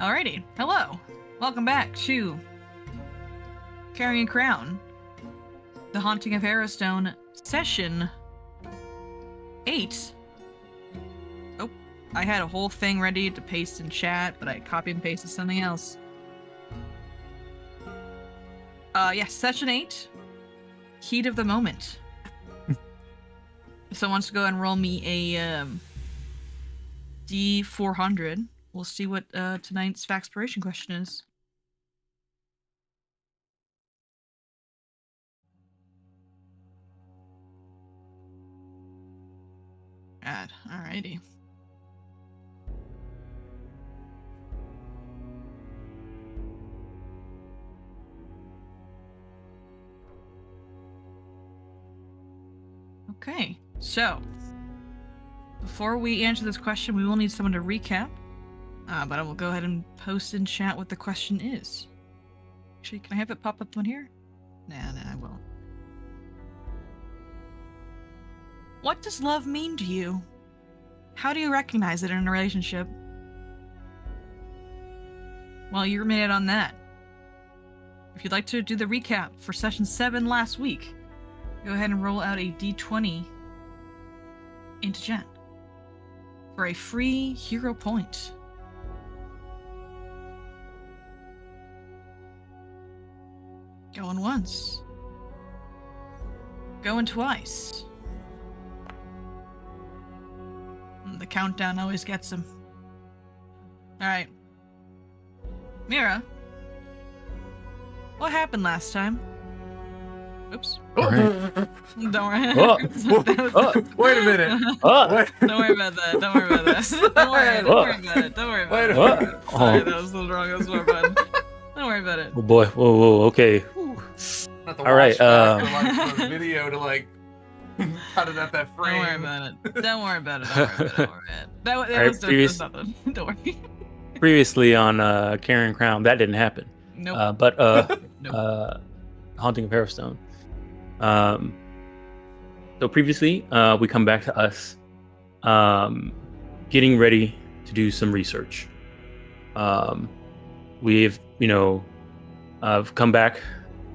Alrighty, hello. Welcome back to Carrion Crown, The Haunting of Harrowstone, Session 8. Oh, I had a whole thing ready to paste in chat, but I copy and pasted something else. Yes, Session 8, Heat of the Moment. If someone wants to go and roll me a D400, we'll see what tonight's Factspiration question is. Alrighty. Okay, so before we answer this question, we will need someone to recap. But I will go ahead and post in chat what the question is. Actually, can I have it pop up on here? Nah, I won't. What does love mean to you? How do you recognize it in a relationship? Well, you're minute on that. If you'd like to do the recap for Session 7 last week, go ahead and roll out a D20 into chat for a free hero point. Going once. Going twice. The countdown always gets him. Alright. Mira. What happened last time? Oops. Oh. Don't worry. Wait a minute. Don't worry about that. Don't worry about that. Don't worry about it. Don't worry about it. Sorry, that was a little wrong. That was more fun. Don't worry about it. Oh boy. Whoa. Okay. All right. Video to like cut it at that frame. Don't worry about it. Don't worry about it. That was nothing. Don't worry. Previously on Carrion Crown, that didn't happen. Nope. But Nope. Haunting of Harrowstone. So previously, we come back to us getting ready to do some research. We've, come back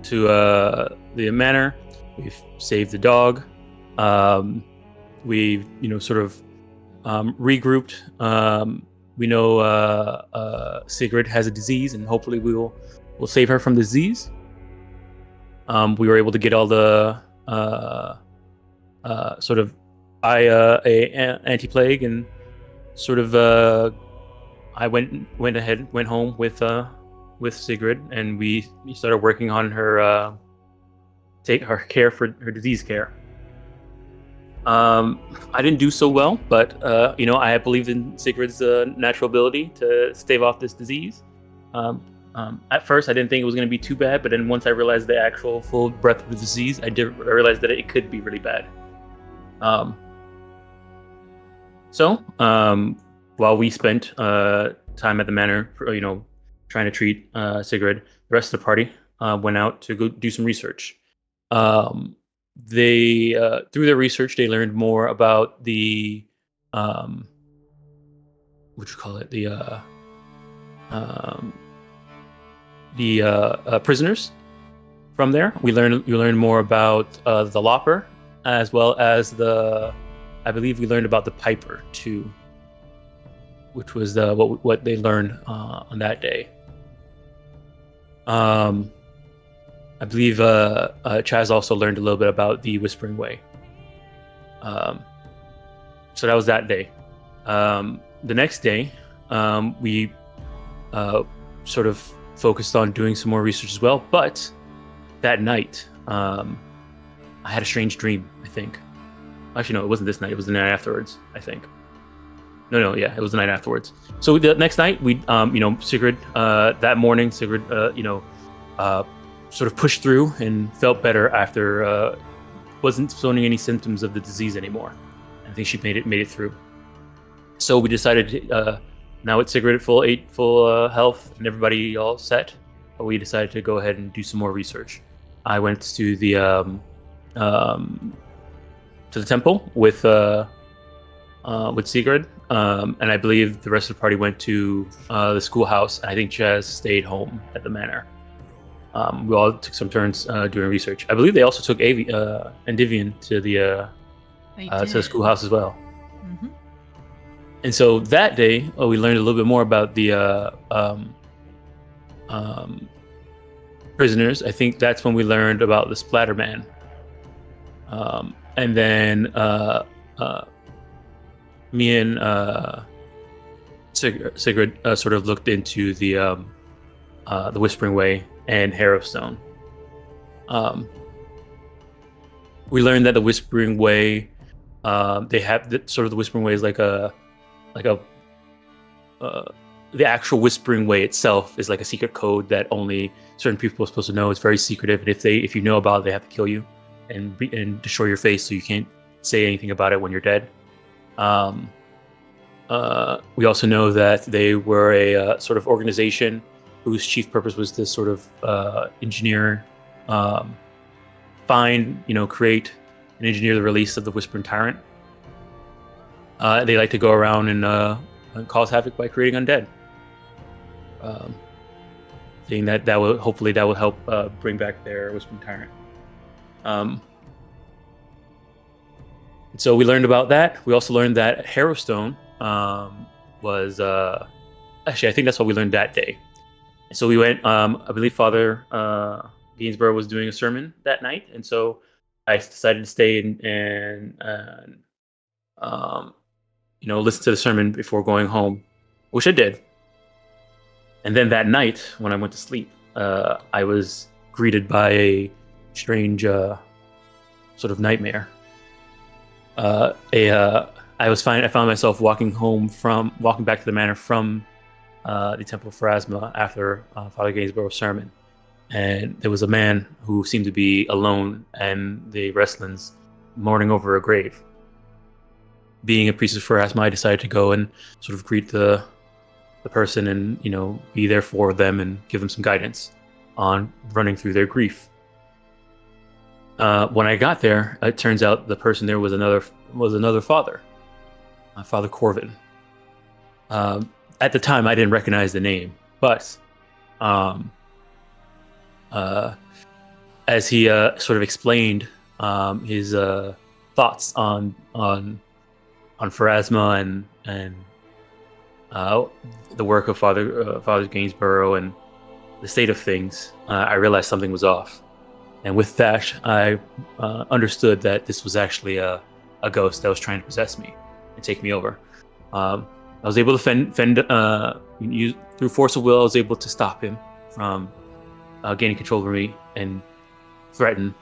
to the manor. We've saved the dog. We've, sort of regrouped. We know Sigrid has a disease, and hopefully we'll save her from the disease. We were able to get all the sort of anti-plague, and sort of I went home with Sigrid, and we started working on her care for her disease care. I didn't do so well, but I believed in Sigrid's natural ability to stave off this disease. At first, I didn't think it was going to be too bad, but then once I realized the actual full breadth of the disease, I realized that it could be really bad. So while we spent time at the manor, trying to treat Sigrid, the rest of the party went out to go do some research. They through their research, they learned more about the prisoners from there. You learn more about the Lopper, as well as I believe we learned about the Piper too, which was what they learned on that day. I believe Chaz also learned a little bit about the Whispering Way. So that was that day. The next day, we sort of focused on doing some more research as well. But that night, I had a strange dream, I think. Actually, no, it wasn't this night. It was the night afterwards, I think. Yeah, it was the night afterwards. So the next night, we, Sigrid, that morning, Sigrid, sort of pushed through and felt better after wasn't showing any symptoms of the disease anymore. I think she made it through. So we decided now with Sigrid at full health and everybody all set, we decided to go ahead and do some more research. I went to the temple with with Sigurd, and I believe the rest of the party went to the schoolhouse, and I think Chaz stayed home at the manor. We all took some turns doing research. I believe they also took Endivian to the schoolhouse as well. Mm-hmm. And so that day, we learned a little bit more about the prisoners. I think that's when we learned about the Splatter Man. And then me and Sigurd sort of looked into the Whispering Way and Harrowstone. We learned that the Whispering Way, they have the Whispering Way is like a the actual Whispering Way itself is like a secret code that only certain people are supposed to know. It's very secretive, and if you know about it, they have to kill you and destroy your face, so you can't say anything about it when you're dead. We also know that they were a sort of organization whose chief purpose was to sort of engineer, create and engineer the release of the Whispering Tyrant. They like to go around and cause havoc by creating undead. Saying that will hopefully help bring back their Whispering Tyrant. So we learned about that. We also learned that Harrowstone was actually, I think that's what we learned that day. So we went. I believe Father Gainsborough was doing a sermon that night, and so I decided to stay and listen to the sermon before going home, which I did. And then that night, when I went to sleep, I was greeted by a strange sort of nightmare. I found myself walking back to the manor from the Temple of Pharasma after Father Gainsborough's sermon, and there was a man who seemed to be alone and the Wrestlins mourning over a grave. Being a priest of Pharasma, I decided to go and sort of greet the person and be there for them and give them some guidance on running through their grief. When I got there, it turns out the person there was another father, Father Corvin. At the time, I didn't recognize the name, but as he sort of explained his thoughts on Pharasma and the work of Father Gainsborough and the state of things, I realized something was off. And with that, I understood that this was actually a ghost that was trying to possess me and take me over. I was able to fend through force of will. I was able to stop him from gaining control over me and threatened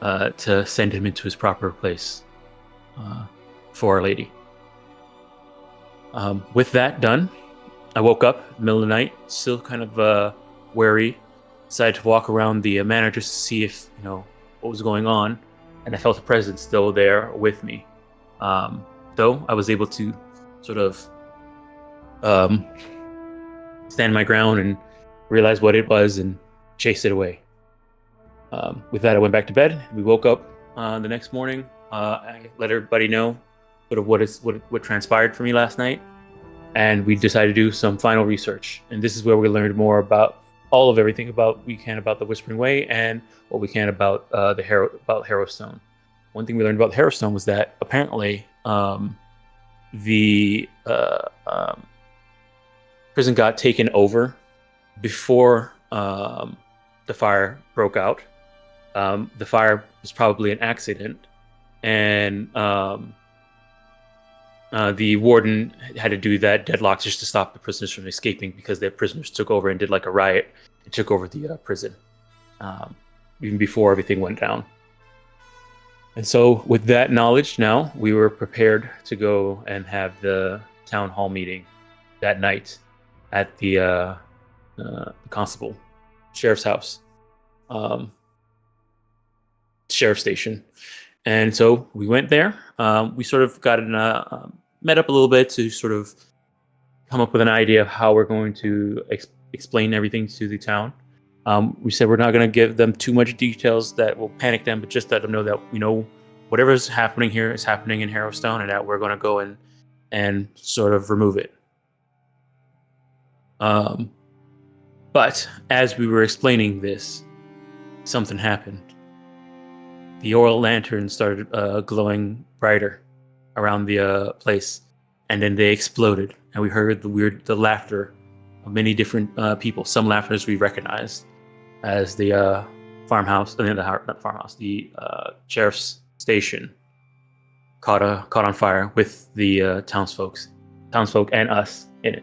to send him into his proper place for Our Lady. With that done, I woke up in the middle of the night, still kind of wary. Decided to walk around the manor just to see if what was going on, and I felt a presence still there with me. Though I was able to sort of stand my ground and realize what it was and chase it away. With that, I went back to bed. We woke up the next morning. I let everybody know sort of what transpired for me last night, and we decided to do some final research. And this is where we learned more about everything about the Whispering Way and what we can about Harrowstone. One thing we learned about Harrowstone was that apparently the prison got taken over before the fire broke out. The fire was probably an accident, and the warden had to do that deadlock just to stop the prisoners from escaping, because their prisoners took over and did like a riot and took over the prison even before everything went down. And so with that knowledge, now we were prepared to go and have the town hall meeting that night at the constable sheriff's house, sheriff station. And so we went there. We sort of got met up a little bit to sort of come up with an idea of how we're going to explain everything to the town. We said we're not going to give them too much details that will panic them, but just let them know that we know whatever's happening here is happening in Harrowstone, and that we're going to go in and sort of remove it. But as we were explaining this, something happened. The oil lanterns started glowing brighter around the place, and then they exploded, and we heard the laughter of many different people. Some laughers we recognized as the farmhouse, not the farmhouse, the sheriff's station caught on fire with the townsfolk and us in it.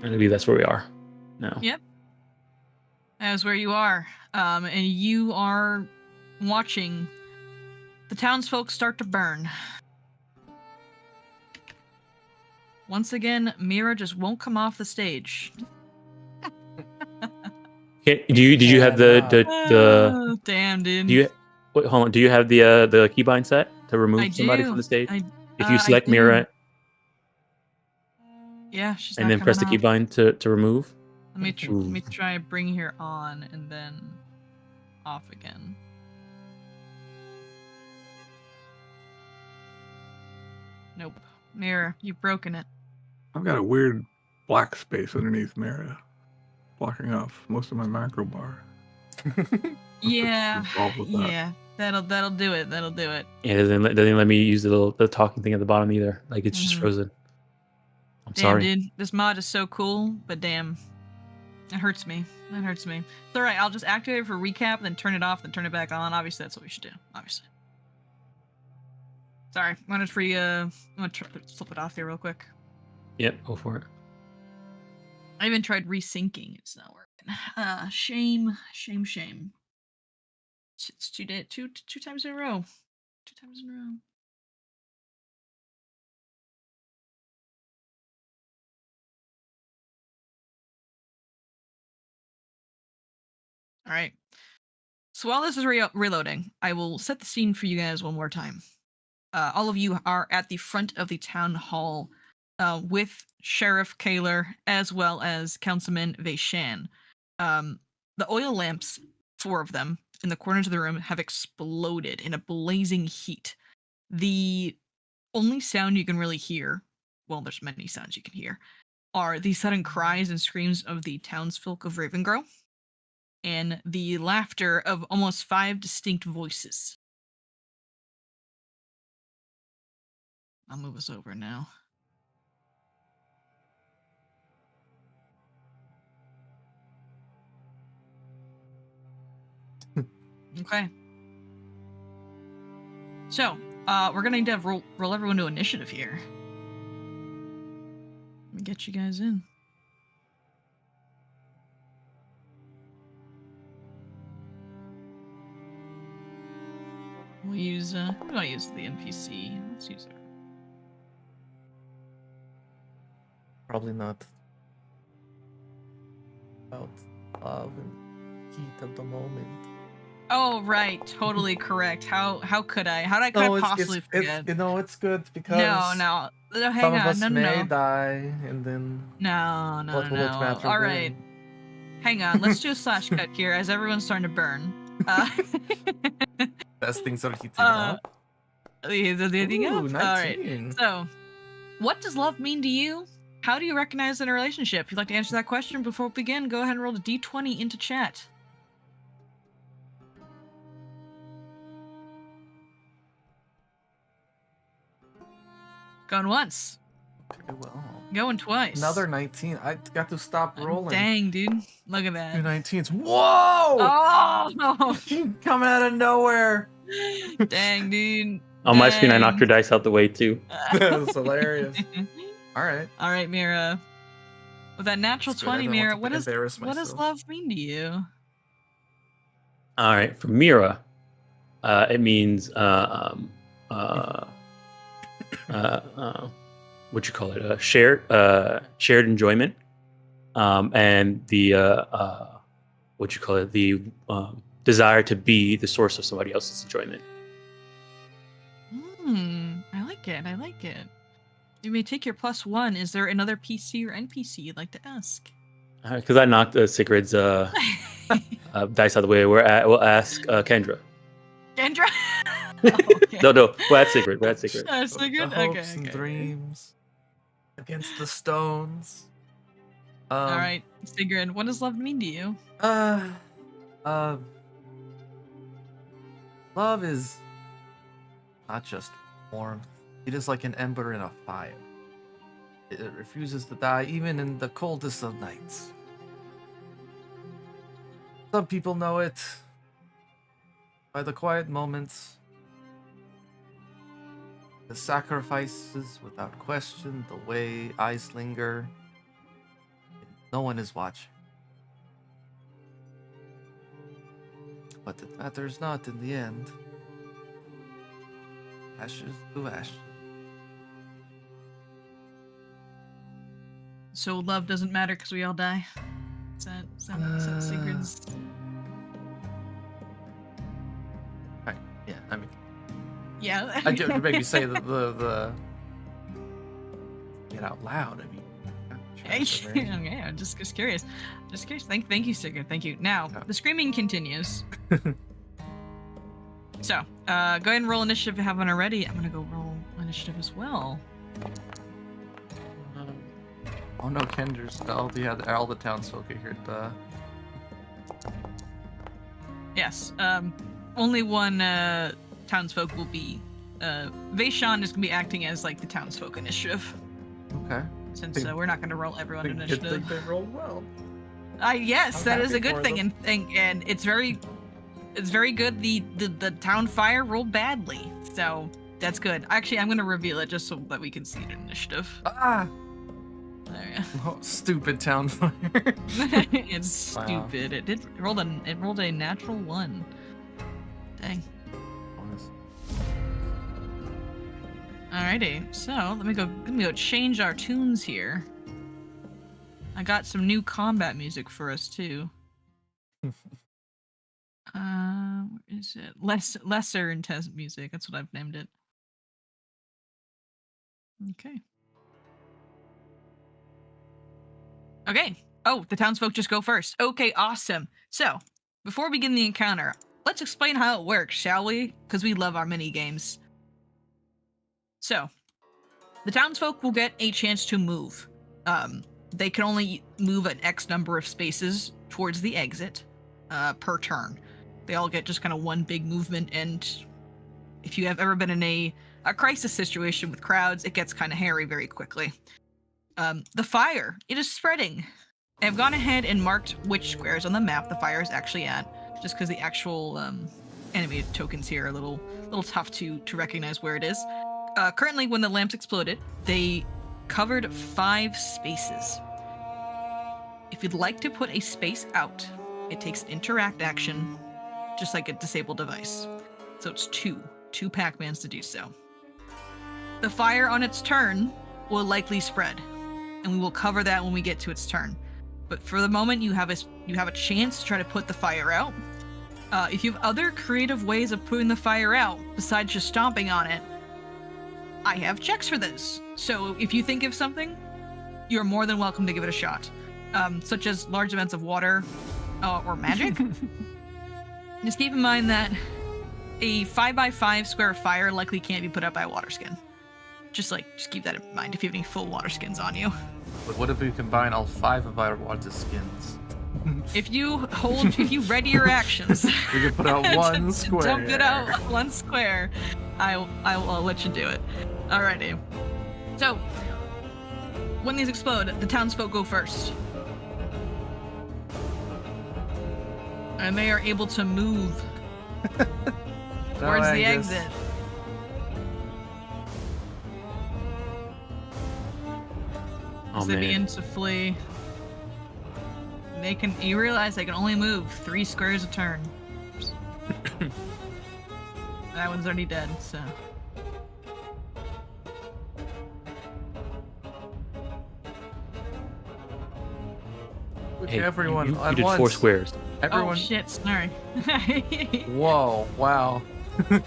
I believe that's where we are now. Yep. That's where you are. And you are watching the townsfolk start to burn. Once again, Mira just won't come off the stage. Did you have the Oh, damn, dude. Hold on. Do you have the keybind set to remove somebody from the stage? If you select Mira, yeah, she's and not then press the coming keybind to remove. Let me try bringing her on and then off again. Nope. Mira, you've broken it. I've got a weird black space underneath Mira, blocking off most of my macro bar. Yeah, that'll do it. That'll do it. Yeah, it doesn't let me use the talking thing at the bottom either. Like it's just frozen. I'm sorry. Damn, dude, this mod is so cool, but damn, it hurts me. It hurts me. It's all right. I'll just activate it for recap, then turn it off, then turn it back on. Obviously, that's what we should do. Obviously. Sorry, I'm gonna flip it off here real quick. Yep, go for it. I even tried resyncing. It's not working. Shame. It's two times in a row. 2 times in a row. All right. So while this is reloading, I will set the scene for you guys one more time. All of you are at the front of the town hall with Sheriff Kaler as well as Councilman Vaishan. The oil lamps, 4 of them, in the corners of the room have exploded in a blazing heat. The only sound you can really hear, well, there's many sounds you can hear, are the sudden cries and screams of the townsfolk of Ravengrow and the laughter of almost 5 distinct voices. I'll move us over now. Okay. So, we're gonna need to roll everyone to initiative here. Let me get you guys in. We'll use, we want to use the NPC. Let's use her. Probably not. About love and heat of the moment. Oh, right. Totally correct. How could I? How did I possibly forget? It's good because No. Hang some on. of us No. may die, and then No. matter All right. then? Hang on. Let's do a slash cut here as everyone's starting to burn. Best things are heating up. Heating up. 19. All right. So, what does love mean to you? How do you recognize in a relationship? If you'd like to answer that question before we begin, go ahead and roll a d20 into chat. Going once. Okay, well. Going twice. Another 19. I got to stop rolling. Dang, dude. Look at that. 2 19s. Whoa! Oh! Coming out of nowhere. Dang, dude. On my screen, I knocked your dice out the way too. That was hilarious. All right, Mira. With that natural 20, Mira, what does love mean to you? All right, for Mira, it means what you call it? Shared enjoyment, and the what you call it? The desire to be the source of somebody else's enjoyment. I like it. You may take your +1. Is there another PC or NPC you'd like to ask? Because I knocked Sigrid's dice out of the way. We'll ask Kendra. Kendra. Okay. No. We'll ask Sigrid. Sigrid? The Okay, hopes and okay. dreams against the stones. All right, Sigrid, what does love mean to you? Love is not just warmth. It is like an ember in a fire. It refuses to die even in the coldest of nights. Some people know it by the quiet moments, the sacrifices without question, the way eyes linger. No one is watching. But it matters not in the end. Ashes to ashes. So love doesn't matter because we all die? Is that Sigrid's? Right. Yeah, I mean, Yeah. I did maybe say the get out loud. I mean, Okay, I'm just curious. Thank you, Sigrid. Thank you. Now, the screaming continues. So, go ahead and roll initiative if you haven't already. I'm gonna go roll initiative as well. Oh no, Kendra's all the townsfolk are here. Yes. Only one townsfolk will be. Vaishon is gonna be acting as like the townsfolk initiative. Okay. Since we're not gonna roll everyone initiative. They rolled well. Yes, I'm that is a happy good for thing, and it's very good. The town fire rolled badly, so that's good. Actually, I'm gonna reveal it just so that we can see it in initiative. Ah! There you Oh, stupid town fire. go. It's Wow. stupid. It rolled a natural 1. Dang. Alrighty, so let me go change our tunes here. I got some new combat music for us too. Where is it? Lesser intense music. That's what I've named it. Okay. Okay. Oh, the townsfolk just go first. Okay, awesome. So, before we begin the encounter, let's explain how it works, shall we? Because we love our mini games. So, the townsfolk will get a chance to move. They can only move an X number of spaces towards the exit per turn. They all get just kind of one big movement, and if you have ever been in a crisis situation with crowds, it gets kind of hairy very quickly. The fire, it is spreading. I've gone ahead and marked which squares on the map the fire is actually at, just because the actual animated tokens here are a little tough to recognize where it is. Currently, when the lamps exploded, they covered 5 spaces. If you'd like to put a space out, it takes an interact action, just like a disabled device. So it's 2 Pac-Mans to do so. The fire on its turn will likely spread, and we will cover that when we get to its turn. But for the moment, you have a chance to try to put the fire out. If you have other creative ways of putting the fire out besides just stomping on it, I have checks for this. So if you think of something, you're more than welcome to give it a shot, such as large amounts of water or magic. Just keep in mind that a 5x5 square of fire likely can't be put out by a water skin. Just keep that in mind if you have any full water skins on you. But what if we combine all 5 of our water skins? If you ready your actions, We can put out one square. Dump it out 1 square. I'll let you do it. Alrighty. So, when these explode, the townsfolk go first. And they are able to move towards the Angus. exit. Oh As they man. begin to flee. You realize they can only move 3 squares a turn. That one's already dead, so. Hey, everyone you at did once. 4 squares. Everyone. Oh shit, sorry. Whoa! Wow. With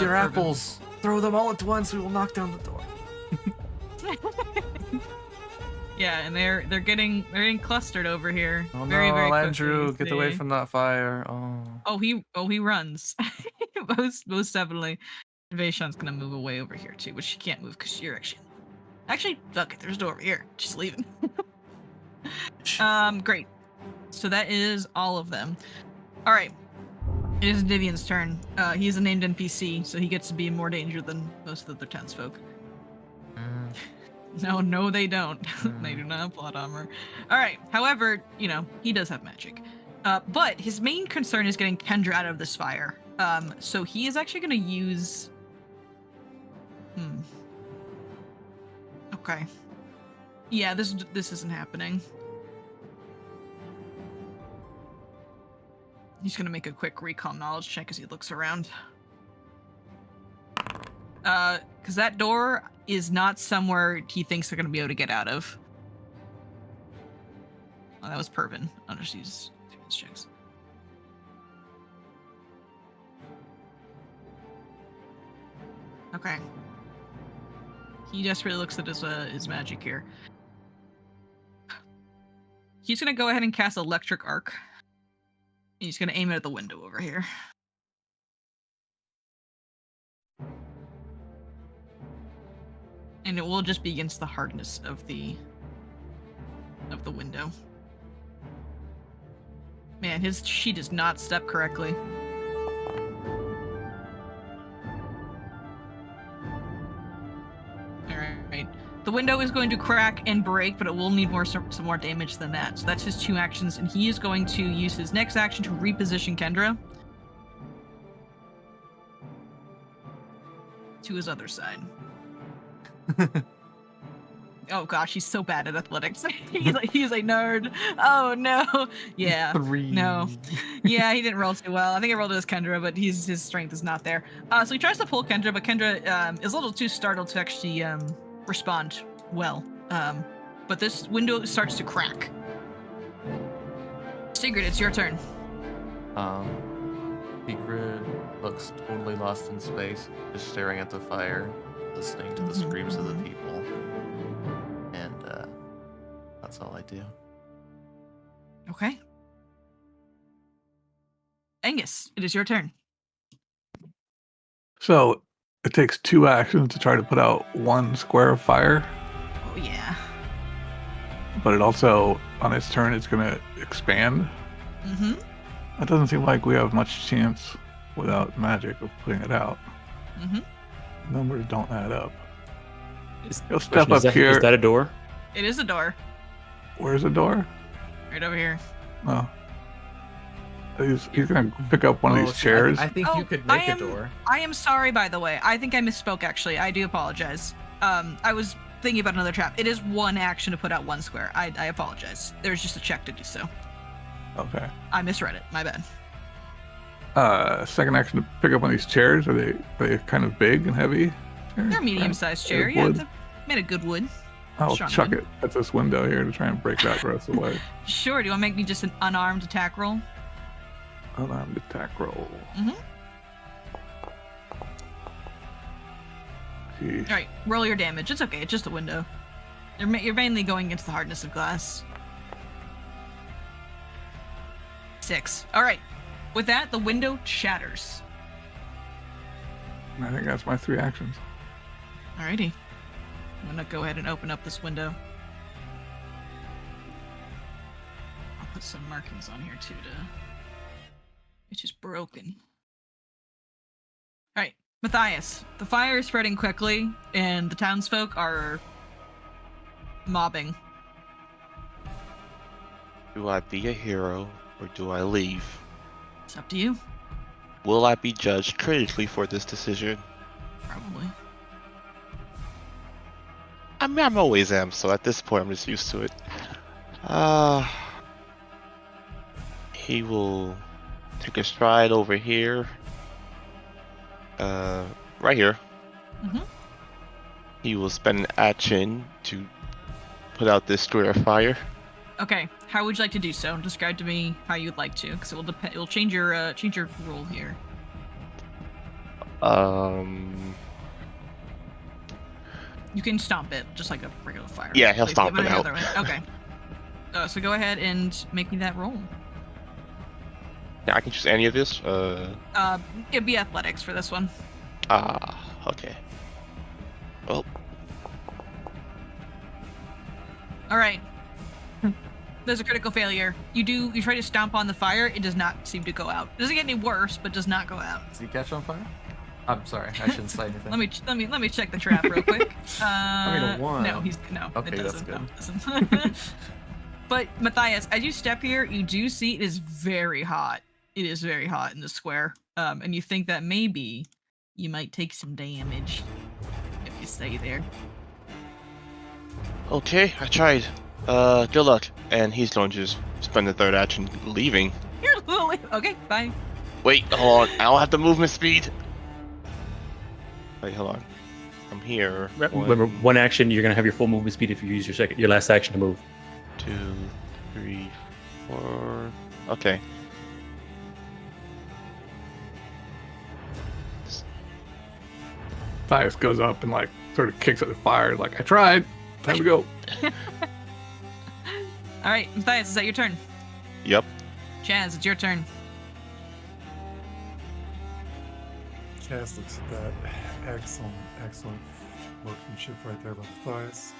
your Urban. apples, throw them all at once. We will knock down the door. Yeah, and they're getting clustered over here. Oh very, no, very Andrew, quickly. get away They- from that fire. Oh. he runs. most definitely. Vaishon's gonna move away over here too, but she can't move because you're actually fuck it, there's a door over here. Just leaving. Great. So that is all of them. All right. It is Vivian's turn. He's a named NPC, so he gets to be in more danger than most of the other townsfolk. No, they don't. They do not have plot armor. All right. However, he does have magic. But his main concern is getting Kendra out of this fire. So he is actually going to use. Okay. Yeah, this isn't happening. He's going to make a quick recon knowledge check as he looks around. Because that door is not somewhere he thinks they're going to be able to get out of. Oh, that was Pervin. I'll just use his checks. Okay. He desperately looks at his magic here. He's going to go ahead and cast Electric Arc. He's going to aim it at the window over here. And it will just be against the hardness of the window. Man, she does not step correctly. Alright. The window is going to crack and break, but it will need some more damage than that. So that's his 2 actions, and he is going to use his next action to reposition Kendra to his other side. Oh gosh, he's so bad at athletics. he's a nerd. Oh no. Yeah. 3. No. Yeah, he didn't roll too well. I think I rolled it as Kendra, but his strength is not there. So he tries to pull Kendra, but Kendra is a little too startled to actually respond well. But this window starts to crack. Sigrid, it's your turn. Sigrid looks totally lost in space, just staring at the fire, listening to the screams of the people. And that's all I do. Okay. Angus, it is your turn. So it takes 2 actions to try to put out 1 square of fire, Oh yeah. but it also, on its turn, it's going to expand. Mm-hmm. That doesn't seem like we have much chance without magic of putting it out. Mm-hmm. Numbers don't add up. Is, He'll step question, up here. Is that a door? It is a door. Where's the door? Right over here. Oh. He's going to pick up one of these chairs. I think you could make a door. I am sorry, by the way. I think I misspoke, actually. I do apologize. I was thinking about another trap. It is 1 action to put out 1 square. I apologize. There's just a check to do so. Okay. I misread it. My bad. Second action to pick up one of these chairs. Are they kind of big and heavy? They're a medium-sized chair. Yeah, they're made of good wood. I'll Strong chuck wood. it at this window here to try and break that rest away. Sure. Do you want to make me just an unarmed attack roll? Unarmed attack roll. Mm-hmm. Sheesh. All right. Roll your damage. It's okay. It's just a window. You're mainly going against the hardness of glass. 6. All right. With that, the window shatters. I think that's my 3 actions. Alrighty. I'm gonna go ahead and open up this window. I'll put some markings on here too it's just broken. Alright, Matthias. The fire is spreading quickly and the townsfolk are mobbing. Do I be a hero or do I leave? It's up to you. Will I be judged critically for this decision? Probably. I mean, I'm always am, so at this point I'm just used to it. He will take a stride over here. Right here. Mm-hmm. He will spend an action to put out this square of fire. Okay, how would you like to do so? Describe to me how you'd like to, because it will depend. It'll change your rule here. You can stomp it, just like a regular fire. Yeah, he'll So if you stomp have it any out. other- Okay. So go ahead and make me that roll. Yeah, I can choose any of this. It'd be athletics for this one. Okay. Well, All right. There's a critical failure. You try to stomp on the fire. It does not seem to go out. It doesn't get any worse, but does not go out. Does he catch on fire? I'm sorry, I shouldn't say anything. Let me check the trap real quick. I mean, a 1. No, Okay, it that's doesn't. good. No, it doesn't. But Matthias, as you step here, you do see it is very hot. It is very hot in the square, and you think that maybe you might take some damage if you stay there. okay, I tried. Good luck. And he's going to just spend the third action leaving. You're literally okay. Bye. Wait, hold on. I don't have the movement speed. Wait, hold on. I'm here. Remember, one action, you're going to have your full movement speed if you use your last action to move. 2, 3, 4. Okay. Matthias goes up and like sort of kicks at the fire, like I tried. Time to go. All right, Matthias, is that your turn? Yep. Chaz, it's your turn. Chaz looks at that. Excellent workmanship right there by Matthias.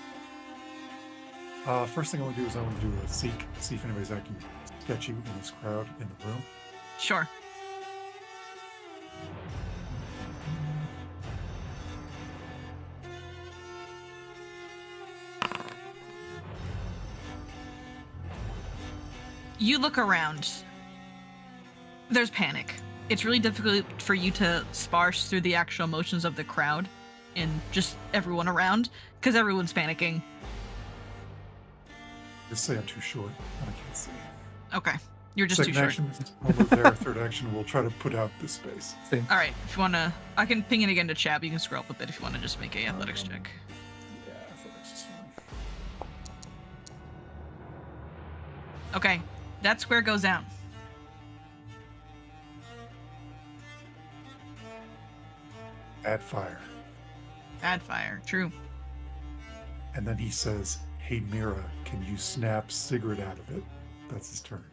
First thing I want to do is I want to do a seek, see if anybody's acting sketchy in this crowd in the room. Sure. You look around. There's panic. It's really difficult for you to sparse through the actual emotions of the crowd and just everyone around, because everyone's panicking. Just say I'm too short. I can't see. Okay. You're just Second too short. action, I'll move there. Third action, we'll try to put out this space. Same. All right. If you want to, I can ping it again to chat. But you can scroll up a bit if you want to just make a athletics check. Yeah, athletics is fine. Okay. That square goes out. Add fire. Bad fire. True. And then he says, "Hey Mira, can you snap Sigrid out of it?" That's his turn.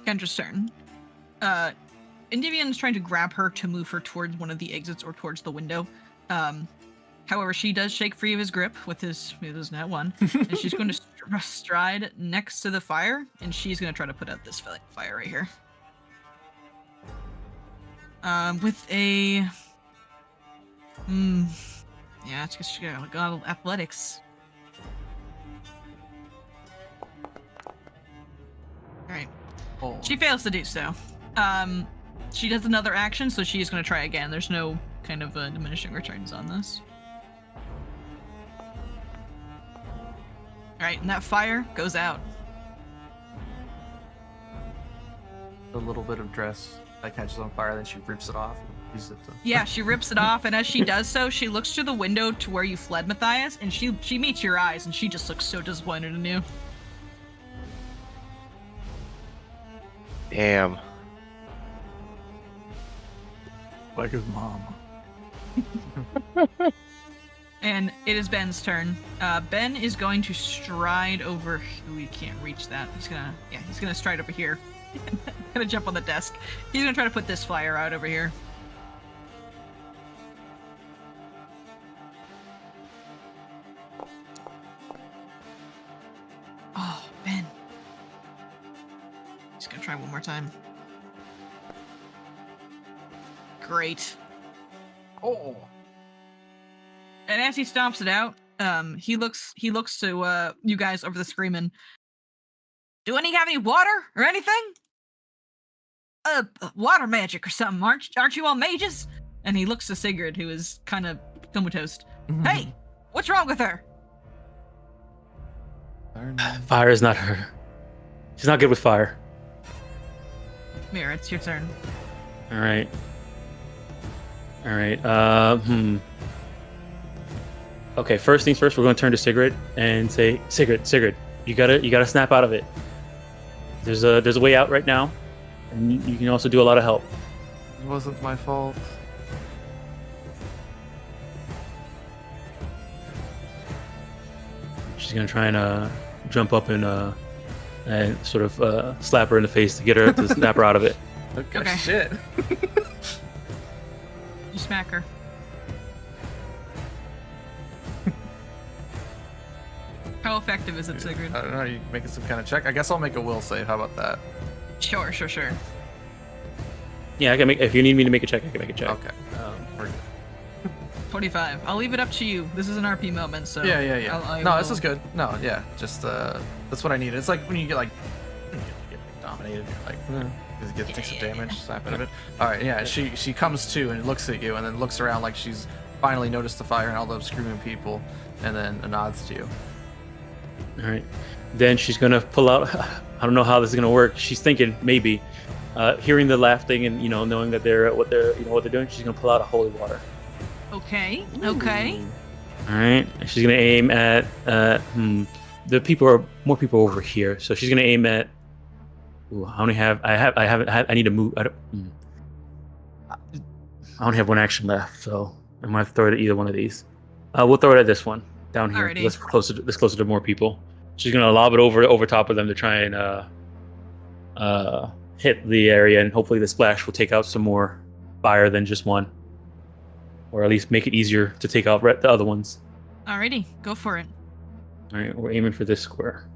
Kendra's turn. Indivian's trying to grab her to move her towards one of the exits or towards the window. However, she does shake free of his grip with his nat 1, and she's going to stride next to the fire, and she's going to try to put out this fire right here. With a... yeah, it's just got athletics. Alright. Oh. She fails to do so. She does another action, so she is going to try again. There's no kind of diminishing returns on this. Alright, and that fire goes out. A little bit of dress that catches on fire, then she rips it off and uses it to... Yeah, she rips it off, and as she does so, she looks through the window to where you fled, Matthias, and she meets your eyes, and she just looks so disappointed in you. Damn. Like his mom. And it is Ben's turn. Ben is going to stride over. We can't reach that. He's gonna stride over here. Gonna jump on the desk. He's gonna try to put this fire out over here. Oh, Ben. He's gonna try one more time. Great. Oh! And as he stomps it out, he looks to you guys over the screaming. Do any have any water or anything? Water magic or something? Aren't you all mages? And he looks to Sigrid, who is kind of comatose. Hey, what's wrong with her? Fire is not her. She's not good with fire. Mira, it's your turn. All right. Okay, first things first, we're going to turn to Sigrid and say, Sigrid, you gotta snap out of it. There's a way out right now, and you can also do a lot of help. It wasn't my fault. she's gonna try and jump up and sort of slap her in the face to get her to snap her out of it. Okay. Shit. You smack her. How effective is it, Sigrid? I don't know. You making some kind of check? I guess I'll make a will save. How about that? Sure. Yeah, I can make. If you need me to make a check, I can make a check. Okay. We're good. 25. I'll leave it up to you. This is an RP moment, so. Yeah. I No, will- this is good. No, yeah. Just that's what I need. It's like when you get dominated, you're like. Because you take some damage, slap out of it. All right, yeah. She comes to and looks at you, and then looks around like she's finally noticed the fire and all those screaming people, and then nods to you. All right. Then she's gonna pull out. I don't know how this is gonna work. She's thinking maybe, hearing the laughing and knowing that they're what they're doing. She's gonna pull out a holy water. Okay. All right. And she's gonna aim at the people are more people over here. So she's gonna aim at. Ooh, I need to move. I only have one action left, so I'm gonna throw it at either one of these. We'll throw it at this one down here. Alrighty. This closer to more people. She's gonna lob it over top of them to try and hit the area, and hopefully the splash will take out some more fire than just one, or at least make it easier to take out the other ones. Alrighty, go for it. All right, we're aiming for this square.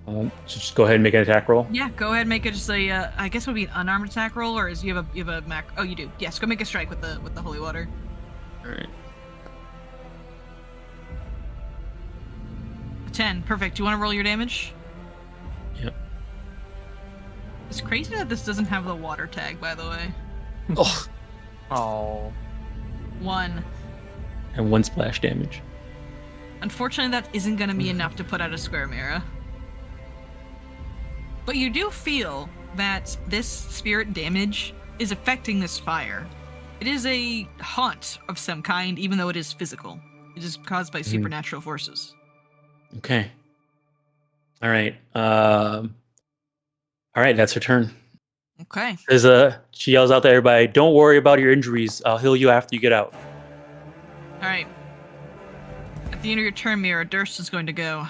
So just go ahead and make an attack roll. Yeah, go ahead and make it just a. I guess it would be an unarmed attack roll, or is you have a mac? Oh, you do. Yes, go make a strike with the holy water. All right. 10. Perfect. Do you want to roll your damage? Yep. It's crazy that this doesn't have the water tag, by the way. Oh, Oh. 1. and one splash damage. Unfortunately, that isn't going to be enough to put out a square mirror. But you do feel that this spirit damage is affecting this fire. It is a haunt of some kind, even though it is physical. It is caused by supernatural forces. Okay. All right. All right, that's her turn. Okay. She yells out to everybody, "Don't worry about your injuries. I'll heal you after you get out." All right. At the end of your turn, Mira, Durst is going to go.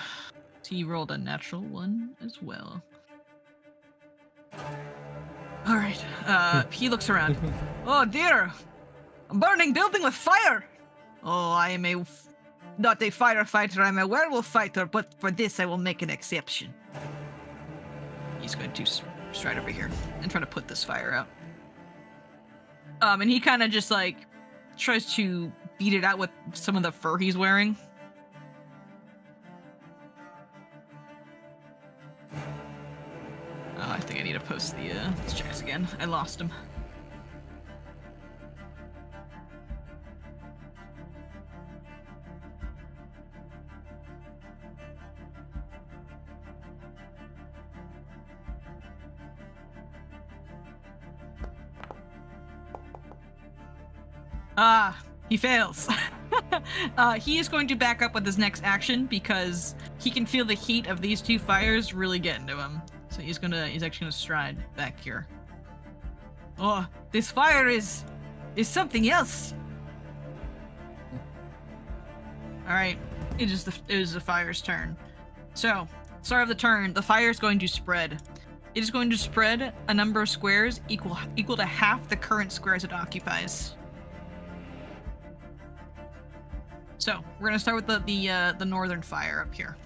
He rolled a natural 1 as well. All right. He looks around. Oh dear, a burning building with fire. Oh, I am not a firefighter. I'm a werewolf fighter, but for this, I will make an exception. He's going to stride over here and try to put this fire out. And he kind of just like tries to beat it out with some of the fur he's wearing. Oh, I think I need to post the checks again. I lost him. He fails. He is going to back up with his next action because he can feel the heat of these two fires really getting to him. So he's actually gonna stride back here. Oh, this fire is something else. All right, it is the fire's turn. So, start of the turn, the fire is going to spread. It is going to spread a number of squares equal to half the current squares it occupies. So we're gonna start with the northern fire up here.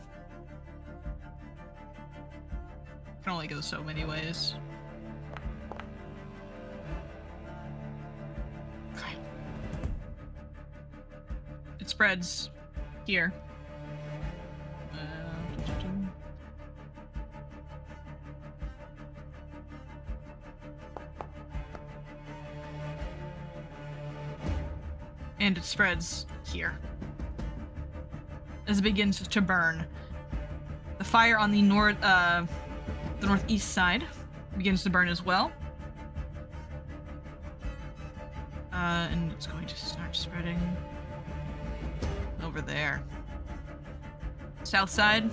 Can only go so many ways. Okay. It spreads here. And it spreads here. As it begins to burn. The fire on the northeast side begins to burn as well. And it's going to start spreading over there. South side.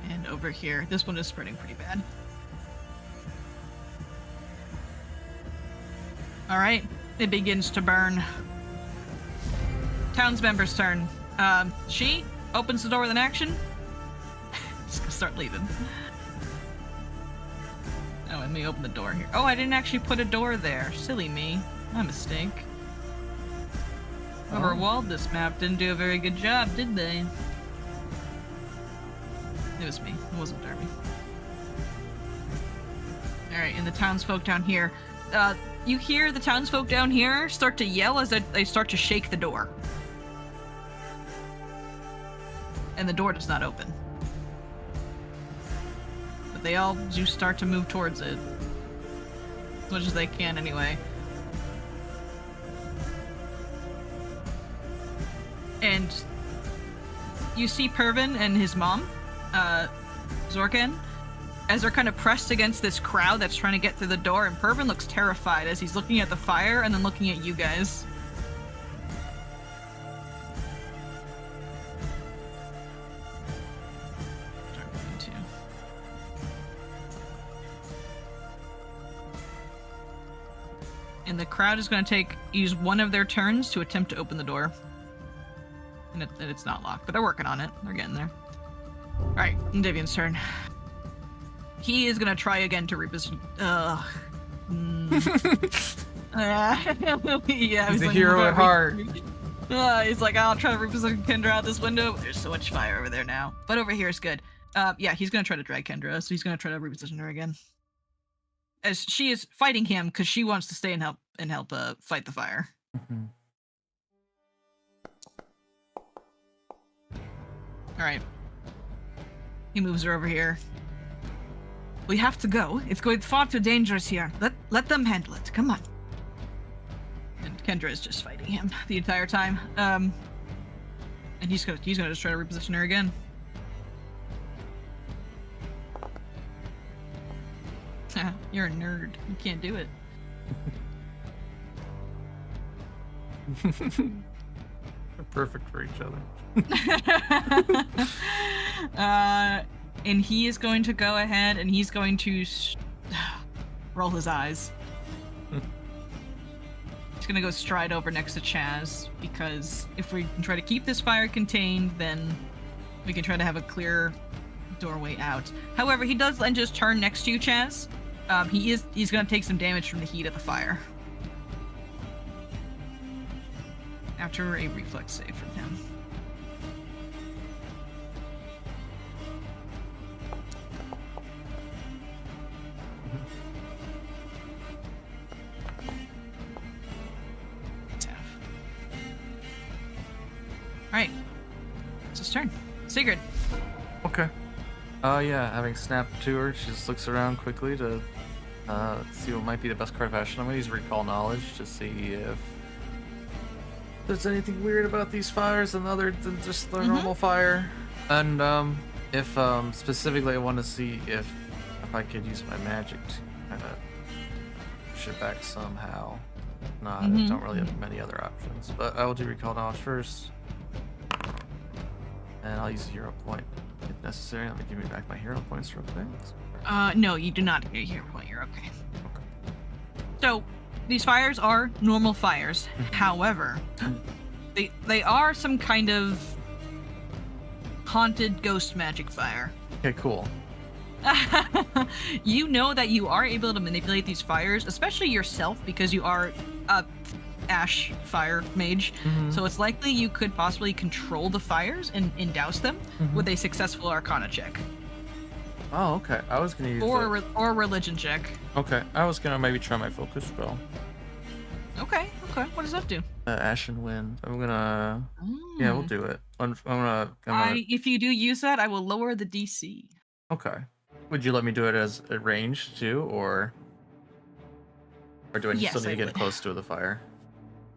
And over here. This one is spreading pretty bad. All right, it begins to burn. Townsmember's turn. She opens the door with an action. Just gonna start leaving. Oh, let me open the door here. Oh, I didn't actually put a door there. Silly me. My mistake. Whoever walled this map didn't do a very good job, did they? It was me. It wasn't Darbee. Alright, and the townsfolk down here. You hear the townsfolk down here start to yell as they start to shake the door. And the door does not open. But they all do start to move towards it. As much as they can, anyway. And you see Pervin and his mom, Zorkan, as they're kind of pressed against this crowd that's trying to get through the door, and Pervin looks terrified as he's looking at the fire and then looking at you guys. And the crowd is going to use one of their turns to attempt to open the door. And it's not locked, but they're working on it. They're getting there. Alright, Davian's turn. He is going to try again to reposition. Yeah, he's a hero at heart. He's like, I'll try to reposition Kendra out this window. But there's so much fire over there now. But over here is good. Yeah, he's going to try to drag Kendra, so he's going to try to reposition her again. As she is fighting him because she wants to stay and help fight the fire. Mm-hmm. All right. He moves her over here. We have to go. It's going far too dangerous here. Let them handle it. Come on. And Kendra is just fighting him the entire time. And he's gonna just try to reposition her again. You're a nerd. You can't do it. They're perfect for each other. And he is going to go ahead and he's going to roll his eyes. He's going to go stride over next to Chaz, because if we can try to keep this fire contained, then we can try to have a clear doorway out. However, he does then just turn next to you, Chaz. He's going to take some damage from the heat of the fire. After a reflex save from him. Alright. It's his turn. Sigrid. Okay. Yeah, having snapped to her, she just looks around quickly to see what might be the best card of action. I'm gonna use Recall Knowledge to see if there's anything weird about these fires and other than just the normal fire. And if specifically I want to see if I could use my magic to kind of push it back somehow. I don't really have many other options, but I will do Recall Knowledge first. And I'll use a hero point if necessary. Let me give me back my hero points real quick. No, you do not get a hero point. You're okay. So, these fires are normal fires. However, they are some kind of haunted ghost magic fire. Okay, cool. You know that you are able to manipulate these fires, especially yourself, because you are a ash fire mage. So it's likely you could possibly control the fires and douse them with a successful Arcana check. Oh, okay. I was gonna use or a religion check. Okay, I was gonna maybe try my focus spell. Okay. What does that do? Ashen Wind. I'm gonna. Yeah, we'll do it. I'm gonna. If you do use that, I will lower the DC. Okay. Would you let me do it as a range too, or do I still need to get close to the fire?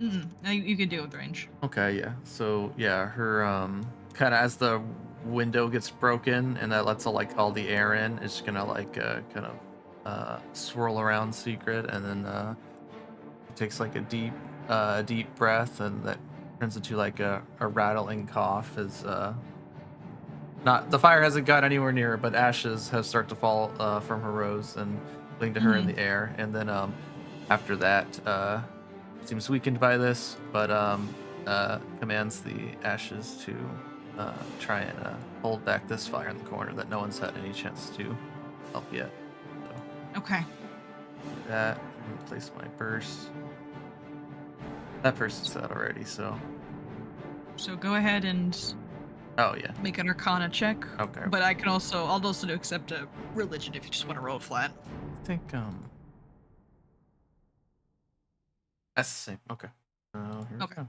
No, you can do it with range. Okay, yeah. So yeah, her kind of as the window gets broken and that lets all the air in, it's gonna kind of swirl around secret, and then it takes like a deep breath, and that turns into like a rattling cough. As not the fire hasn't got anywhere near her, but ashes have started to fall from her rose and cling to her in the air, and then after that, seems weakened by this, but commands the ashes to try and hold back this fire in the corner that no one's had any chance to help yet. So Okay. do that, replace my burst. That person's out already, so. So go ahead and Oh yeah. make an Arcana check. Okay. But I'll also accept a religion if you just want to roll it flat. I think that's the same. Okay. Here Okay. we go.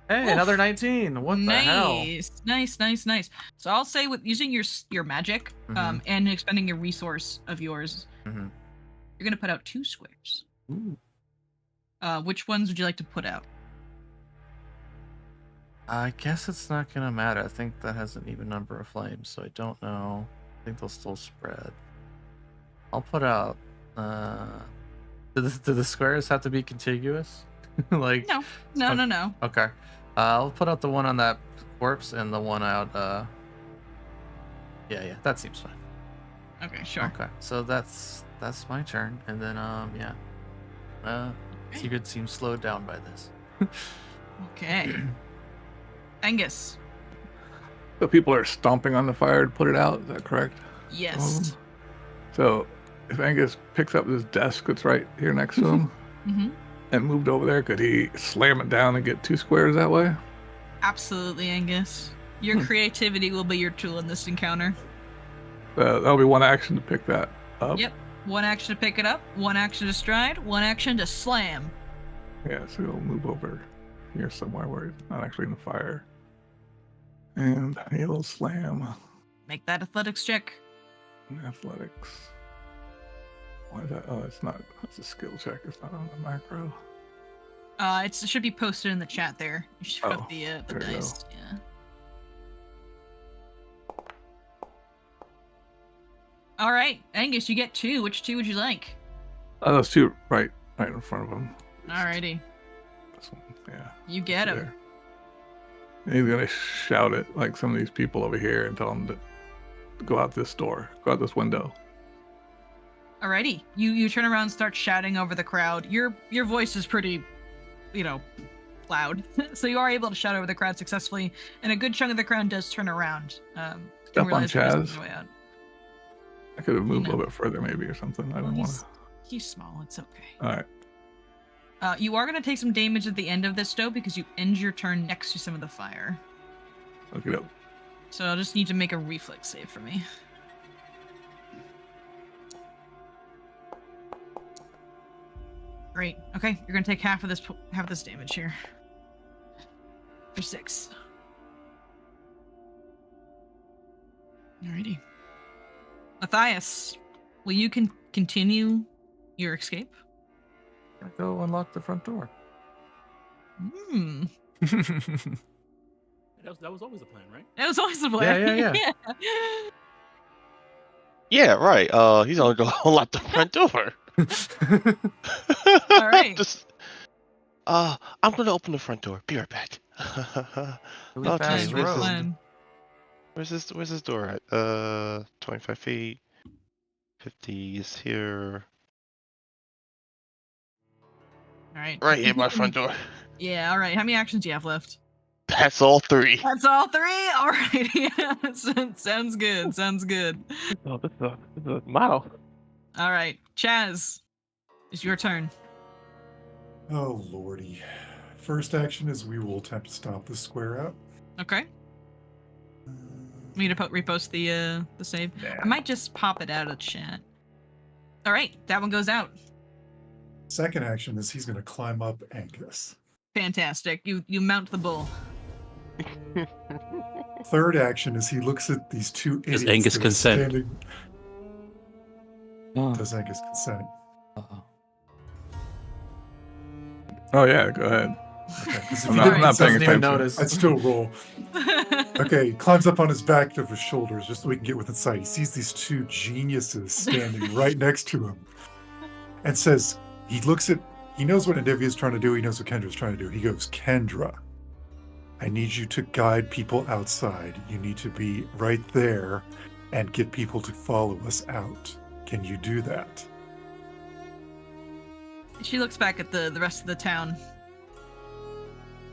Hey, Oof. another 19. What the hell? Nice. So I'll say with using your magic, Mhm. and expending a resource of yours, Mm-hmm. you're gonna put out 2 squares. Ooh. Which ones would you like to put out? I guess it's not gonna matter. I think that has an even number of flames, so I don't know. I think they'll still spread. I'll put out. Do the squares have to be contiguous? Like. No. Okay. I'll put out the one on that corpse and the one out. Yeah, that seems fine. Okay, sure. Okay, so that's my turn, and then Sigurd seems slowed down by this. Okay. Angus. So people are stomping on the fire to put it out. Is that correct? Yes. So if Angus picks up this desk that's right here next to him Mm-hmm. and moved over there, could he slam it down and get 2 squares that way? Absolutely, Angus. Your creativity will be your tool in this encounter. That'll be 1 action to pick that up. Yep. 1 action to pick it up, 1 action to stride, 1 action to slam. Yeah, so he'll move over here somewhere where he's not actually in the fire. And he'll slam. Make that athletics check. Athletics. Why is that? Oh, it's not. That's a skill check. It's not on the macro. It should be posted in the chat there. You should put Oh, up the there you go. dice. Yeah. All right, Angus, you get 2. Which 2 would you like? Oh, those 2 right in front of him. Alrighty, This one, yeah. you get him. There. And he's gonna shout at like some of these people over here and tell them to go out this door, go out this window. Alrighty, you turn around and start shouting over the crowd. Your voice is pretty, loud, so you are able to shout over the crowd successfully, and a good chunk of the crowd does turn around. Step on Chaz. Way out. I could have moved No. a little bit further maybe or something. I don't want to. He's small. It's okay. All right. You are going to take some damage at the end of this, though, because you end your turn next to some of the fire. Look it up. So I'll just need to make a reflex save for me. Great. Okay, you're going to take half of this damage here. For 6. Alrighty. Matthias, will you continue your escape? Go unlock the front door. Hmm. That was always the plan, right? That was always the plan. Yeah. Yeah, right. He's gonna go unlock the front door. All right. I'm gonna open the front door. Be right back. Really Oh, fast geez, Good where's road. plan. Where's this door at? 25 feet. 50 is here. All right. Right in my front door. Yeah, all right. How many actions do you have left? That's all 3. That's all 3? All right. Yeah, sounds good. Sounds good. Oh, this is a model. All right. Chaz, it's your turn. Oh, lordy. First action is we will attempt to stomp this square out. Okay. Me to repost the save. Nah. I might just pop it out of chat. All right. That one goes out. Second action is he's going to climb up Angus. Fantastic. You mount the bull. Third action is he looks at these 2 idiots. Does Angus that are consent? standing- Oh. Does Angus consent? Uh-oh. Oh yeah, go ahead. Okay, 'cause if I'm he not, didn't, I'm not paying Doesn't even attention. notice. I'd still roll. Okay, he climbs up on his back to his shoulders just so we can get within sight. He sees these 2 geniuses standing right next to him and says, he knows what Indivia's trying to do. He knows what Kendra's trying to do. He goes, Kendra, I need you to guide people outside. You need to be right there and get people to follow us out. Can you do that? She looks back at the rest of the town.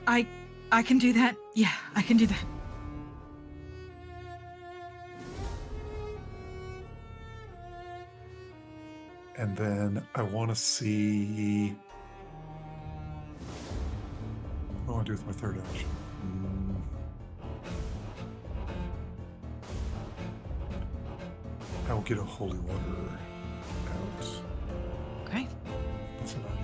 I can do that. Yeah, I can do that. And then I want to see. What do I want to do with my third action? I will get a holy water out. Okay. That's what I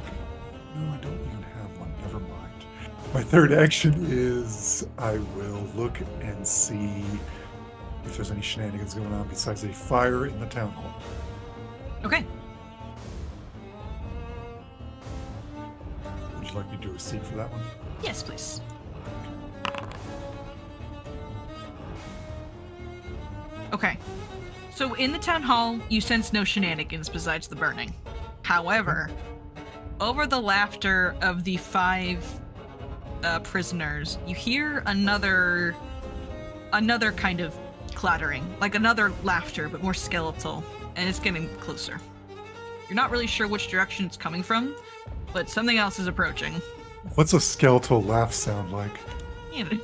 No, I don't even have one. Never mind. My third action is I will look and see if there's any shenanigans going on besides a fire in the town hall. Okay. Would you like me to do a seek for that one? Yes, please. Okay. So in the town hall, you sense no shenanigans besides the burning. However, over the laughter of the 5 prisoners, you hear another kind of clattering, like another laughter, but more skeletal, and it's getting closer. You're not really sure which direction it's coming from, but something else is approaching. What's a skeletal laugh sound like? You know.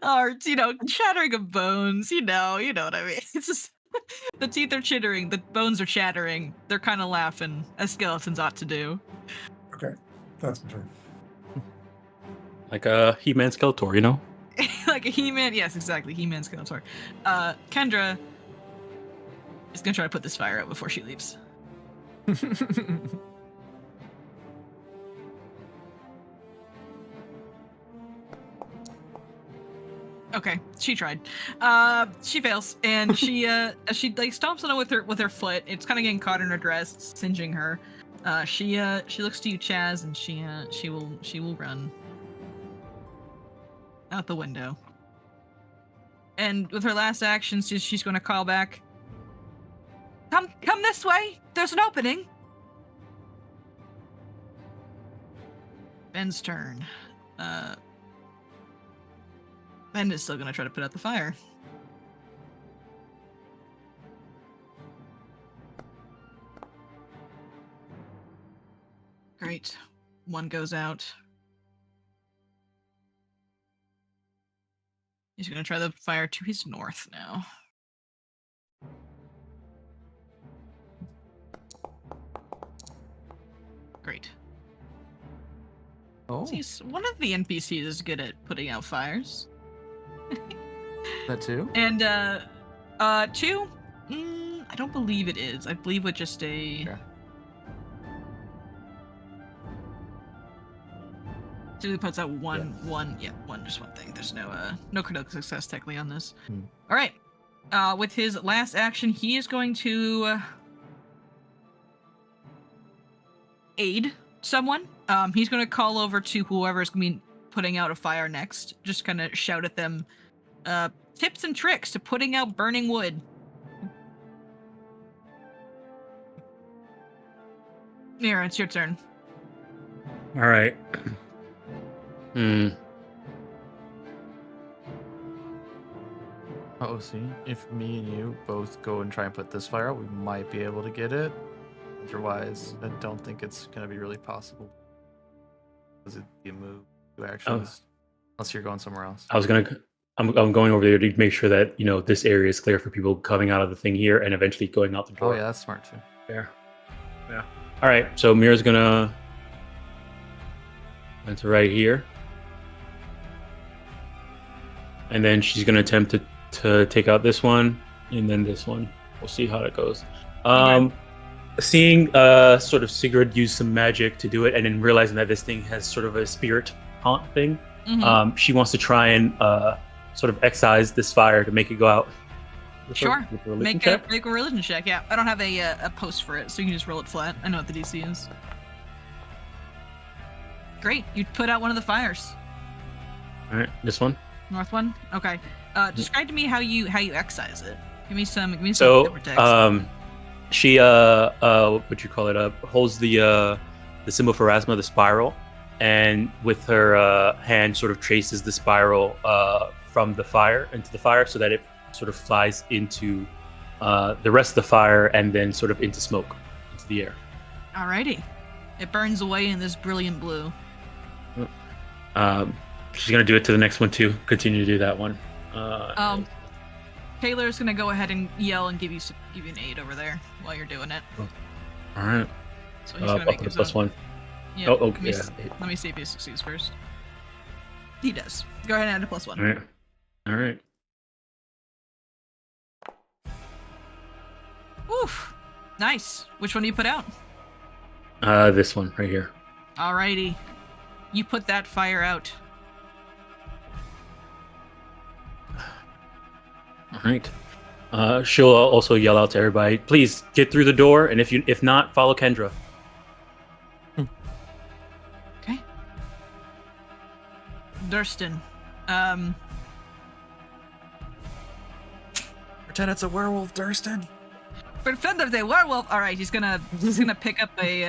Or, chattering of bones, you know what I mean. It's just, the teeth are chittering, the bones are chattering, they're kind of laughing, as skeletons ought to do. Okay, that's my turn. Like a He-Man Skeletor, you know? Like a He-Man, yes, exactly, He-Man Skeletor. Kendra is gonna try to put this fire out before she leaves. Okay, she tried. She fails, and she stomps on it with her foot. It's kind of getting caught in her dress, it's singeing her. She looks to you, Chaz, and she will run out the window. And with her last action, she's going to call back. Come this way. There's an opening. Ben's turn. Ben is still going to try to put out the fire. Great. One goes out. He's going to try the fire to his north now. Great. Oh, One of the NPCs is good at putting out fires. that too? And, 2? I don't believe it is. I believe with just a... Okay. Typically puts out one, just one thing. There's no critical success technically on this. Hmm. All right. With his last action, he is going to aid someone. He's going to call over to whoever's going to be putting out a fire next. Just kind of shout at them tips and tricks to putting out burning wood. Mira, it's your turn. All right. Oh, see, if me and you both go and try and put this fire out, we might be able to get it. Otherwise, I don't think it's going to be really possible. Because it'd be a move, 2 actions, unless you're going somewhere else. I'm going over there to make sure that, this area is clear for people coming out of the thing here and eventually going out the door. Oh yeah, that's smart too. Fair. Yeah. All right, so Mira's gonna enter right here. And then she's gonna attempt to take out this one and then this one. We'll see how that goes. Seeing sort of Sigrid use some magic to do it, and then realizing that this thing has sort of a spirit haunt thing, she wants to try and sort of excise this fire to make it go out. Sure. With a religion Make check. a religion check. Yeah, I don't have a post for it, so you can just roll it flat. I know what the DC is. Great, you put out one of the fires. All right, this one. North one. Okay. Describe to me how you excise it. Give me some. So, text. she holds the symbol for Erasma, the spiral, and with her hand sort of traces the spiral from the fire into the fire, so that it sort of flies into the rest of the fire and then sort of into smoke, into the air. Alrighty. It burns away in this brilliant blue. She's gonna do it to the next one too. Continue to do that one. Taylor's gonna go ahead and yell and give you an aid over there while you're doing it. All right. So he's gonna make his plus own. one. Yeah. Oh, okay. Let me see if he succeeds first. He does. Go ahead and add a plus one. All right. All right. Oof. Nice. Which one do you put out? This one right here. Alrighty. You put that fire out. All right. She'll also yell out to everybody, "Please get through the door, and if not, follow Kendra." Okay. Durston. Pretend it's a werewolf, Durston. Pretend there's a werewolf. All right, he's gonna pick up a.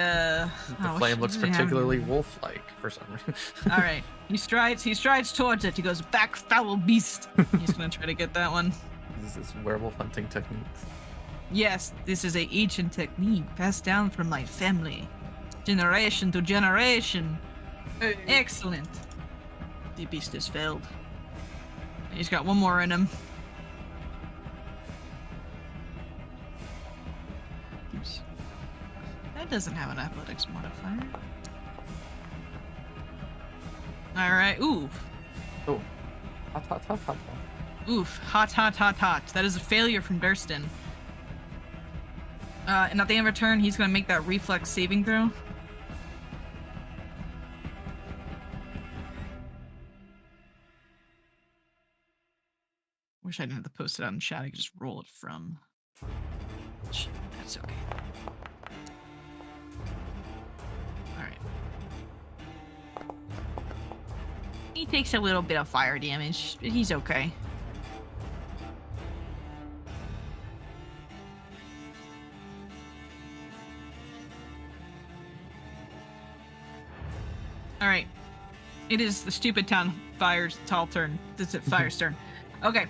The flame looks particularly wolf-like for some reason. All right, he strides towards it. He goes, "Back, foul beast." He's gonna try to get that one. This is werewolf hunting techniques. Yes, this is a ancient technique passed down from my family, generation to generation. Excellent. The beast is felled. He's got one more in him. Oops. That doesn't have an athletics modifier. Alright, ooh. Oh. Hot, hot, hot, hot, hot. Oof. Hot, hot, hot, hot. That is a failure from Durston. And at the end of a turn, he's gonna make that reflex saving throw. Wish I didn't have to post it out in chat. I could just roll it from. That's okay. Alright. He takes a little bit of fire damage, but he's okay. Alright. It is the stupid town fire's turn. This is fire's turn. Okay.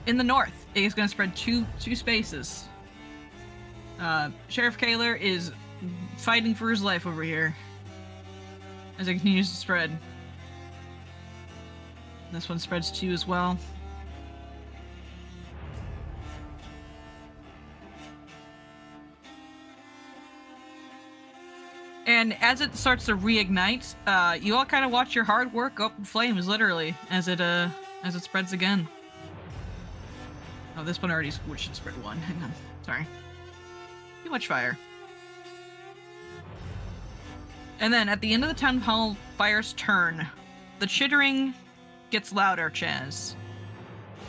In the north, it is going to spread two spaces. Sheriff Kaler is fighting for his life over here as it continues to spread. This one spreads 2 as well. And as it starts to reignite, you all kind of watch your hard work go up in flames, literally, as it spreads again. Oh, this one already should spread 1. Hang on, sorry. Too much fire. And then at the end of the town hall fire's turn, the chittering gets louder, Chaz,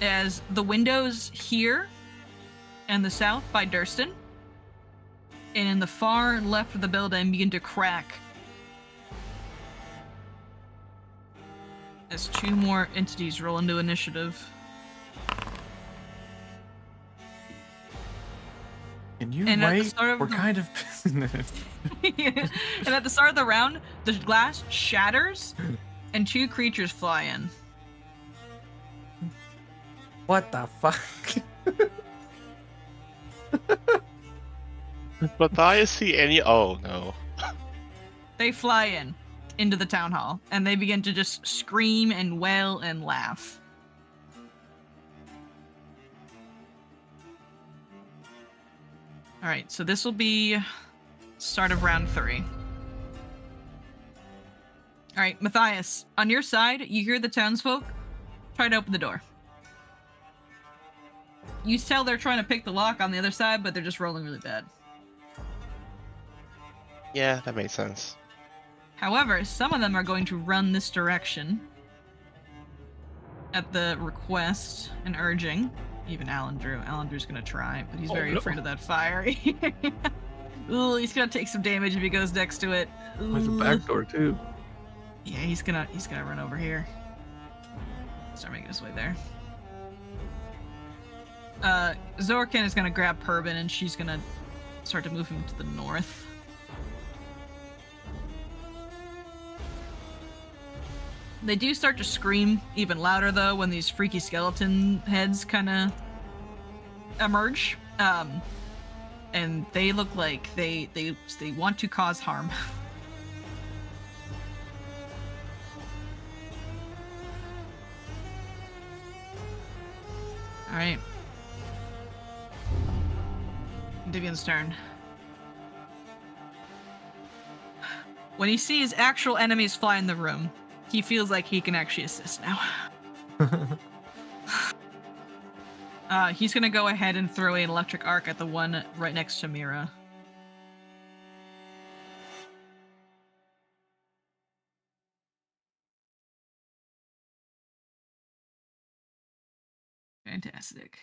as the windows here and the south by Durston and in the far left of the building begin to crack as 2 more entities roll into initiative. Can you And wait? We're kind of... And at the start of the round, the glass shatters and 2 creatures fly in. What the fuck? But I see any. Oh no. They fly into the town hall, and they begin to just scream and wail and laugh. All right, so this will be start of round 3. All right, Matthias, on your side, you hear the townsfolk try to open the door. You tell they're trying to pick the lock on the other side, but they're just rolling really bad. Yeah, that makes sense. However, some of them are going to run this direction at the request and urging. Even Alandrew. Alandrew's gonna try, but he's very afraid of that fire. Ooh, he's gonna take some damage if he goes next to it. Ooh. There's a back door too. Yeah, he's gonna run over here. Start making his way there. Zorkin is gonna grab Perbin, and she's gonna start to move him to the north. They do start to scream even louder though when these freaky skeleton heads kind of emerge. And they look like they want to cause harm. All right. Divian's turn. When he sees actual enemies fly in the room, he feels like he can actually assist now. He's gonna go ahead and throw an electric arc at the one right next to Mira. Fantastic.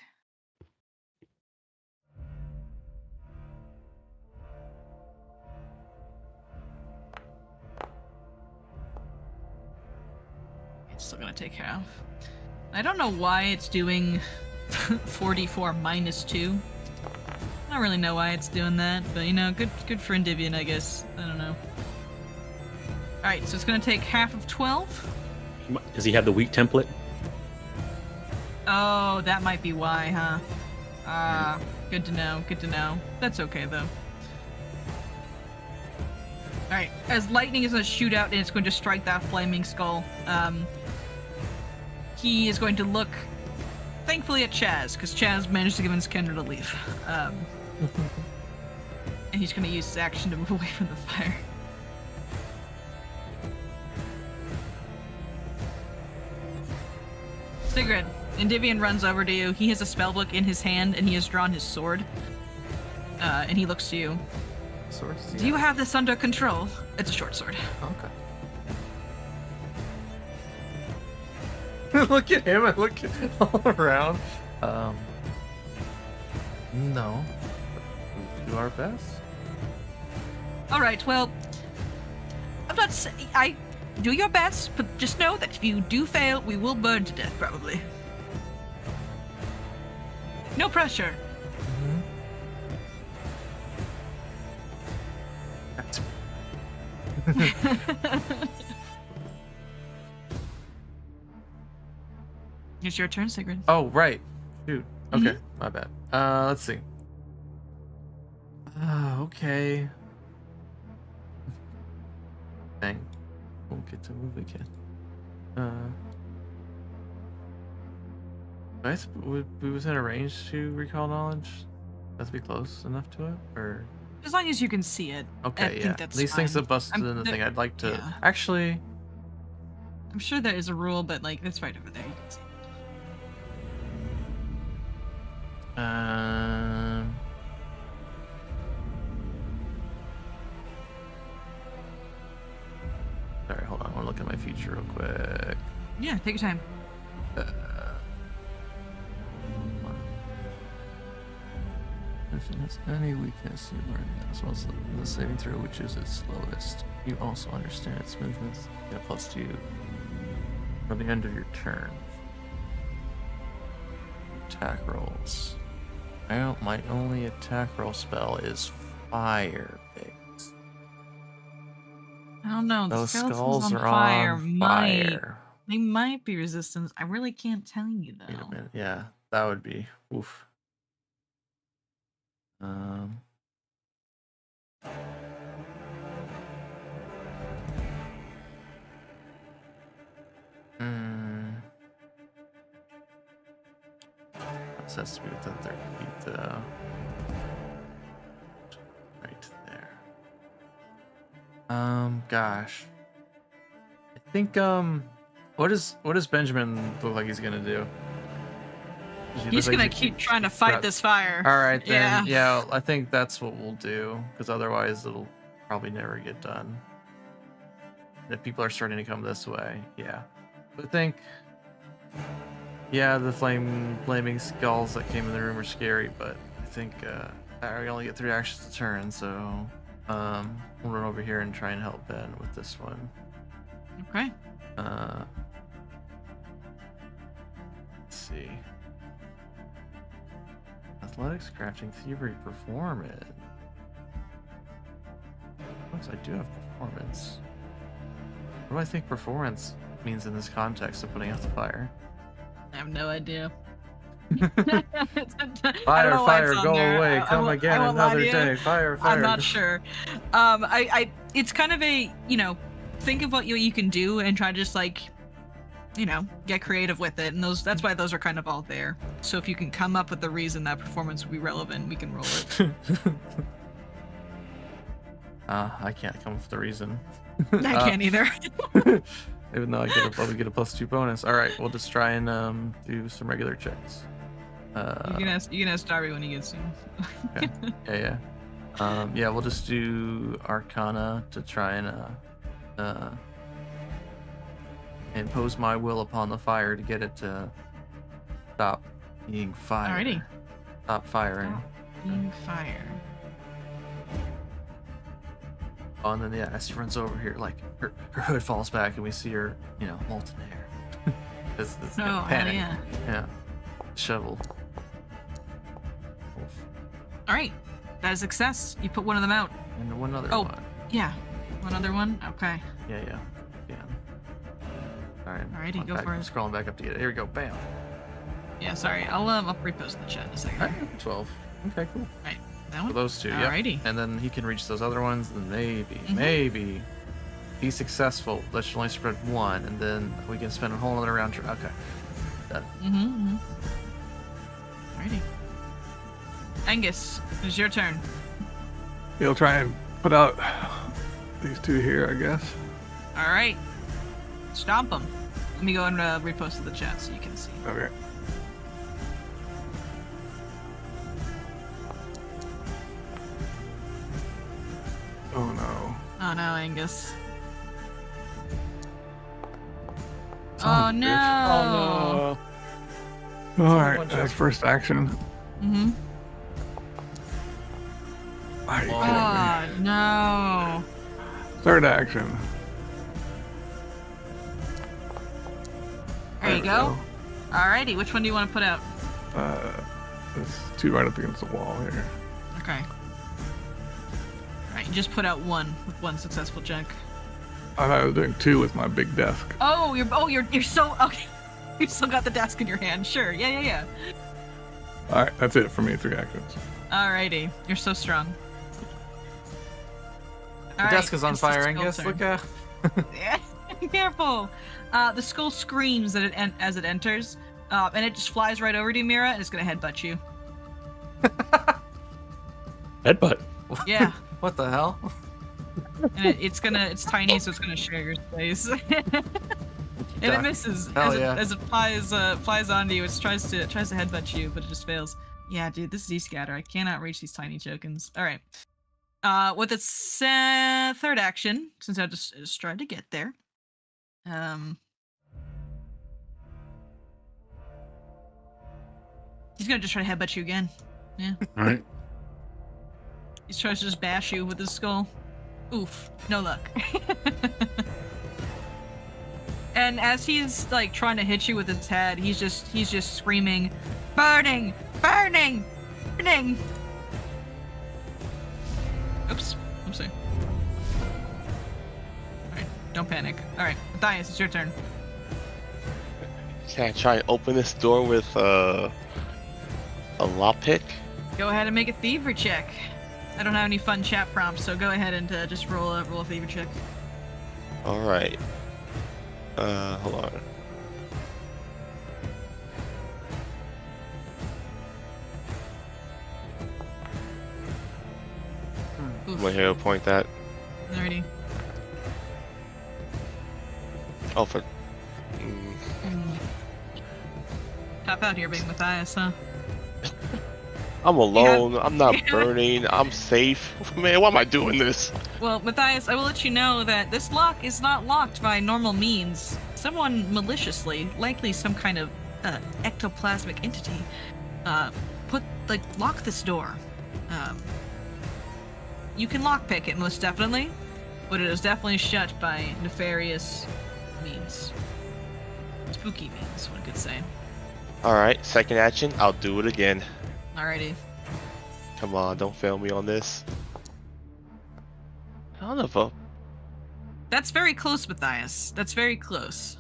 It's still gonna take half. I don't know why it's doing 4d4 minus 2. I don't really know why it's doing that, but you know, good for Endymion, I guess. I don't know. Alright, so it's gonna take half of 12. Does he have the weak template? Oh, that might be why, huh? Good to know, good to know. That's okay, though. Alright, as lightning is gonna shoot out and it's going to strike that flaming skull, he is going to look, thankfully, at Chaz, because Chaz managed to convince Kendra to leave. And he's going to use his action to move away from the fire. Sigrid, Endymion runs over to you. He has a spellbook in his hand, and he has drawn his sword. And he looks to you. Swords? Do you have this under control? It's a short sword. Okay. Look at him and look all around. No. We'll do our best. Alright, well, I'm not saying I do your best, but just know that if you do fail, we will burn to death, probably. No pressure. It's your turn, Sigrid. Oh, right. Shoot. Okay, my bad. Let's see. Okay. Dang. Won't get to move again. Guys, would we within a range to recall knowledge? Have to be close enough to it, or? As long as you can see it. Okay, I yeah. think that's These fine. things that busted in the thing, I'd like to yeah. actually. I'm sure there is a rule, but like it's right over there. You can see it. Sorry, hold on. I want to look at my feature real quick. Yeah, take your time. If it has any weakness, you learn that as well as the saving throw, which is its slowest. You also understand its movements. Get a +2 from the end of your turn. Attack rolls. Well, my only attack roll spell is fire based. I don't know. The Those skeletons skulls on are fire on might. fire. They might be resistance. I really can't tell you Wait a though. minute. Yeah, that would be oof. This has to be within 30 feet, though. Right there. Gosh. I think, what does Benjamin look like he's gonna do? He's gonna keep trying to fight this fire. All right, then. Yeah. I think that's what we'll do, because otherwise it'll probably never get done. If people are starting to come this way, yeah. I think, yeah, the flaming skulls that came in the room are scary, but I think we only get 3 actions to turn, so we'll run over here and try and help Ben with this one. Okay. Let's see. Athletics, crafting, thievery, performance. I do have performance. What do I think performance means in this context of putting out the fire. I have no idea. Fire, fire, go away, come again another day. day. Fire, fire. I'm not sure. It's kind of a, think of what you can do and try to just like, get creative with it. And that's why those are kind of all there. So if you can come up with the reason that performance would be relevant, we can roll it. I can't come up with the reason. I can't either. Even though I probably get a +2 bonus. All right, we'll just try and do some regular checks. You can ask Darbee when he gets to. Okay. Yeah. Yeah, we'll just do Arcana to try and impose my will upon the fire to get it to stop being fire. Alrighty. Stop firing. Stop being fire. Oh, and then as she runs over here, like her hood falls back, and we see her, molten hair. It's panic. Yeah. Shoveled. All right, that is a success. You put one of them out. And one other Oh. one. Yeah, one other one. Okay. Yeah. All right. Alrighty, I'm go for it. Scrolling back up to get it. Here we go. Bam. Yeah, sorry. I'll repost the chat in a second. All right, 12. Okay, cool. Right. That For one. those two, yeah. Alrighty. And then he can reach those other ones, and maybe Mhm. be successful. That should only spread one, and then we can spend a whole other round. Okay. Done. Alrighty. Angus, it's your turn. He'll try and put out these two here, I guess. All right. Stomp them. Let me go and repost to the chat so you can see. Okay. Oh no. Oh no, Angus. Son Oh of a no. Oh Alright, that's first action. Mm-hmm. Are you Oh kidding me? no. Third action. There you we go. Alrighty, which one do you want to put out? There's two right up against the wall here. Okay. Alright, you just put out one with one successful check. I thought I was doing two with my big desk. Oh, you're so okay. You still got the desk in your hand. Sure. Yeah. Alright, that's it for me. 3 actions. Alrighty, you're so strong. The desk is on fire, Angus. Look out. Yeah, careful. The skull screams as it enters, and it just flies right over to you, Mira, and it's gonna headbutt you. Headbutt. Yeah, What the hell? and it's tiny, so it's gonna share your space. And it misses Hell as, yeah. as it flies onto you. It tries to headbutt you, but it just fails. Yeah, dude, this is E-scatter. I cannot reach these tiny tokens. All right. With its third action, since I just tried to get there, he's gonna just try to headbutt you again. Yeah. All right. He tries to just bash you with his skull. Oof, no luck. And as he's like trying to hit you with his head, he's just screaming, "Burning! Burning! Burning!" Oops. Oopsie. Alright, don't panic. Alright, Matthias, it's your turn. Can I try and open this door with a lockpick? Go ahead and make a thievery check. I don't have any fun chat prompts, so go ahead and just roll a thievery check. All right. Hold on. Oof. My hero point that. Alrighty. Oh, for. Top out here, being Matthias, huh? I'm alone. I'm not Yeah. burning. I'm safe. Man, why am I doing this? Well, Matthias, I will let you know that this lock is not locked by normal means. Someone maliciously, likely some kind of ectoplasmic entity, lock this door. You can lockpick it, most definitely, but it is definitely shut by nefarious means. Spooky means, one could say. All right, second action. I'll do it again. Alrighty. Come on, don't fail me on this. Son of a. That's very close, Matthias. That's very close.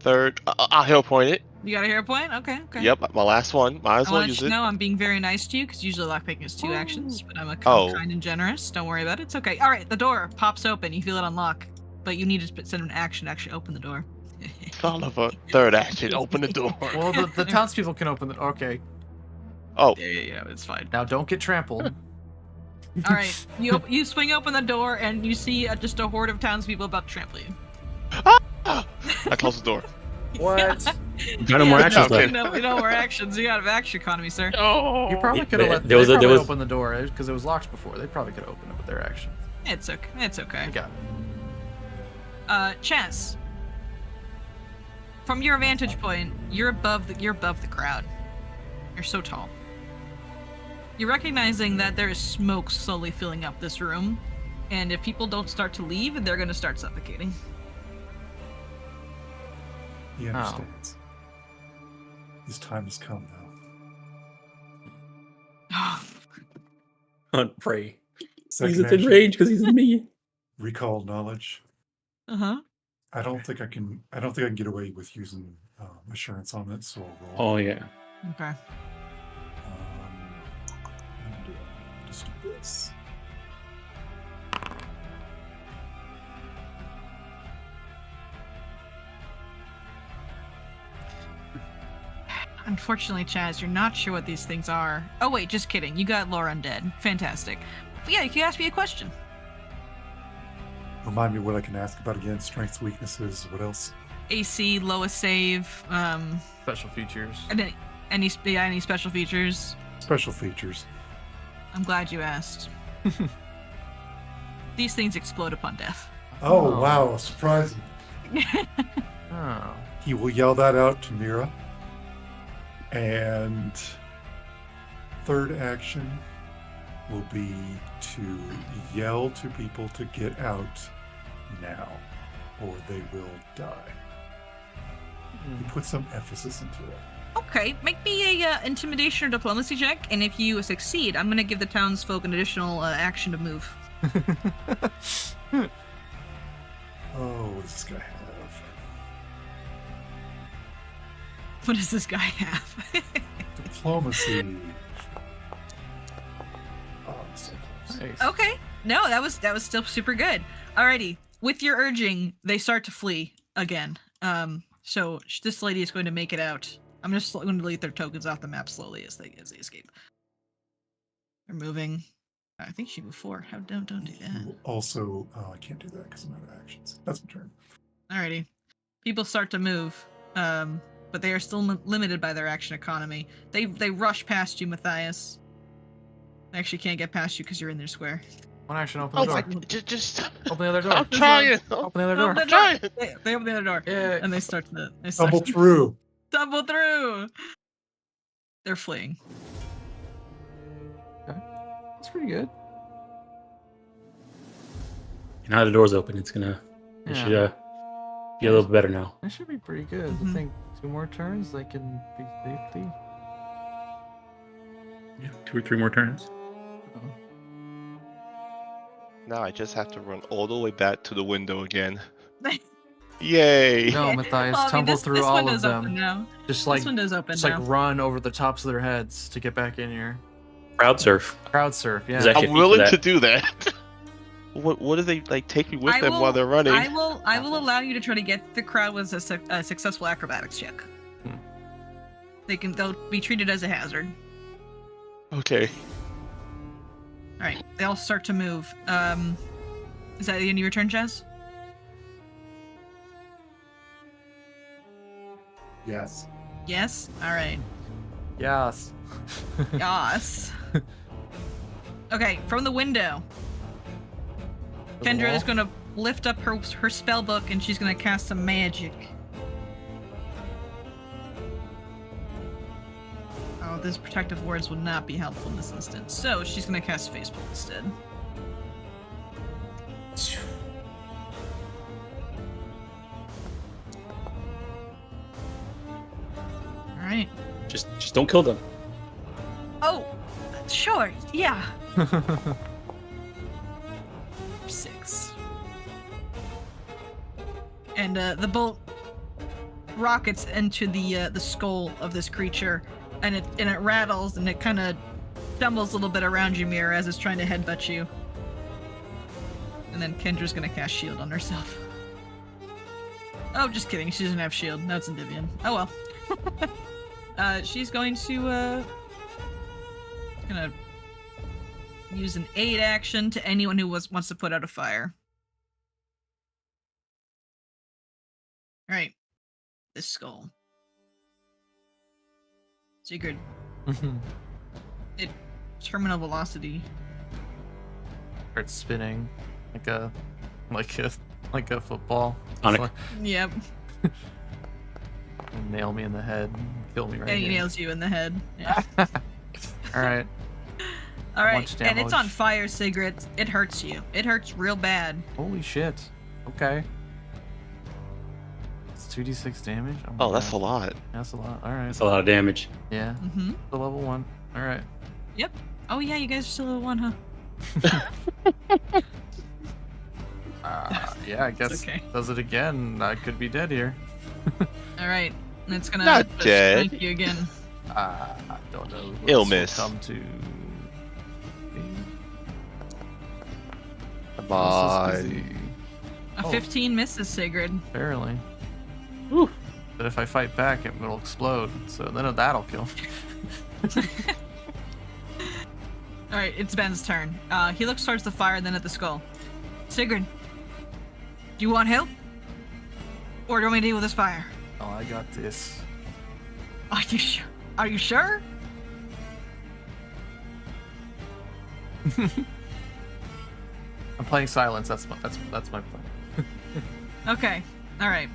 Third, I'll hero point it. You got a hero point? Okay. Yep, my last one. Might as I well want use you it. to know I'm being very nice to you because usually lockpicking is 2 actions, but I'm Oh. kind and generous. Don't worry about it. It's okay. All right, the door pops open. You feel it unlock, but you need to send an action to actually open the door. Son of a third action. Open the door. Well, the townspeople can open the. Okay. Oh, Yeah, it's fine. Now don't get trampled. All right, you swing open the door and you see just a horde of townspeople about to trample you. I close the door. What? Got no more Yeah, actions okay. left. No more actions. You out of action economy, sir. Oh. You probably could have let. There was they a- there probably was- opened the door because it was locked before. They probably could have opened it with their action. It's okay. It's okay. I got it. Chance. From your vantage point, you're above the crowd. You're so tall. You're recognizing that there is smoke slowly filling up this room, and if people don't start to leave, they're gonna start suffocating. He understands. His time has come now. Hunt prey. Second He's within action, range because he's me. recall knowledge. Uh-huh. I don't think I can get away with using assurance on it, so I'll roll. Oh yeah. Okay. And, just do this. Unfortunately, Chaz, you're not sure what these things are. Oh wait, just kidding. You got lore undead. Fantastic. But yeah, you can ask me a question. Remind me what I can ask about again. Strengths, weaknesses. What else? AC, lowest save, Special features. and any special features. Special features. I'm glad you asked. These things explode upon death. Oh, Oh. wow, surprising. Oh. He will yell that out to Mira. And third action will be to yell to people to get out now, or they will die. He put some emphasis into it. Okay, make me a intimidation or diplomacy check, and if you succeed, I'm gonna give the townsfolk an additional action to move. Oh, what does this guy have? What does this guy have? Diplomacy. Oh, I'm so close. Nice. Okay, no, that was still super good. Alrighty, with your urging, they start to flee again. So this lady is going to make it out. I'm just going to delete their tokens off the map slowly as they escape. They're moving. I think she moved forward. Don't do He that. will also, I can't do that because I'm out of actions. That's my turn. Alrighty. People start to move, but they are still limited by their action economy. They rush past you, Matthias. They actually can't get past you because you're in their square. One action. Open Oh the my! door. Just Open the other door. I'm trying. Open the other Oh, door. the Try door. They open the other door, Yeah. and they start to Stumble through. stumble through. They're fleeing. That's pretty good. Now the door's open. It's gonna. It should Yeah. be a little bit better now. That should be pretty good. Mhm. I think 2 more turns, they can be safely. Yeah, 2 or 3 more turns. Now I just have to run all the way back to the window again. Yay! No, Matthias, Well, I mean, tumble this through all of window's open them. now. Just like, This window's open just now. like run over the tops of their heads to get back in here. Crowd surf. Crowd surf, yeah. Is that- I'm for willing that. to do that. What do they like? Take me with them while they're running? I will allow you to try to get the crowd with a successful acrobatics check. Hmm. They'll be treated as a hazard. Okay. All right, they all start to move. Is that the end of your turn, Jazz? Yes. Yes. All right. Yes. Yas. Okay, from the window, The Kendra wall? is going to lift up her spell book and she's going to cast some magic. Oh, those protective words will not be helpful in this instance. So she's going to cast Facepult instead. All right. Just don't kill them. Oh, sure. Yeah. 6. And the bolt rockets into the skull of this creature, and it rattles and it kind of stumbles a little bit around you, Mira, as it's trying to headbutt you. And then Kendra's gonna cast shield on herself. Oh, just kidding. She doesn't have shield. No, it's Endymion. Oh well. She's going to gonna use an aid action to anyone who wants to put out a fire. All right, this skull. Sigurd. It terminal velocity. Starts spinning like a football. Sonic. Like, Yep. nail me in the head. Kill me right And he here. nails you in the head. Yeah. All right. All right, Much and it's on damage. fire, Sigrid. It hurts you. It hurts real bad. Holy shit. Okay. It's 2d6 damage. my Oh, that's a God. lot. That's a lot. All right. That's a lot of damage. Yeah. Mm-hmm. The level 1. All right. Yep. Oh yeah, you guys are still level 1, huh? Yeah, I guess okay. does it again. I could be dead here. All right, and it's gonna Not dead. strike you again. I don't know. who Ill else will miss. Come to. Come on. Busy. A Oh. 15 misses, Sigrid. Barely. Whew. But if I fight back, it will explode. So then that'll kill. All right, it's Ben's turn. He looks towards the fire, then at the skull. Sigrid, do you want help, or do you want me to deal with this fire? Oh, I got this. Are you sure? Are you sure? I'm playing silence. That's my plan. Okay. All right.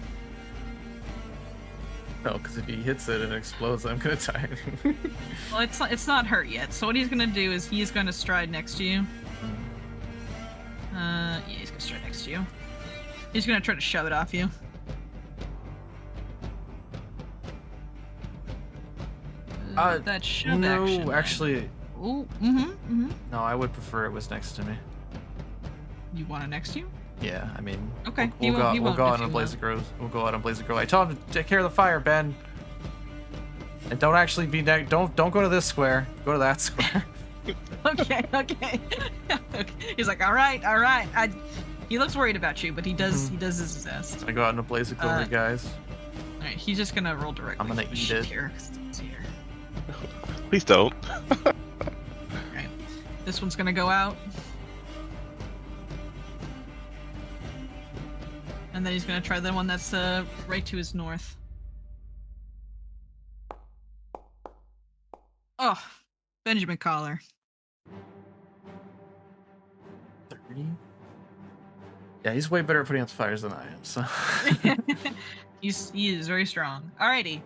No, because if he hits it and it explodes, I'm gonna die. Well, it's not hurt yet. So what he's gonna do is he's gonna stride next to you. Yeah, he's gonna stride next to you. He's gonna try to shove it off you. That shove action. No, actually, Ooh, no. I would prefer it was next to me. You want it next to you? Yeah, I mean, Okay, we'll he go, won't- he we'll won't go if out you on Blaze want. of Groves. We'll go out on Blaze of Groves. I told him to take care of the fire, Ben. And don't actually be don't go to this square. Go to that square. Okay. Okay. He's like, all right. He looks worried about you, but he does his best. I go out in a Blaze of Glory, guys. All right, he's just gonna roll directly. I'm gonna for the eat shit it. Here, 'cause it's here. Please don't. Right. This one's gonna go out. And then he's gonna try the one that's right to his north. Oh, Benjamin Collar. 30. Yeah, he's way better at putting out fires than I am. So. He is very strong. Alrighty,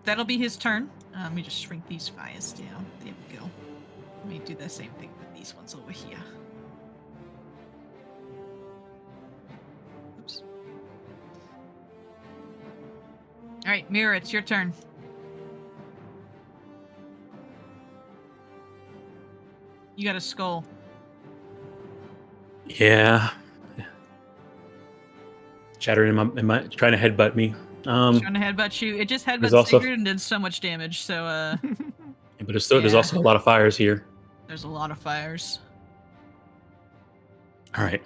that'll be his turn. Let me just shrink these fires down. There we go. Let me do the same thing with these ones over here. Oops. All right, Mira, it's your turn. You got a skull. Yeah. Chattering in my trying to headbutt me. Trying to headbutt you. It just There's headbutted also- Sigurd and did so much damage. So But there's still there's Yeah. also a lot of fires here. there's a lot of fires. All right.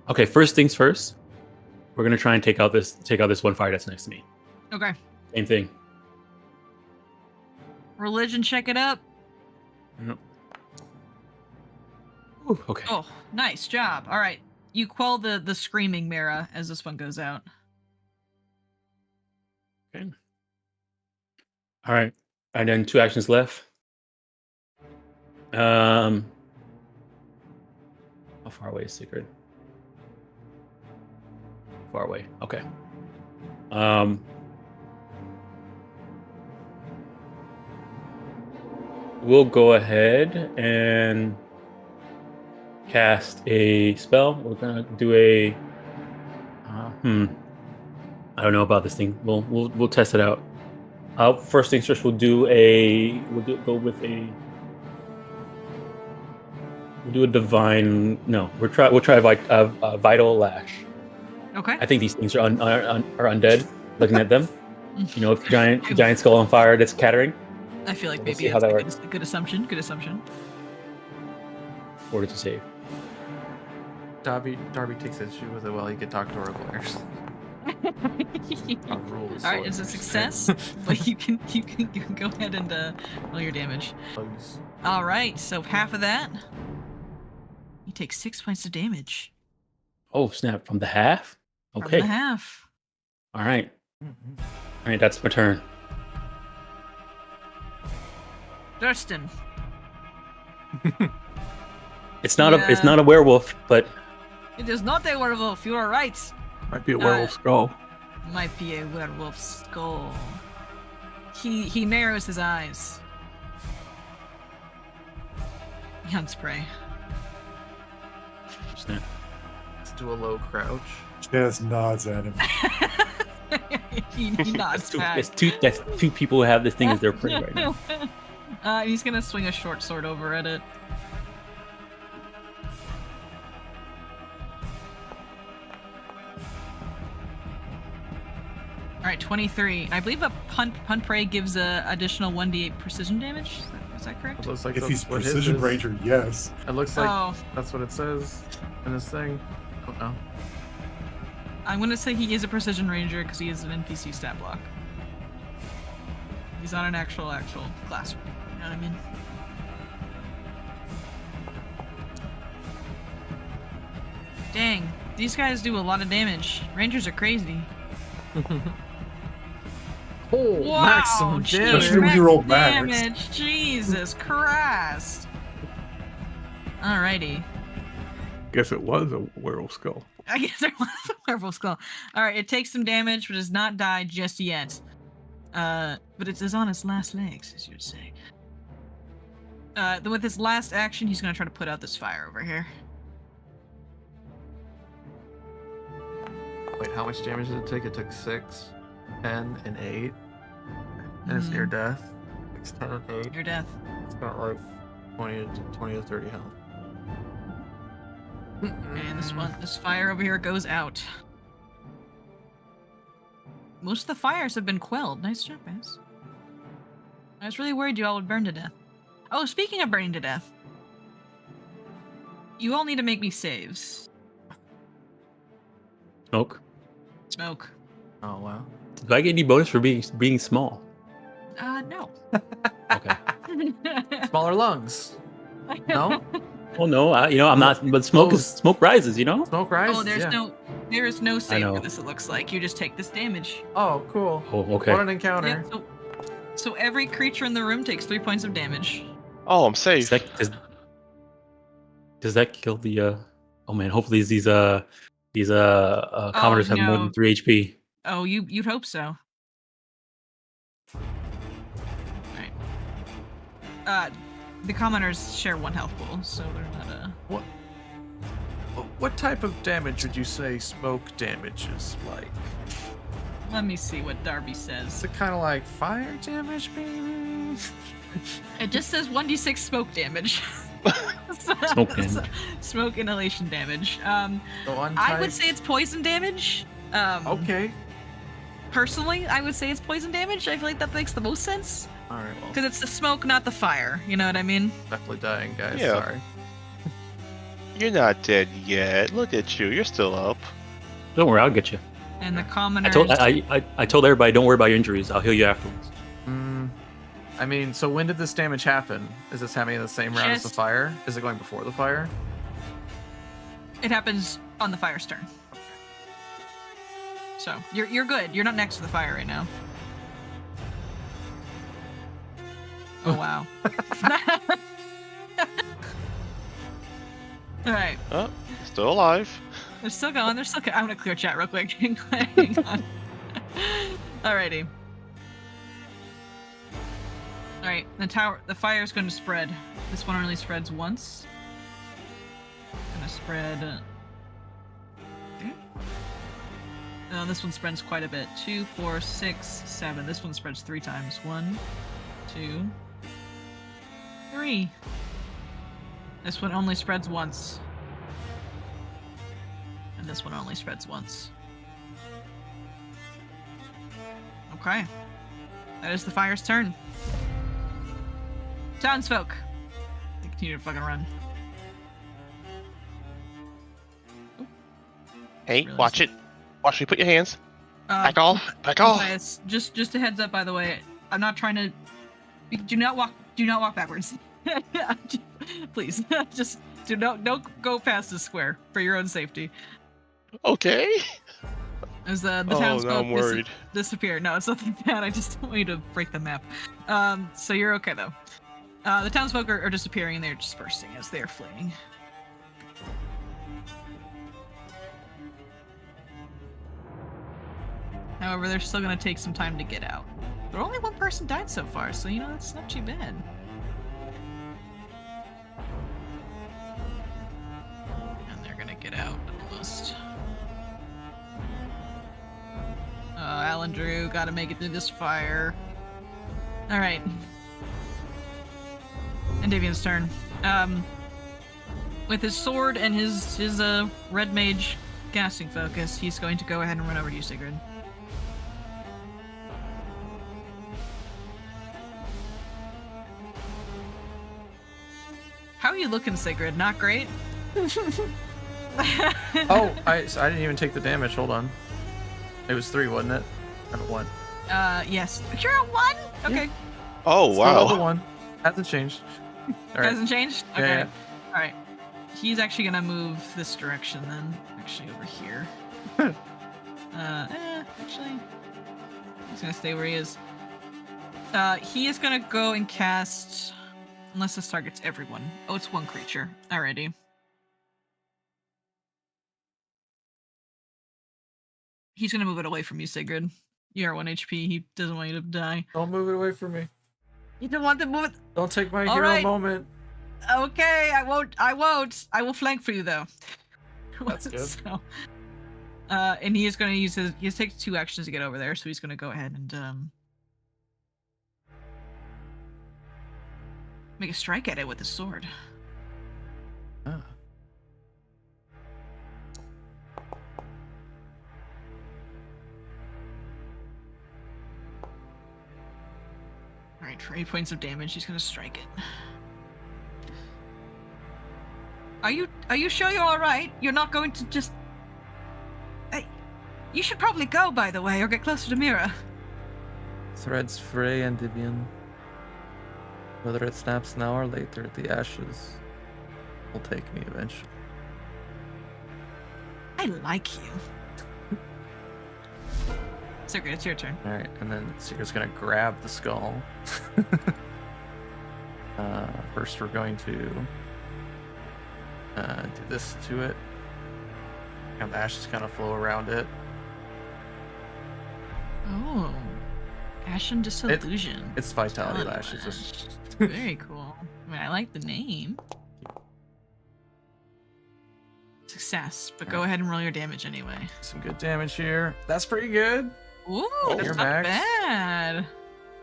Okay, first things first. We're gonna try and take out this one fire that's next to me. Okay. Same thing. Religion, check it up. Yep. Ooh, okay. Oh, nice job. All right. You quell the screaming Mira as this one goes out. Okay. All right. And then 2 actions left. How far away is Sigurd? Far away. Okay. We'll go ahead and cast a spell. We're gonna do a. I don't know about this thing. We'll test it out. First things first. We'll do a divine. No, we'll try a vital lash. Okay. I think these things are undead. looking at them. You know, giant skull on fire that's scattering. I feel like We'll maybe see how it's that a works. good assumption. Good assumption. Order to save. Darbee takes issue with it while he can talk to our players. Rules. All right, it's a success, but you can go ahead and roll your damage. All right, so half of that. You take 6 points of damage. Oh snap! From the half. From Okay. the half. All right. All right. That's my turn. Durston. It's not Yeah. a werewolf, but It is not a werewolf. You are right. Might be a werewolf skull. Might be a werewolf skull. He narrows his eyes. He hunts prey. snap. Let's do a low crouch. Jazz nods at him. he nods back. That's two people who have this thing as their prey right now. He's gonna swing a short sword over at it. All right, 23. I believe a punt prey gives a additional 1d8 precision damage. Is that correct? It looks like If that's he's what his precision is. ranger, yes. It looks like Oh, that's what it says in this thing. Oh no. I'm gonna say he is a precision ranger because he is an NPC stat block. He's not an actual class. You know what I mean? Dang, these guys do a lot of damage. Rangers are crazy. Oh, Wow, maximum geez, damage. Especially when you roll max. damage. Jesus Christ. Alrighty. Guess it was a werewolf skull. I guess there was a werewolf skull. Alright, it takes some damage, but does not die just yet. But it is on its last legs, as you'd say. With his last action, he's gonna try to put out this fire over here. Wait, how much damage did it take? It took 6, 10, and 8. And it's near death. 6, 10, and 8. Your death. It's got like 20 to 30 health. And this fire over here goes out. Most of the fires have been quelled. Nice job, guys. I was really worried you all would burn to death. Oh, speaking of burning to death, you all need to make me saves. Smoke. Smoke. Oh wow. Do I get any bonus for being small? No. Okay. Smaller lungs. No? Oh no, I'm not. But smoke rises. You know. Smoke rises. Oh, there is no save know. for this. It looks like you just take this damage. Oh, cool. Oh, okay. What an encounter. Yeah, so every creature in the room takes 3 points of damage. Oh, I'm safe. Does that kill the? Oh man, hopefully these commoners have more no. than 3 HP. Oh, you'd hope so. Alright. The commoners share 1 health pool, so they're not What type of damage would you say smoke damage is like? Let me see what Darbee Is says. it kind of like fire damage, maybe? It just says 1d6 smoke damage. Smoke damage. Smoke inhalation damage. The one I type? would say it's poison damage. Okay. Personally, I would say it's poison damage. I feel like that makes the most sense. Alright, well, Because it's the smoke, not the fire. You know what I mean? definitely dying, guys. Yeah. Sorry. You're not dead yet. Look at you. You're still up. Don't worry, I'll get you. And the commoners. I told everybody, don't worry about your injuries. I'll heal you afterwards. I mean, so when did this damage happen? Is this happening in the same round as the Just- fire? Is it going before the fire? It happens on the fire's turn. So you're good. You're not next to the fire right now. Oh wow. All right. Oh, still alive. They're still going. I'm gonna clear chat real quick. Hang on. Alrighty. Alright, the fire is going to spread. This one only spreads once. Gonna spread. No, this one spreads quite a bit. 2, 4, 6, 7. This one spreads 3 times. 1, 2, 3. This one only spreads once. And this one only spreads once. Okay. That is the fire's turn. Townsfolk. They continue to fucking run. Hey, Really watch it. Watch me. Put your hands. Back Uh, off. Back off. Matthias, just a heads up, by the way. I'm not trying to. Do not walk backwards. Please, just don't go past the square for your own safety. Okay. As the Oh, townsfolk now I'm worried. disappear. No, it's nothing bad. I just don't want you to break the map. So you're okay though. The townsfolk are disappearing and they're dispersing as they're fleeing. However, they're still gonna take some time to get out. But only one person died so far, so that's not too bad. And they're gonna get out almost. Alan Drew, gotta make it through this fire. Alright. And Davian's turn. With his sword and his red mage casting focus, he's going to go ahead and run over to you, Sigrid. How are you looking, Sigrid? Not great? Oh, I didn't even take the damage. Hold on. It was 3, wasn't it? I'm at 1. Yes. You're at 1? Okay. Oh, Still wow. level 1. Hasn't changed. All right. Hasn't changed? Okay. Yeah. Alright. He's actually gonna move this direction then. Actually over here. Actually. He's gonna stay where he is. He is gonna go and cast, unless this targets everyone. Oh, it's one creature. Alrighty. He's gonna move it away from you, Sigrid. You are 1 HP. He doesn't want you to die. Don't move it away from me. You don't want to move it. Don't take my All hero right. moment. Okay, I won't. I will flank for you though. That's good. So, and he is going to use his. He takes 2 actions to get over there, so he's going to go ahead and make a strike at it with his sword. Ah. All right, for 8 points of damage, he's going to strike it. Are you sure you're all right? You're not going to just. You should probably go, by the way, or get closer to Mira. Threads fray and Divian. Whether it snaps now or later, the ashes will take me eventually. I like you. Sigrid, it's your turn. Alright, and then Seeker's gonna grab the skull. First we're going to do this to it. And the ashes kind of flow around it. Oh, Ashen Disillusion. It's Vitality Vitality Lashes. Lash. Very cool. I mean, I like the name. Success, but go ahead and roll your damage anyway. Some good damage here. That's pretty good. Ooh, that's You're not max. bad.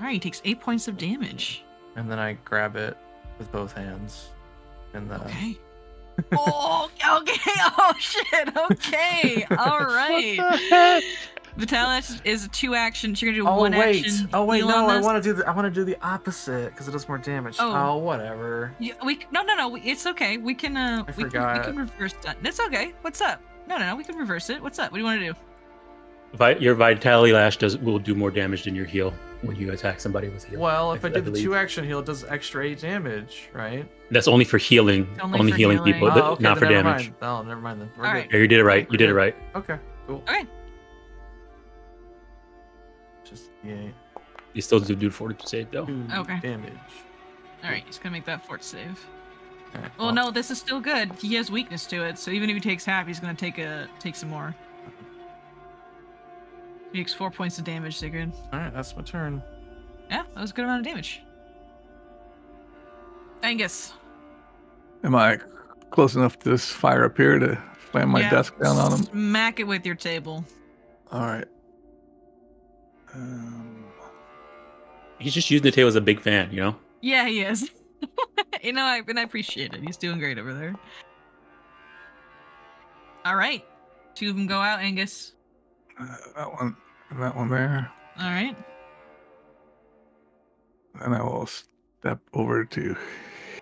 All right, he takes 8 points of damage. And then I grab it with both hands. And Okay. Oh, okay. Oh shit. Okay. All right. Vitalis is a 2 action. You're gonna do 1 action. Oh wait, heal no, on I this. want to do the opposite because it does more damage. Oh. Oh, whatever. Yeah, no. It's okay. We can we forgot. can reverse that. It's okay. What's up? No. We can reverse it. What's up? What do you want to do? Your Vitality Lash will do more damage than your heal when you attack somebody with heal. Well, if I did the believe. 2 action heal, it does extra 8 damage, right? That's only for healing. Only Only for healing healing. people, Oh, okay, not for then never damage. mind. Oh, never mind then. We're All good. right. Yeah, you did it right. You We're did it good. right. Okay, cool. Okay. Just yeah, You still do fortitude save though. 2 Okay. damage. All right. He's gonna make that fort save. All right, Well, no, this is still good. He has weakness to it, so even if he takes half, he's gonna take some more. He takes 4 points of damage, Sigrid. All right, that's my turn. Yeah, that was a good amount of damage. Angus. Am I close enough to this fire up here to slam my Yeah, desk down on him? Smack it with your table. All right. He's just using the tail as a big fan, you know? Yeah, he is. I appreciate it. He's doing great over there. All right. 2 of them go out, Angus. That one there. All right. And I will step over to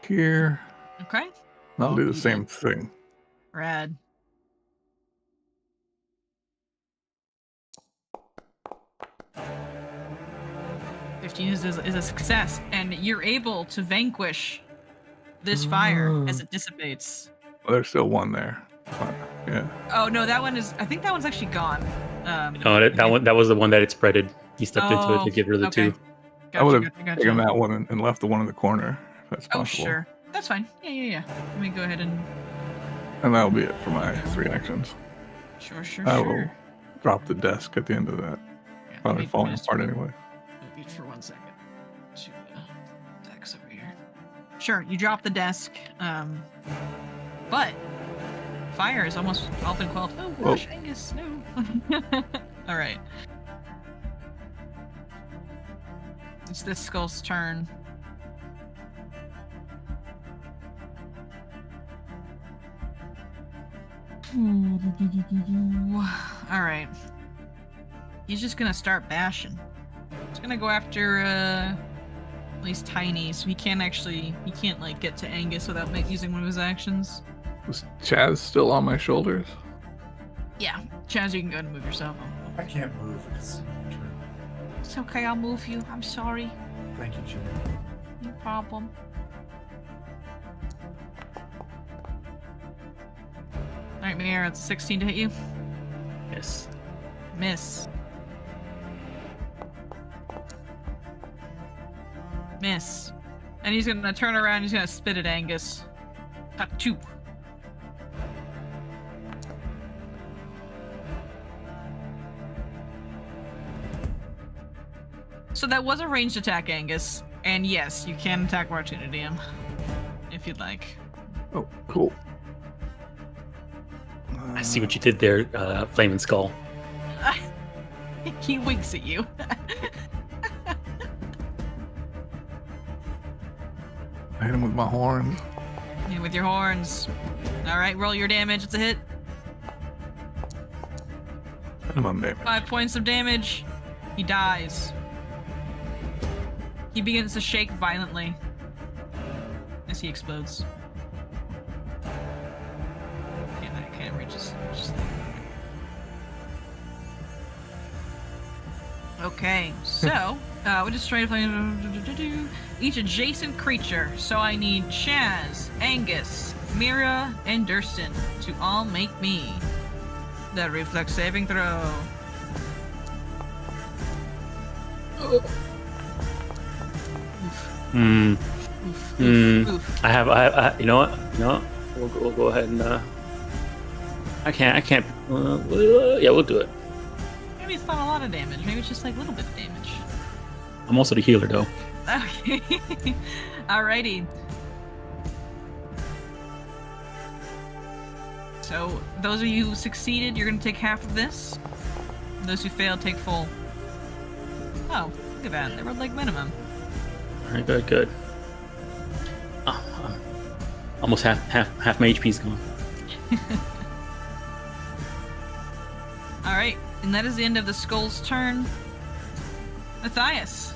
here. Okay. And I'll do the same thing. Rad. $15 is a success, and you're able to vanquish this fire as it dissipates. Well, there's still one there. But, yeah. Oh no, that one is. I think that one's actually gone. No, that was the one that it spreaded. He stepped into it to get rid of the two. Gotcha, I would have gotcha. taken that one and left the one in the corner. If that's Oh possible. sure, that's fine. Yeah. Let me go ahead and. And that'll be it for my 3 actions. Sure. I will drop the desk at the end of that. Yeah, Probably let me falling just apart anyway. move for 1 second. To desk over here. Sure, you drop the desk, but fire is almost all been quelled. Oh gosh, Angus, no. All right. It's this skull's turn. All right. He's just gonna start bashing. He's gonna go after at least Tiny, so he can't like get to Angus without using one of his actions. Was Chaz still on my shoulders? Yeah, Chaz, you can go ahead and move yourself. I can't move. It's my turn. It's okay, I'll move you. I'm sorry. Thank you, Jimmy. No problem. Alright, Mira, it's 16 to hit you. Yes. Miss. Miss. And he's gonna turn around, he's gonna spit at Angus. Cut 2. So that was a ranged attack, Angus. And yes, you can attack opportunity him. If you'd like. Oh, cool. I see what you did there, Flaming Skull. He winks at you. I hit him with my horn. And with your horns. Alright, roll your damage. It's a hit. Minimum damage. 5 points of damage. He dies. He begins to shake violently as he explodes. I can't reach his Okay, so we're just trying to find each adjacent creature. So I need Chaz, Angus, Mira, and Durston to all make me the reflex saving throw. Oof. I you know what? We'll go ahead and I can't. Yeah, we'll do it. Maybe it's not a lot of damage. Maybe it's just like a little bit of damage. I'm also the healer, though. Okay. Alrighty. So, those of you who succeeded, you're going to take half of this. And those who failed, take full. Oh, look at that. They were like minimum. Alright, good. Almost half my HP's gone. Alright, and that is the end of the Skull's turn. Matthias,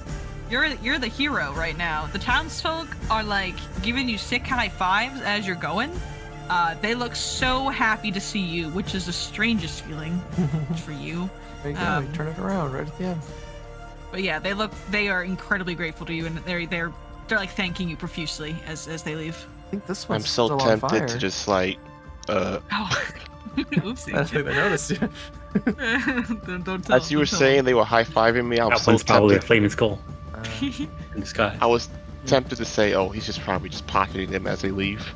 you're the hero right now. The townsfolk are like giving you sick high fives as you're going. They look so happy to see you, which is the strangest feeling for you. There you go. You turn it around right at the end. But yeah, they are incredibly grateful to you, and they're like thanking you profusely as they leave. I think this I'm one's so still on tempted fire. to just like Oh, I oopsie. don't think they noticed you. don't tell. as you were don't tell saying, they were high fiving me. I was That so one's probably a tempted. Flaming Skull them. in disguise. I was tempted to say, "Oh, he's just probably just pocketing them as they leave."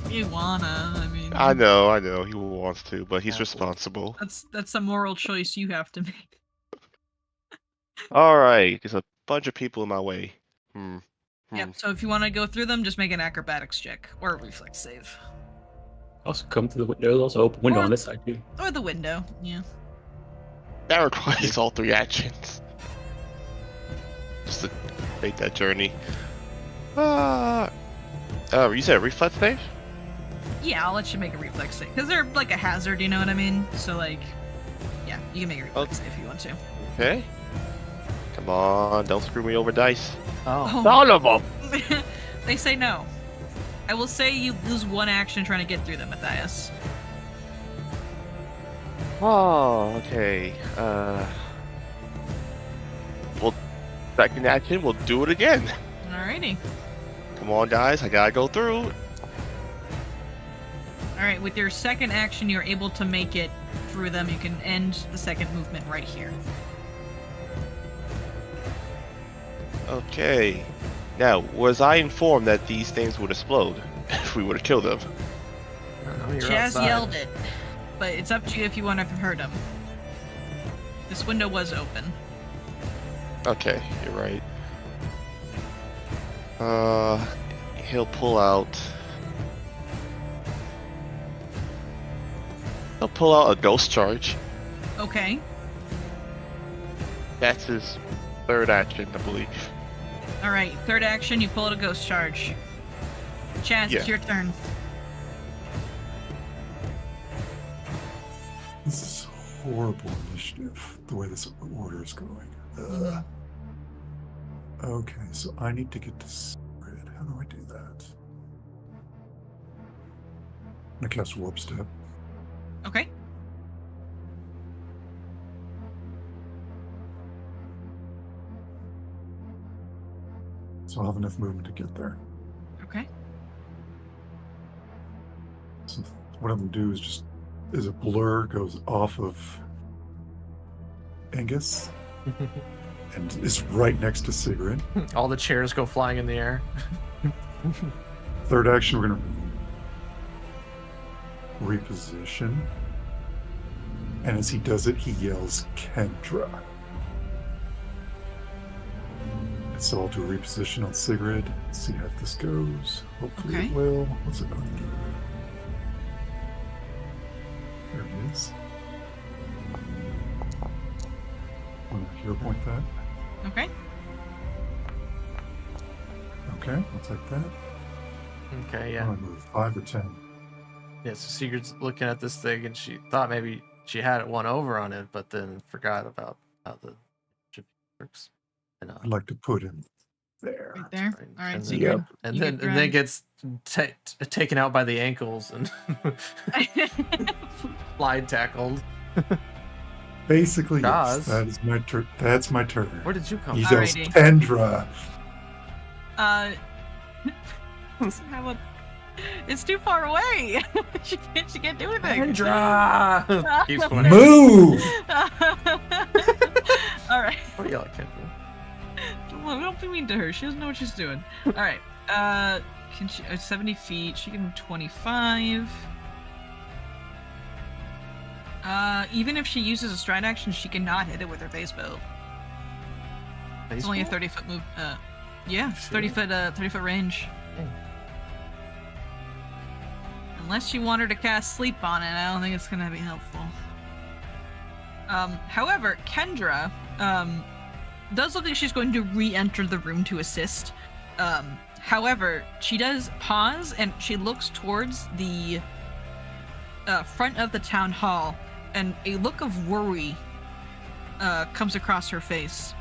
You wanna? I mean, I know, he wants to, but he's responsible. That's a moral choice you have to make. All right, there's a bunch of people in my way. Yep. So if you want to go through them, just make an acrobatics check or a reflex save, Also, come to the window. There's also open window on this side too. or the window. Yeah. That requires all 3 actions. Just to make that journey. You said a reflex save? Yeah, I'll let you make a reflex save because they're like a hazard. You know what I mean? So like, yeah. Yeah, you can make a reflex if you want to. Okay. Come on, don't screw me over, dice. Oh. All of them. They say no. I will say you lose one action trying to get through them, Matthias. Oh, okay. Well, second action, we'll do it again. Alrighty. Come on, guys, I gotta go through. Alright, with your second action, you're able to make it through them. You can end the second movement right here. Okay. Now, was I informed that these things would explode if we were to kill them? I don't know, you're Chaz outside. yelled it, but it's up to you if you want to hurt him. This window was open. Okay, you're right. He'll pull out. He'll pull out a ghost charge. Okay. That's his third action, I believe. Alright, third action, you pull out a ghost charge. Chaz, Yeah. it's your turn. This is horrible initiative, the way this order is going. Mhm. Okay, so I need to get to Secret. How do I do that? I'm gonna cast Warp Step. Okay. So I'll have enough movement to get there. Okay. So what I'm gonna do is just, as a blur goes off of Angus and is right next to Sigrid. All the chairs go flying in the air. Third action, we're gonna reposition. And as he does it, he yells, Kendra. So I'll do a reposition on Sigrid. See how this goes. Hopefully Okay. it will. What's it under? There it is. Want to hero point that? Okay. Okay, I'll take that. Okay, Yeah. yeah. I move 5 or 10. Yeah, so Sigurd's looking at this thing and she thought maybe she had it one over on it, but then forgot about how the works. And, I'd like to put him there. Right there. Right, Alright, and so then- you're Yep. and you then get and then grabbed. gets taken out by the ankles and slide tackled. Basically, Guys. yes. That is my turn. That's my turn. Where did you come He from? yells, Alrighty. Kendra. How about... It's too far away. she can't do anything. Kendra! Keeps going. Move! All right. What are you like, Kendra? Well, don't be mean to her. She doesn't know what she's doing. All right. Can she? 70 feet. She can move 25. Even if she uses a stride action, she cannot hit it with her base bow. It's only a 30-foot move. Yeah, it's 30 foot. 30-foot range. Hmm. Unless you want her to cast sleep on it, I don't think it's gonna be helpful. However, Kendra does look like she's going to re-enter the room to assist. However, she does pause and she looks towards the front of the town hall, and a look of worry comes across her face.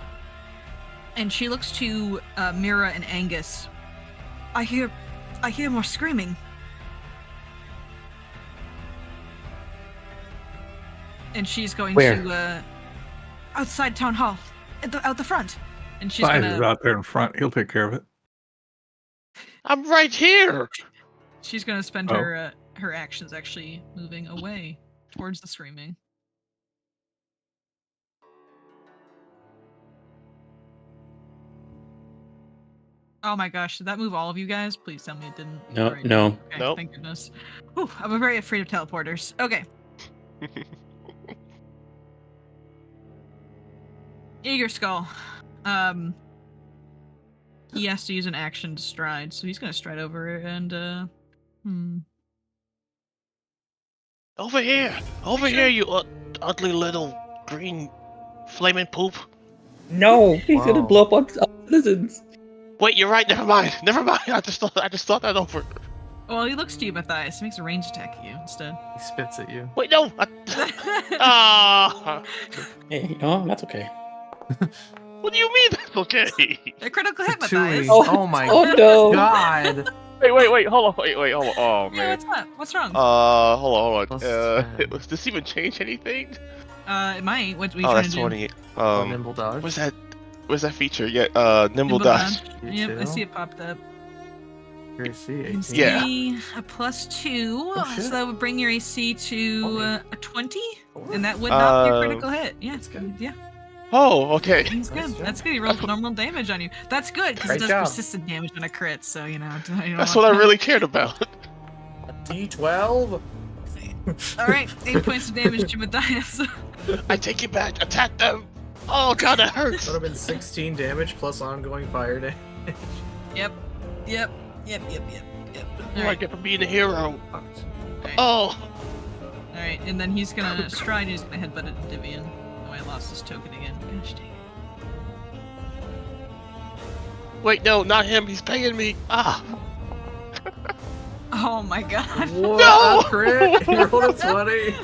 And she looks to Mira and Angus. I hear more screaming. And she's going Where? to outside town hall, out the front. And she's Size is gonna out there in front. He'll take care of it. I'm right here. spend Oh. her actions actually moving away towards the screaming. Oh my gosh, did that move all of you guys? Please tell me it didn't. No, Alright. no. Okay, Nope. thank goodness. Whew, I'm very afraid of teleporters. Okay. Eager Skull. He has to use an action to stride, so he's gonna stride over and Over here. Over here, you ugly little green flaming poop. No, he's Wow. gonna blow up on citizens. Wait, you're right. Never mind. Never mind. I just thought that over. Well, he looks to you, Matthias. He makes a range attack at you instead. He spits at you. Wait, no. Ah. Hey, you know, that's okay. What do you mean that's okay? A critical hit, Tui. Matthias. Oh my no! god. Wait, hold on. Wait, hold on. Oh, Yeah, man. what's up? What's wrong? Hold on. Plus Does this even change anything? It might. What are you Oh, trying that's to do? 28. Nimble dodge. What's that? What's that feature? Yeah, nimble dodge. Yep, I Two. see it popped up. Accuracy, You 18. can Yeah. see a +2, Oh, shit. so that would bring your AC to 20. a 20, and that would not be a Um, critical hit. Yeah, That's good. yeah, Oh, okay. that's Nice good. job. That's good. He rolled normal damage on you. That's good because it Great does job. persistent damage on a crit. So you know. That's what I really cared about. A D12. All right, 8 points of damage to Matthias. I take it back. Attack them. Oh god, that hurts. That would have been 16 damage plus ongoing fire damage. Yep. What All do I right. get for being a hero? Alright. Oh. All right, and then he's gonna stride. And he's gonna headbutt at Divian. Oh, I lost his token again. Gosh dang it. Wait, no, not him. He's paying me. Ah. Oh my god. What No! a crit! He rolled a 20.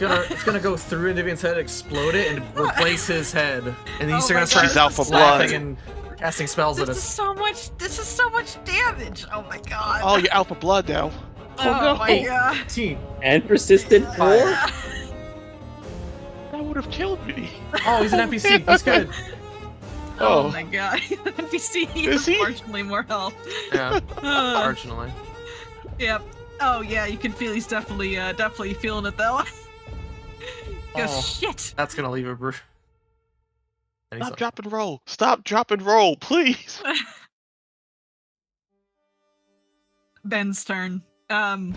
It's gonna go through Indivian's head, explode it, and replace his head. And he's Oh gonna my start God. He's out for laughing blood. and casting spells at This is us. so much. This is so much damage. Oh my god. Oh, you're out for blood now. Oh no. my god. 18. And persistent Fire. 4? That would have killed me. Oh, he's an NPC. He's good. Oh Oh. my god. NPC Is has he? marginally more health. Yeah, Uh, marginally. yep. Oh yeah, you can feel he's definitely feeling it though. Go Oh. shit. That's gonna leave a bruise. Stop, drop, and roll. Stop, drop, and roll, please. Ben's turn. This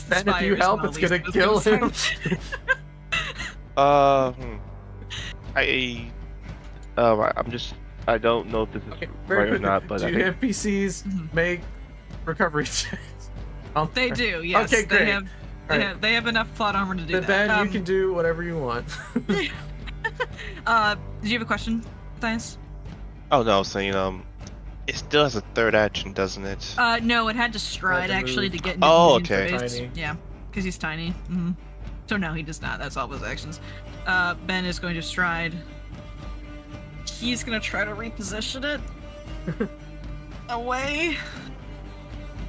Ben, if you inspires help, my it's least gonna of kill him. concerns. I don't know if this is Okay, right very or quickly. not, but I Do think NPCs Mhm. make recovery checks? They do, yes. Okay, great. They have enough plot armor to do Then that. Ben, you can do whatever you want. Did you have a question, Matthias? Oh no, I was saying it still has a third action, doesn't it? No, it had to stride to actually move. to get into Oh, into okay. base. Tiny. Yeah, because he's tiny. Hmm. So no, he does not. That's all of his actions. Ben is going to stride. He's gonna try to reposition it away.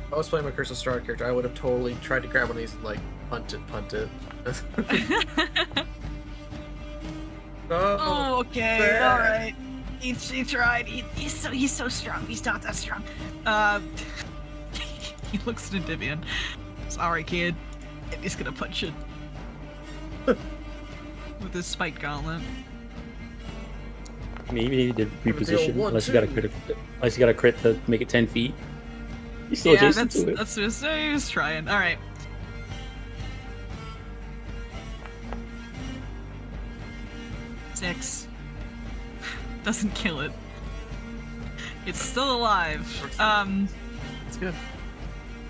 If I was playing my Curse of Strahd character, I would have totally tried to grab one of these and like punt it. Oh, okay, Ben. all right. He tried. He's so strong. He's not that strong. He looks at Divian. Sorry, kid. And he's gonna punch it with his spike gauntlet. Maybe you need to With the reposition old unless you got a 1-2. crit. Unless you got a crit to make it 10 feet. You're still Yeah, adjacent to it. that's just he was trying. All right. Six. Doesn't kill it. It's still alive. It's good.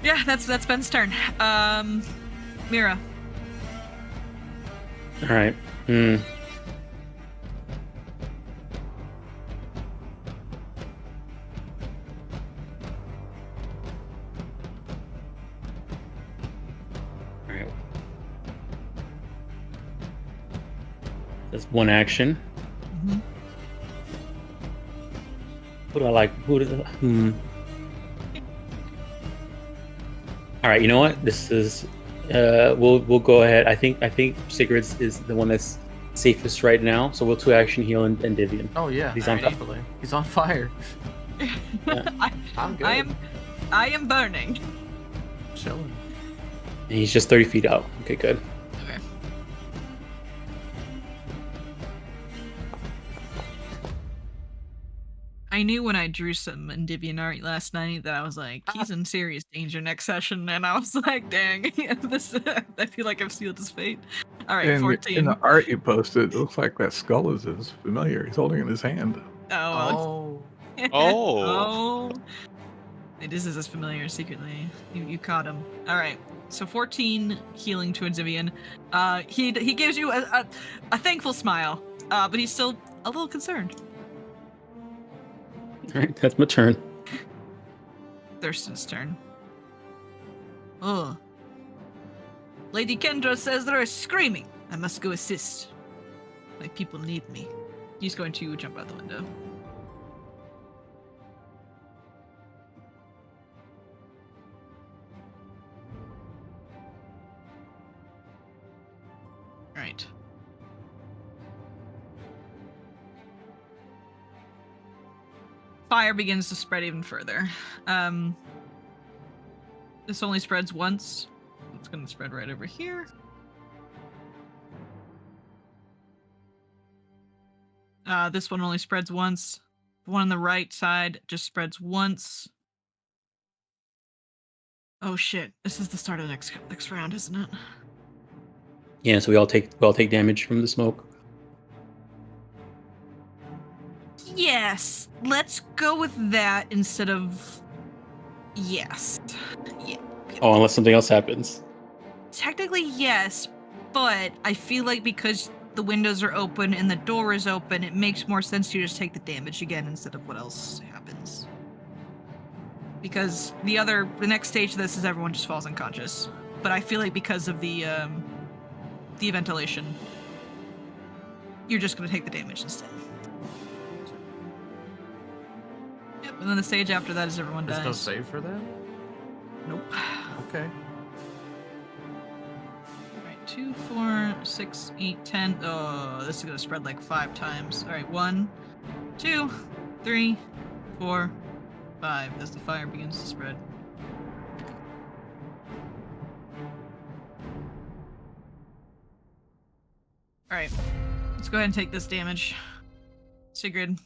Yeah, that's Ben's turn. Mira. All right. Hmm. All right. That's one action. Mhm. Who do I like? All right. You know what? This is. We'll go ahead. I think Sigurd's is the one that's safest right now. So we'll 2-action heal and Divian. Oh yeah, He's on definitely. He's on fire. I'm good. I am burning. Chilling. And he's just 30 feet out. Okay, good. Okay. I knew when I drew some Endymion art last night that I was like, he's in serious danger next session, and I was like, dang, I feel like I've sealed his fate. All right, 14. In the art you posted, it looks like that skull is his familiar. He's holding it in his hand. Oh. Oh. Oh. It is his familiar secretly. You caught him. All right. So 14 healing to Endymion. He gives you a thankful smile, but he's still a little concerned. All right, that's my turn. Thurston's turn. Oh. Lady Kendra says there is screaming. I must go assist. My people need me. He's going to jump out the window. Right. Fire begins to spread even further. This only spreads once. It's going to spread right over here. This one only spreads once. The one on the right side just spreads once. Oh shit! This is the start of the next round, isn't it? Yeah, so we all take damage from the smoke. Yes, let's go with that instead of yes. Yeah. Oh, unless something else happens. Technically, yes, but I feel like because the windows are open and the door is open, it makes more sense to just take the damage again instead of what else happens. Because the next stage of this is everyone just falls unconscious. But I feel like because of the ventilation, you're just going to take the damage instead. Yep, and then the stage after that is everyone dies. There's no save for that? Nope. Okay. Alright, 2, 4, 6, 8, 10. Oh, this is going to spread like 5 times. Alright, 1, 2, 3, 4, 5 as the fire begins to spread. Alright, let's go ahead and take this damage. Sigrid,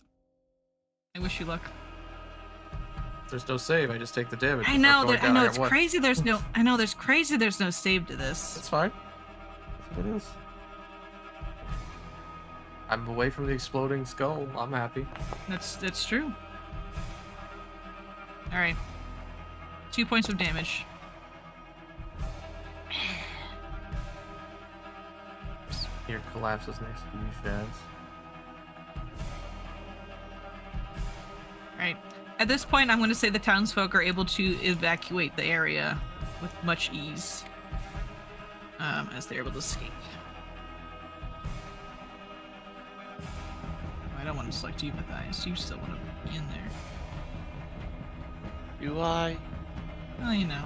I wish you luck. There's no save. I just take the damage. I know, Going I down, know, got it's what? crazy there's no, I know, there's crazy there's no save to this. That's fine. That's what it is. I'm away from the exploding skull. I'm happy. That's true. Alright. 2 points of damage. Here collapses next to you, Shaz. Alright. At this point, I'm going to say the townsfolk are able to evacuate the area with much ease. As they're able to escape. I don't want to select you, Matthias. You still want to be in there. Do I? Well, you know.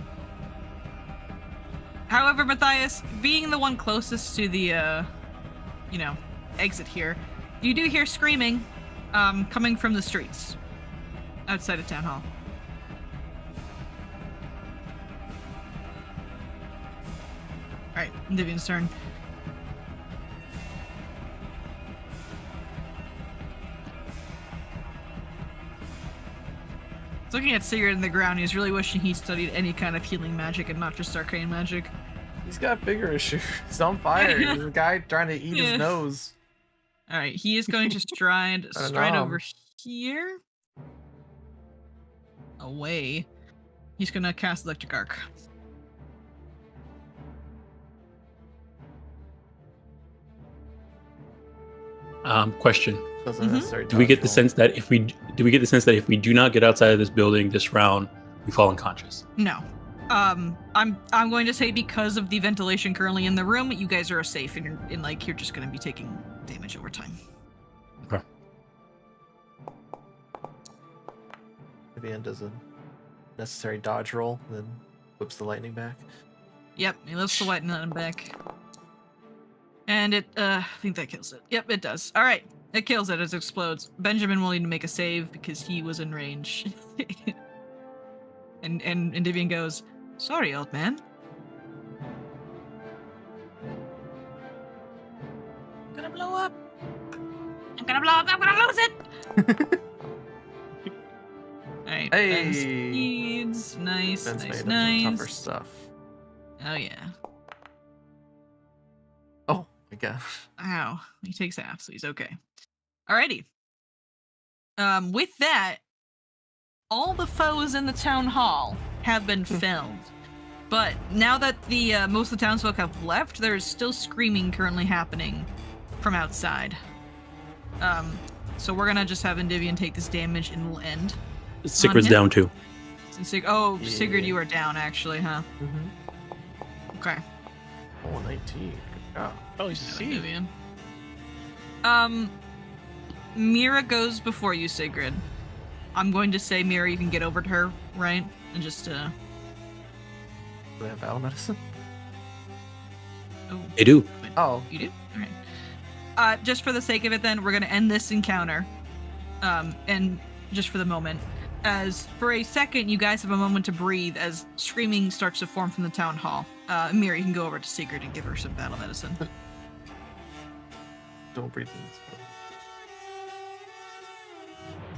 However, Matthias, being the one closest to the, exit here, you do hear screaming, coming from the streets outside of Town Hall. Alright, Vivian's turn. Looking at Sigurd in the ground, he's really wishing he studied any kind of healing magic and not just arcane magic. He's got bigger issues. He's on fire. He's a guy trying to eat his nose. Alright, he is going to stride over here. Away. He's gonna cast Electric Arc. Question. Doesn't necessarily Do we get dodge the roll. sense that if we do not get outside of this building this round, we fall unconscious? No. I'm going to say because of the ventilation currently in the room, you guys are safe and you're just gonna be taking damage over time. Okay. Vivian does a necessary dodge roll, then whips the lightning back. Yep, he lifts the lightning back. And it, I think that kills it. Yep, it does. Alright, it kills it as it explodes. Benjamin will need to make a save because he was in range. and Vivian goes, "Sorry, old man." I'm gonna blow up. I'm gonna lose it! Alright, Ben Hey! speeds. Nice, Ben's made nice, him some nice. tougher stuff. Oh yeah. Oh my god. Ow. He takes half, so he's okay. Alrighty. With that, all the foes in the town hall have been felled. But now that the most of the townsfolk have left, there is still screaming currently happening from outside. So we're gonna just have Endymion take this damage and we'll end. Sigrid's him? down too. Sigrid, you are down actually, huh? Mm-hmm. Okay. Oh, 19. Good job. Oh, he's a seed. Endymion. Mira goes before you, Sigrid. I'm going to say, Mira, you can get over to her, right? And just, Do they have battle medicine? Oh, They do. Oh. you do? Alright. Just for the sake of it, then, we're going to end this encounter. And just for the moment. As for a second, you guys have a moment to breathe as screaming starts to form from the town hall. Mira, you can go over to Sigrid and give her some battle medicine. Don't breathe in this.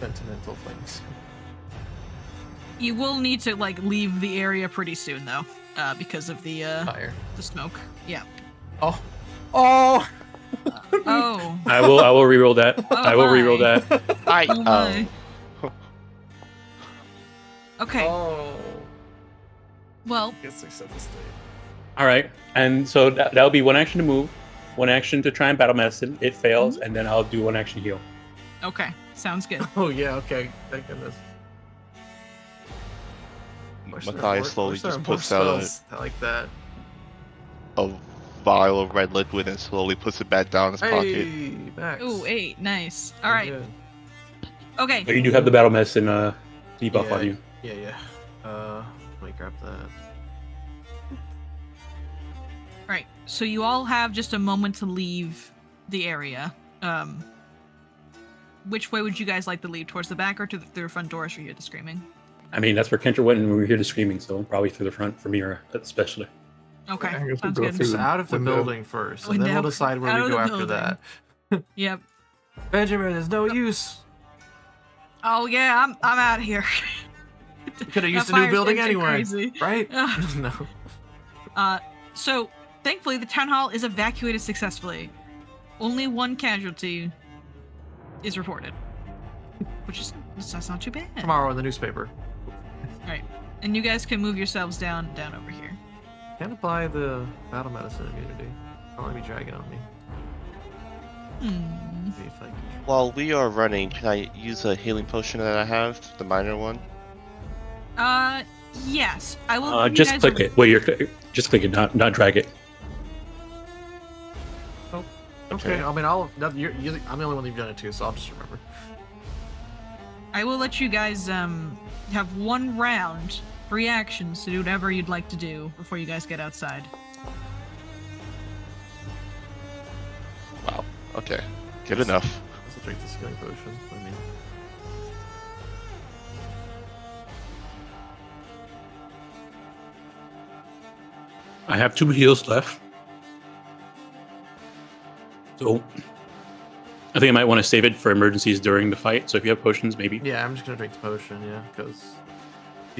Sentimental things. You will need to, like, leave the area pretty soon, though. Because of the Fire. the smoke. Yeah. Oh. Oh! Oh. I will reroll that. Oh I will my. reroll that. Oh my. Okay. Oh. Well, Guess I said this thing. All right, and so that'll be one action to move, one action to try and battle medicine. It fails, and then I'll do one action heal. okay. Sounds good. Oh, yeah, okay. Thank goodness. Matthias slowly just puts out I like that. a vial of red liquid and slowly puts it back down in his pocket. Hey, Max. Ooh, 8. Nice. All right. Good. Okay. But you do have the battle medicine debuff Yeah. on you. Yeah. Let me grab that. Right. So you all have just a moment to leave the area. Which way would you guys like to leave? Towards the back or through the front door as you hear the screaming? I mean, that's where Kendra went, and we were here to screaming, so probably through the front for Mira, especially. Okay. I guess we'll Sounds go good. through Just the out of the window. building first, and then Window. we'll decide where Out we of go the after building. that. Yep. Benjamin, there's no use. Oh yeah, I'm out of here. You could have used That a new fire's building getting too anyway, crazy. right? Ugh. No. So thankfully the town hall is evacuated successfully. Only one casualty is reported, which is that's not too bad. Tomorrow in the newspaper. Right, and you guys can move yourselves down over here. Can't apply the battle medicine immunity. Don't let me drag it on me. See if I can. While we are running, can I use a healing potion that I have, the minor one? Yes, I will. give you Just guys click a- it. Wait, just click it, not drag it. Okay, I mean, I'm the only one you've done it to, so I'll just remember. I will let you guys have one round, free actions to do whatever you'd like to do before you guys get outside. Wow. Okay. Good enough. Let's drink this healing potion. I mean, I have 2 heals left. So I think I might want to save it for emergencies during the fight. So if you have potions, maybe. yeah, I'm just gonna drink the potion, yeah, because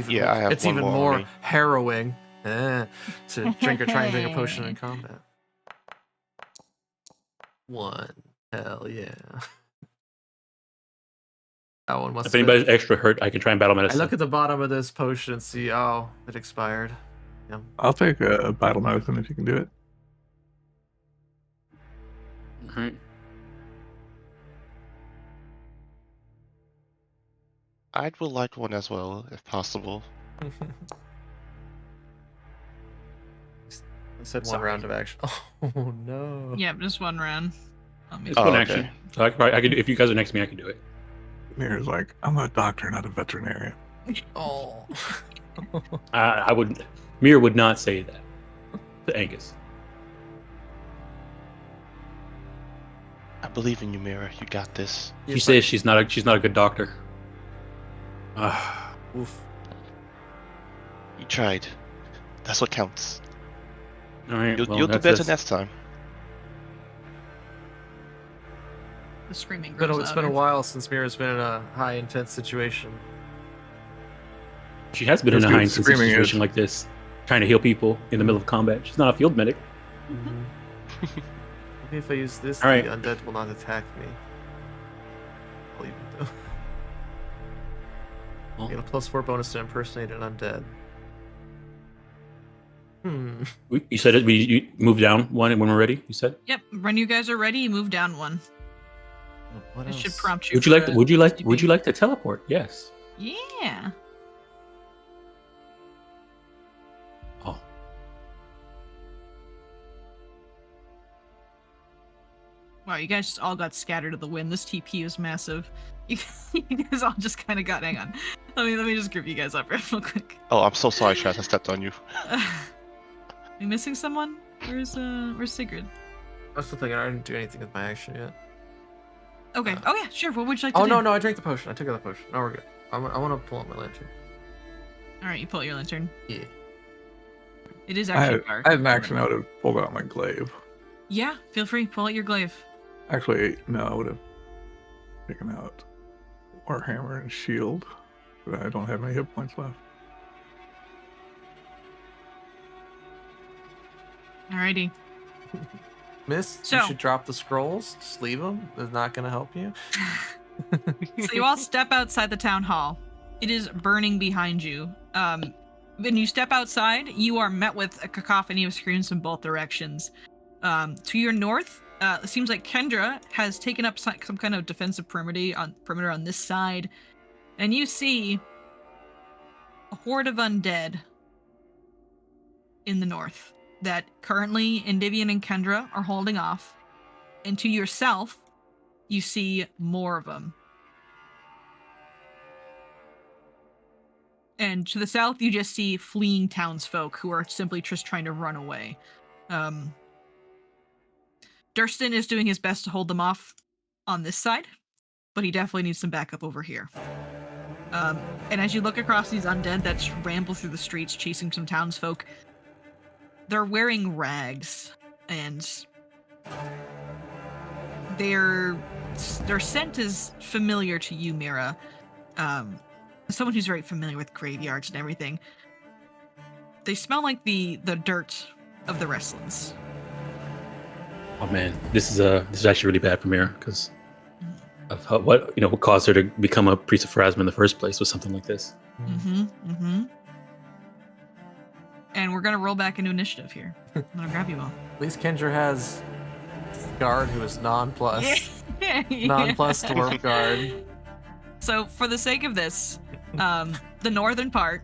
Yeah, I have it's one even more on more me. harrowing to try and drink a potion in combat. 1. Hell yeah. That one must If have been- anybody's extra hurt, I can try and battle I medicine. look at the bottom of this potion and see, oh, it expired. Yeah. I'll take a battle medicine if you can do it. Alright. I would like one as well, if possible. I said one Sorry. round of action. Oh no. Yep, just one round. It's Oh, one okay. action. So I could, if you guys are next to me, I can do it. Mira's like, I'm a doctor, not a veterinarian. Oh. I would. Mira would not say that to Angus. I believe in you, Mira. You got this. She says she's not a good doctor. Oof. You tried. That's what counts. All right. You'll, well, you'll do that's better this. next time. The screaming It's been grows a louder. while since Mira's been in a high intense situation. She has been in Let's a do high the intense screaming situation is- like this, trying to heal people in the middle of combat. She's not a field medic. Maybe if I use this, All right. the undead will not attack me. I'll even though. Well, Get a +4 bonus to impersonate an undead. you said it. You move down one, and when we're ready, you said. Yep, when you guys are ready, you move down one. What It else? should prompt you. Would you for like? a Would you like to teleport? Yes. Yeah. Oh. Wow, you guys just all got scattered to the wind. This TP is massive. You guys all just kind of got. Hang on. Let me just group you guys up real quick. Oh, I'm so sorry, Chaz. I stepped on you. Are you missing someone? Where's Sigrid? I was still thinking I didn't do anything with my action yet. Okay. Oh yeah, sure. What would you like to Oh do? no, I drank the potion. I took out the potion. No, we're good. I want to pull out my lantern. All right, you pull out your lantern. Yeah. It is I actually had, dark. I had an action. I would have pulled out my glaive. Yeah, feel free. Pull out your glaive. Actually, no, I would have taken out Warhammer and shield. But I don't have any hit points left. Alrighty. Miss, So- you should drop the scrolls. Just leave them. It's not gonna help you. So you all step outside the town hall. It is burning behind you. When you step outside, you are met with a cacophony of screams from both directions. To your north, it seems like Kendra has taken up some kind of defensive perimeter on this side, and you see a horde of undead in the north that currently Endymion and Kendra are holding off, and to your south, you see more of them. And to the south, you just see fleeing townsfolk who are simply just trying to run away. Durston is doing his best to hold them off on this side, but he definitely needs some backup over here. And as you look across these undead that ramble through the streets chasing some townsfolk, they're wearing rags, and their scent is familiar to you, Mira. Someone who's very familiar with graveyards and everything. They smell like the dirt of the wrestlands. Oh man, this is actually really bad for Mira because of what caused her to become a priest of Pharasma in the first place was something like this. And we're gonna roll back into initiative here. I'm gonna grab you all. At least Kendra has guard who is non-plus. Non-plus dwarf guard. So for the sake of this, the northern part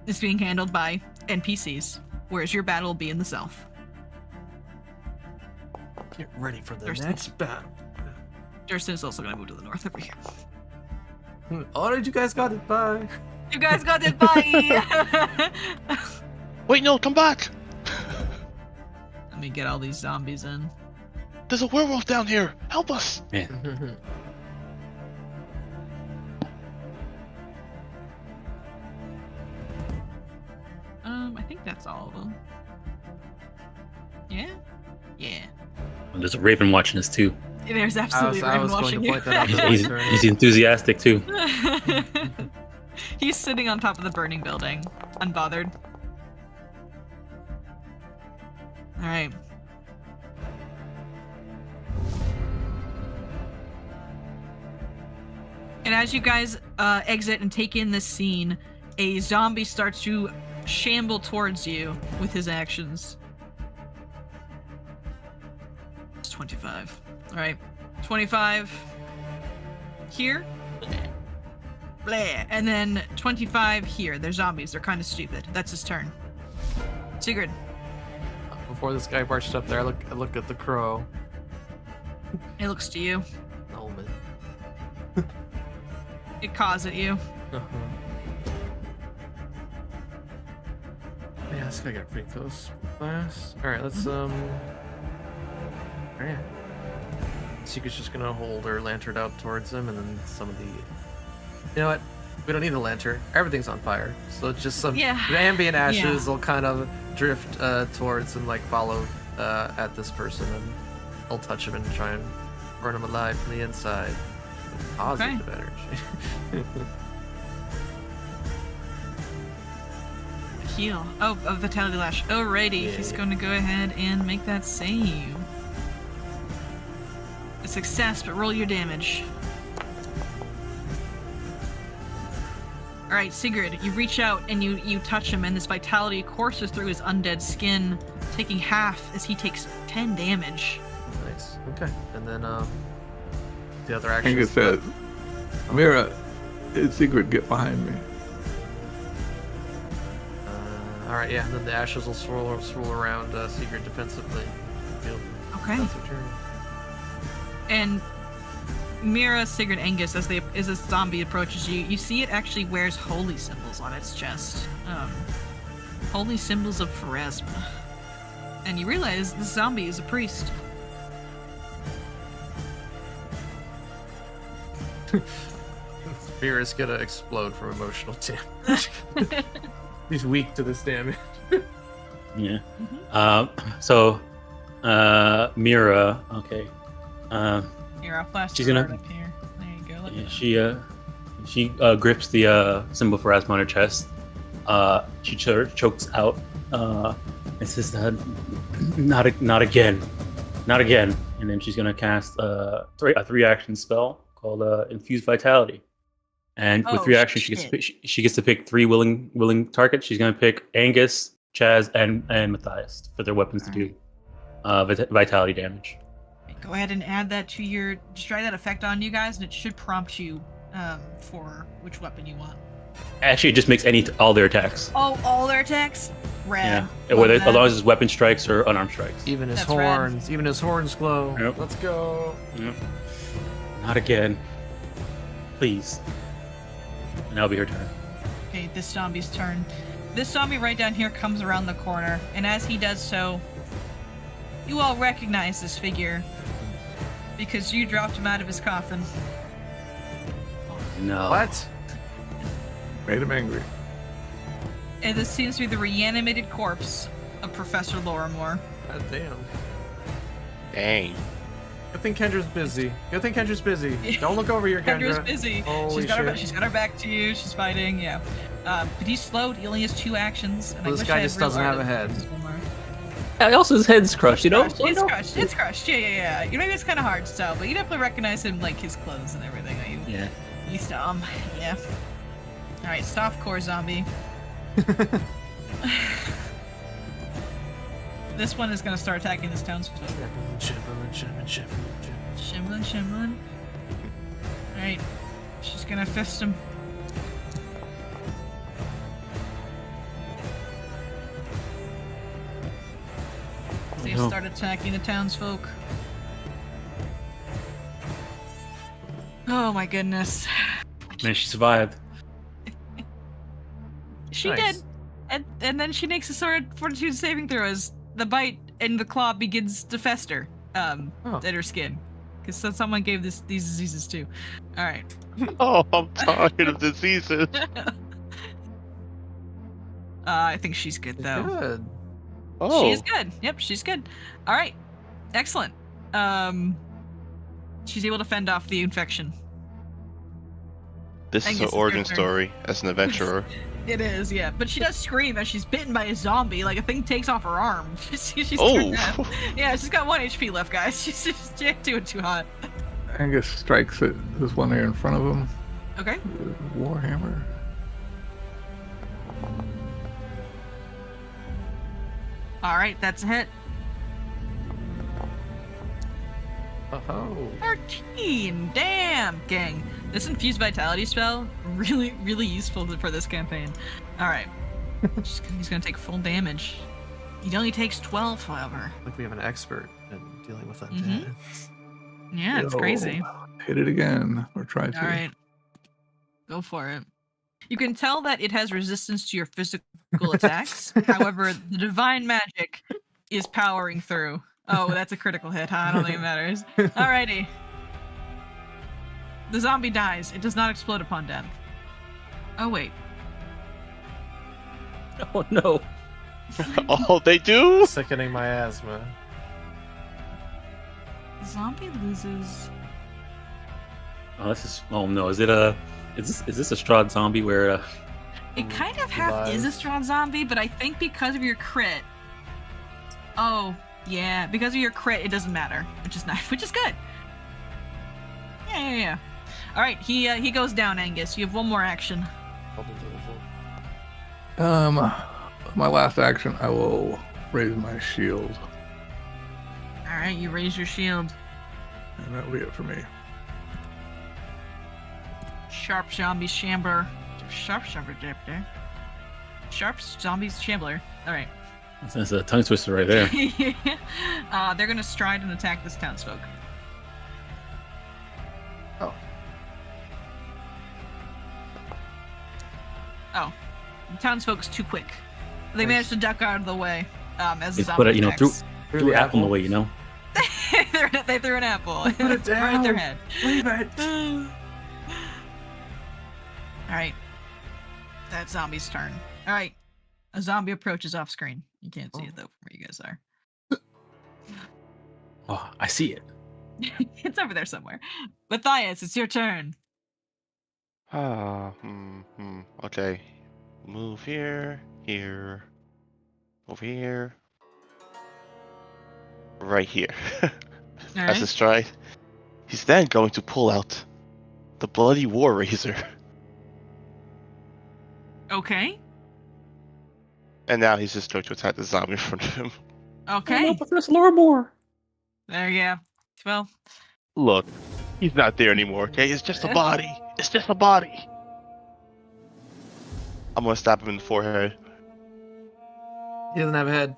is being handled by NPCs, whereas your battle will be in the south. Get ready for the Thurston. next battle. Durston is also gonna move to the north over here. Oh, did you guys got it? Bye. You guys got it, bye! Wait, no, come back! Let me get all these zombies in. There's a werewolf down here. Help us! Man, I think that's all of them. Yeah? Yeah. there's a raven watching us too. There's absolutely I Raven was going watching to you. point that out. He's enthusiastic too. He's sitting on top of the burning building, unbothered. Alright. And as you guys exit and take in this scene, a zombie starts to shamble towards you with his actions. It's 25. Alright. 25 here. Blah. And then 25 here. They're zombies. They're kind of stupid. That's his turn. Sigrid. Before this guy marched up there, I look at the crow. It looks to you. Omen. It caws at you. Yeah, this guy got pretty close. Fast. Alright, let's Alright. Secret's just gonna hold her lantern out towards him, and then some of the... You know what? We don't need the lantern. Everything's on fire. So it's just some ambient ashes will kind of drift towards and like follow at this person, and I'll touch him and try and burn him alive from the inside. Positive energy. Heal. Oh, a Vitality Lash. Alrighty. Yeah. He's going to go ahead and make that save. A success, but roll your damage. Alright, Sigrid, you reach out and you touch him, and this vitality courses through his undead skin, taking half as he takes 10 damage. Nice. Okay. And then the other action. Angus says, Mira, it's secret, get behind me. All right, yeah. And then the ashes will swirl around Sigurd defensively. Okay. That's your turn. And Mira, Sigurd, Angus, as this zombie approaches you, you see it actually wears holy symbols on its chest. Holy symbols of Pharasma. And you realize this zombie is a priest. Mira's gonna explode from emotional damage. He's weak to this damage. Yeah. So, Mira. Okay. Here, I'll flash She's the gonna- card up here. There you go. Look at Yeah, she grips the symbol for asthma on her chest. She chokes out and says, "Not again, not again." And then she's gonna cast a 3-action spell called Infuse Vitality. And with Oh, 3 actions, shit. she gets to pick 3 willing targets. She's gonna pick Angus, Chaz, and Matthias for their weapons to do vitality damage. Go ahead and add that to your. Just try that effect on you guys, and it should prompt you for which weapon you want. Actually, it just makes all their attacks. Oh, all their attacks? Rad. Yeah, Love whether that. as long as it's weapon strikes or unarmed strikes. Even his That's rad. horns glow. Yep. Let's go. Yep. Not again, please. And that'll be her turn. Okay, this zombie's turn. This zombie right down here comes around the corner, and as he does so, you all recognize this figure because you dropped him out of his coffin. No. What? Made him angry. And this seems to be the reanimated corpse of Professor Lorimore. God damn. Dang. Good thing Kendra's busy. Don't look over here, Kendra. Kendra's busy. Holy She's shit. got her back to you. She's fighting. Yeah. But he's slowed. He only has 2 actions. And Well, I this wish guy I had just real doesn't art have a of head. this one more. Also, his head's crushed. You know. It's crushed. It's crushed. Yeah. You know, it's kind of hard to tell, but you definitely recognize him, like his clothes and everything. Yeah. You saw him. Yeah. All right, softcore zombie. This one is gonna start attacking this townsfolk. Shimlin. Alright. She's gonna fist him. So you no. start attacking the townsfolk. Oh my goodness. Man, she survived. She Nice. did. And then she makes a fortitude saving throw as the bite and the claw begins to fester in her skin. Because someone gave these diseases too. Alright. Oh, I'm tired of diseases. I think she's good though. Good. Oh, She's good. Yep, she's good. Alright. Excellent. She's able to fend off the infection. this I is guess her it's origin your turn. story as an adventurer. It is, yeah. But she does scream as she's bitten by a zombie, like a thing takes off her arm. she's turned Oh, red. Yeah, she's got 1 HP left, guys. She's doing too hot. Angus strikes at this one there in front of him. Okay. Warhammer. Alright, that's a hit. Oh. 13! Damn, gang. This infused vitality spell, really, really useful for this campaign. Alright. He's gonna take full damage. He only takes 12, however. Like we have an expert in dealing with undead. Mhm. Yeah, it's Yo, crazy. Hit it again, or try to. Alright. Go for it. You can tell that it has resistance to your physical attacks. However, the divine magic is powering through. Oh, that's a critical hit, huh? I don't think it matters. Alrighty. The zombie dies. It does not explode upon death. Oh, wait. Oh no. oh, they do. Sickening my asthma. The zombie loses. Oh, this is. Oh no. Is this a Strahd zombie where? It kind of half is a strong zombie, but I think because of your crit. Oh, yeah. Because of your crit, it doesn't matter. Which is nice. Which is good. Yeah. Alright, he goes down, Angus. You have 1 more action. My last action, I will raise my shield, Alright, you raise your shield. and that'll be it for me. Sharp zombie shambler. Sharp zombies shambler. All right. That's a tongue twister right there. They're gonna stride and attack this townsfolk. Oh, the townsfolk's too quick. They managed to duck out of the way. As the They put zombie it, attacks. threw apple in the way, you know. They threw an apple Put it right at their down. head. Leave it. All right, that's zombie's turn. All right, a zombie approaches off screen. You can't see it though from where you guys are. Oh, I see it. It's over there somewhere. Matthias, it's your turn. Okay. Move here, over here, right here. All As right. a stride. He's then going to pull out the bloody war razor, Okay. and now he's just going to attack the zombie in front of him. Okay. Professor Lorimore. There you go. Well, Look, he's not there anymore. Okay, it's just a body. It's just a body. I'm gonna stab him in the forehead. He doesn't have a head.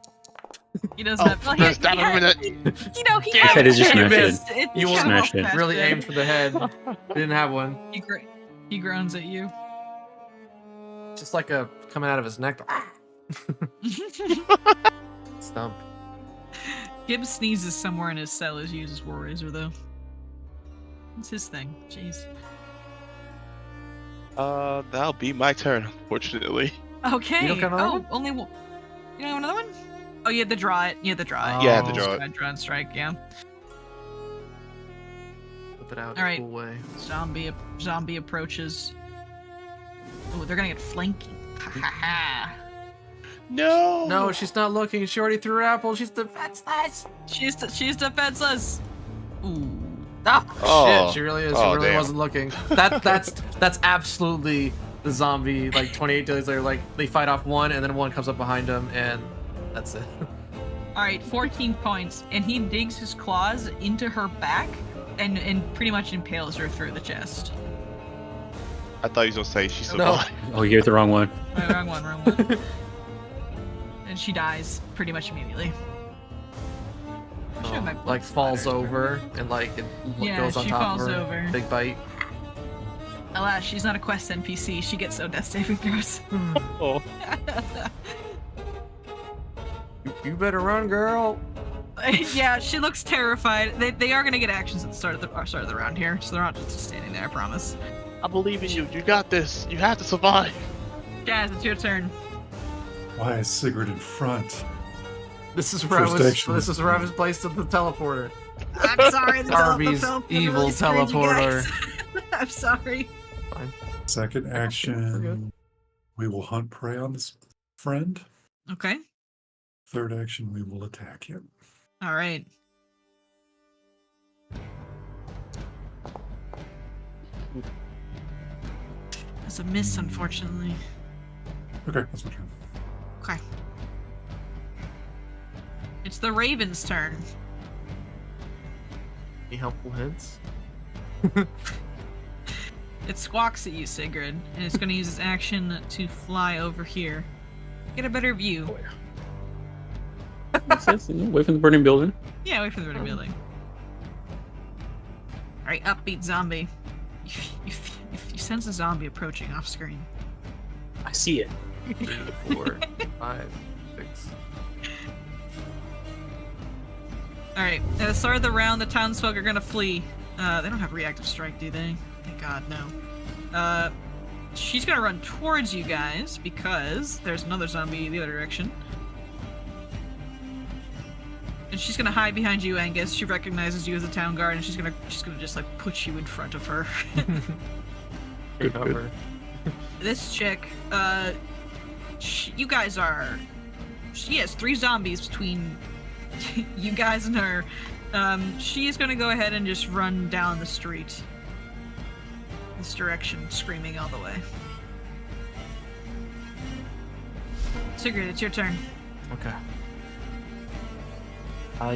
he doesn't have. Well, he stab him in the. you know, he His had head is just it. smashed in. It- You he want almost smashed it. smashed Really it. aimed for the head. He didn't have one. He groans at you. Just like a coming out of his neck. Stump. Gibbs sneezes somewhere in his cell as he uses War Razor, though. It's his thing. Jeez. That'll be my turn, unfortunately. Okay. You don't got another one? only one. You know another one? Oh, you had to draw it. You had to draw it. Oh. Yeah, I had to draw it. Draw and strike. Yeah. Flip it out All right. in a cool way. Zombie approaches. Oh, they're gonna get flanking. Ha ha ha. No. No, she's not looking. She already threw apple. She's defenseless. She's defenseless. Ooh. Oh, shit, she really is. She Oh, really damn. wasn't looking. That's absolutely the zombie. Like 28 days later, like they fight off one, and then one comes up behind him, and that's it. All right, 14 points, and he digs his claws into her back and pretty much impales her through the chest. I thought you was gonna say she's a No. body. Oh, you gave the wrong one. Oh, wrong one. And she dies pretty much immediately. I should have my Like falls over and like it Yeah, goes on she top falls of her. over. Big bite. Alas, she's not a quest NPC. She gets no death saving throws. Oh. You better run, girl. Yeah, she looks terrified. They are gonna get actions at the start of the round here, so they're not just standing there. I promise. I believe in you. You got this. You have to survive. Jazz, it's your turn. Why is Sigurd in front? This is where First action. This is where I was placed at the teleporter. I'm sorry. Darbee's evil teleporter. I'm sorry. Fine. Second We're good. action, we will hunt prey on this friend. Okay. Third action, we will attack him. All right. That's a miss, unfortunately. Okay, that's my turn. Okay. It's the Raven's turn. Any helpful hints? It squawks at you, Sigrid, and it's going to use its action to fly over here. Get a better view. Makes sense, you know, away from the burning building. Yeah, wait for the burning building. Alright, upbeat zombie. You sense a zombie approaching off screen. I see it. 3, 4, 5, 6. Alright, at the start of the round, the townsfolk are going to flee. They don't have reactive strike, do they? Thank God, no. She's going to run towards you guys because there's another zombie the other direction. And she's gonna hide behind you, Angus. She recognizes you as a town guard, and she's gonna just like put you in front of her. Good cover. This chick, you guys are. She has 3 zombies between you guys and her. She's gonna go ahead and just run down the street, this direction, screaming all the way. Sigrid, it's your turn. Okay.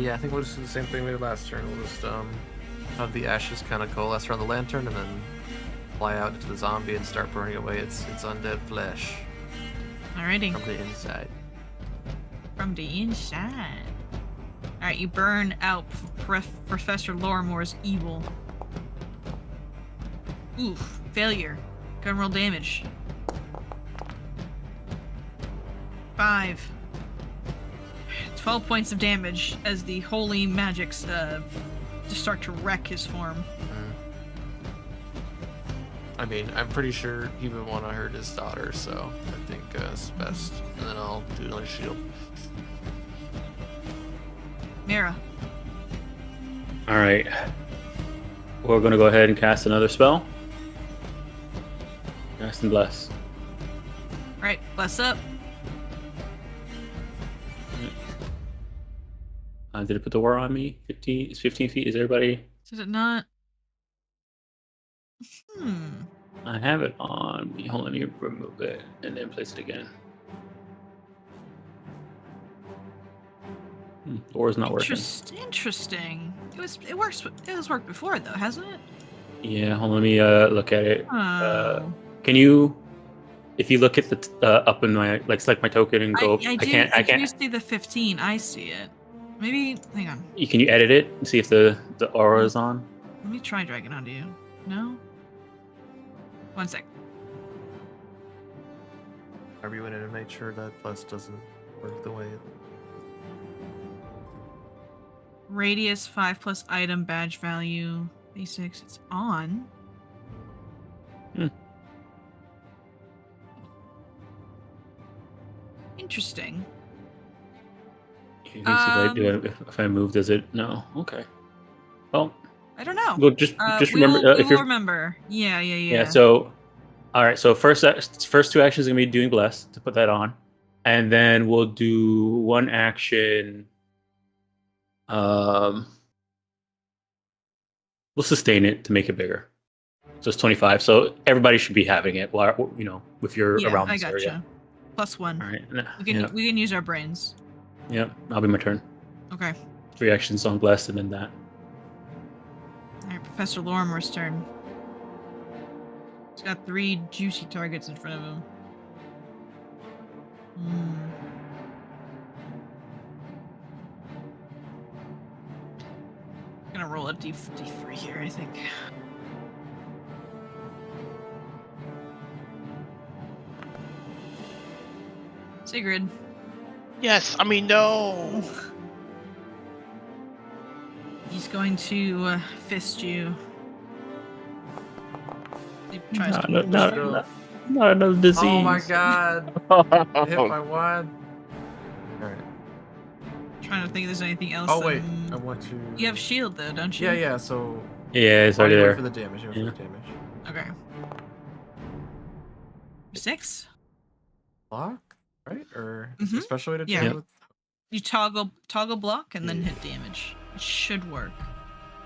Yeah, I think we'll just do the same thing we did last turn. We'll just have the ashes kind of coalesce around the lantern and then fly out into the zombie and start burning away its undead flesh Alrighty. from the inside. From the inside. Alright, you burn out Professor Lorimore's evil. Oof. Failure. Go and roll damage. 5. 12 points of damage as the holy magics just start to wreck his form. I mean, I'm pretty sure he would want to hurt his daughter, so I think it's best. And then I'll do another shield. Mira. All right. We're gonna go ahead and cast another spell. Cast and bless. Alright, bless up. Did it put the war on me? 15. It's 15 feet. Is everybody? Did it not? I have it on me. Hold on, let me remove it and then place it again. The war is not working. Interesting. It works. It has worked before though, hasn't it? Yeah, hold on, let me look at it. Oh. Can you, if you look at the up in my select my token and go, I can't. do see the 15. I see it. Maybe hang on. Can you edit it and see if the aura is on? Let me try dragging onto you. No. 1 sec. Are we going to make sure that plus doesn't work the way it... Radius 5 plus item badge value basics. It's on. Interesting. If I move, does it? No. Okay. Well, I don't know. well, just remember if you're remember. Yeah. Yeah. So, all right. So first 2 actions are gonna be doing bless to put that on, and then we'll do 1 action. We'll sustain it to make it bigger. So it's 25. So everybody should be having it. While if you're around this area. +1. All right. We can use our brains. Yep. That'll be my turn. Okay. 3 actions on bless, and then that. All right, Professor Lorimore's turn. He's got 3 juicy targets in front of him. I'm gonna roll a d3 here, I think. Sigrid. Yes, I mean, no. He's going to fist you. He tries to not another disease. Oh my god. Hit by 1. Alright. Trying to think if there's anything else. Oh wait, I want to... You have shield though, don't you? Yeah, so... Yeah, it's already wait there. for the damage, for the damage. Okay. 6? Block? Right? Or Mhm. a special way to Yeah. do it? You toggle block and then hit damage. It should work.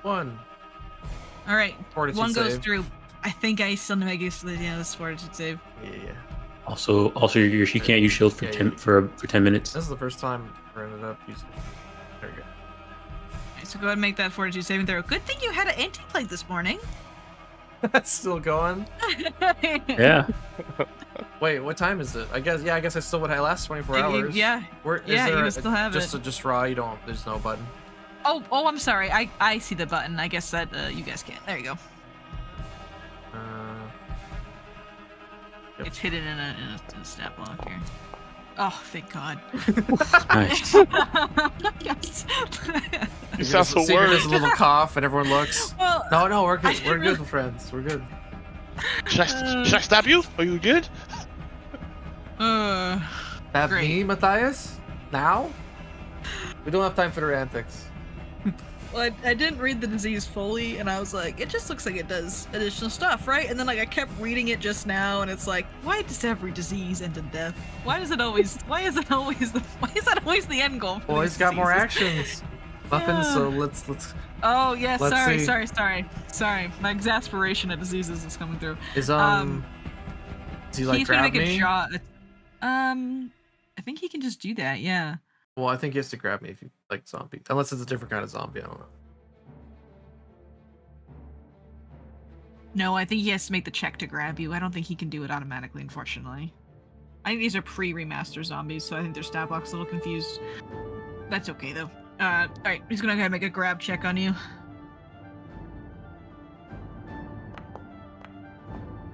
1. All right. Fortitude 1 goes save. through. I think I still make it to the end of this fortitude save. Yeah. Also, you can't use shield for 10 minutes. This is the first time I ended up using it. There you go. Alright, so go ahead and make that fortitude saving throw. Good thing you had an anti-plate this morning. That's still going? Yeah. Wait, what time is it? I guess I still would have last 24 hours. Yeah. You would still have it. Just raw, there's no button. Oh, I'm sorry. I see the button. I guess that you guys can't. There you go. Yep. It's hidden in a stat block here. Oh, thank God. Nice. Yes. You sound so Sigrid worried. does a little cough and everyone looks. Well, No, we're good. We're good, friends. We're good. Should I stab you? Are you good? That Great. me, Matthias? Now? We don't have time for their antics. Well, I didn't read the disease fully, and I was like, it just looks like it does additional stuff, right? And then I kept reading it just now, and it's like, why does every disease end in death? Why is that always the end goal? For Well, these he's got more diseases? actions. Muffins, Yeah. so let's Oh yeah, Let's sorry. My exasperation at diseases is coming through. is he like He's gonna grab make me? a draw. I think he can just do that. Yeah. Well, I think he has to grab me if you like zombie. Unless it's a different kind of zombie, I don't know. No, I think he has to make the check to grab you. I don't think he can do it automatically, unfortunately. I think these are pre-remaster zombies, so I think their stat block's a little confused. That's okay, though. Alright, he's gonna go ahead and make a grab check on you.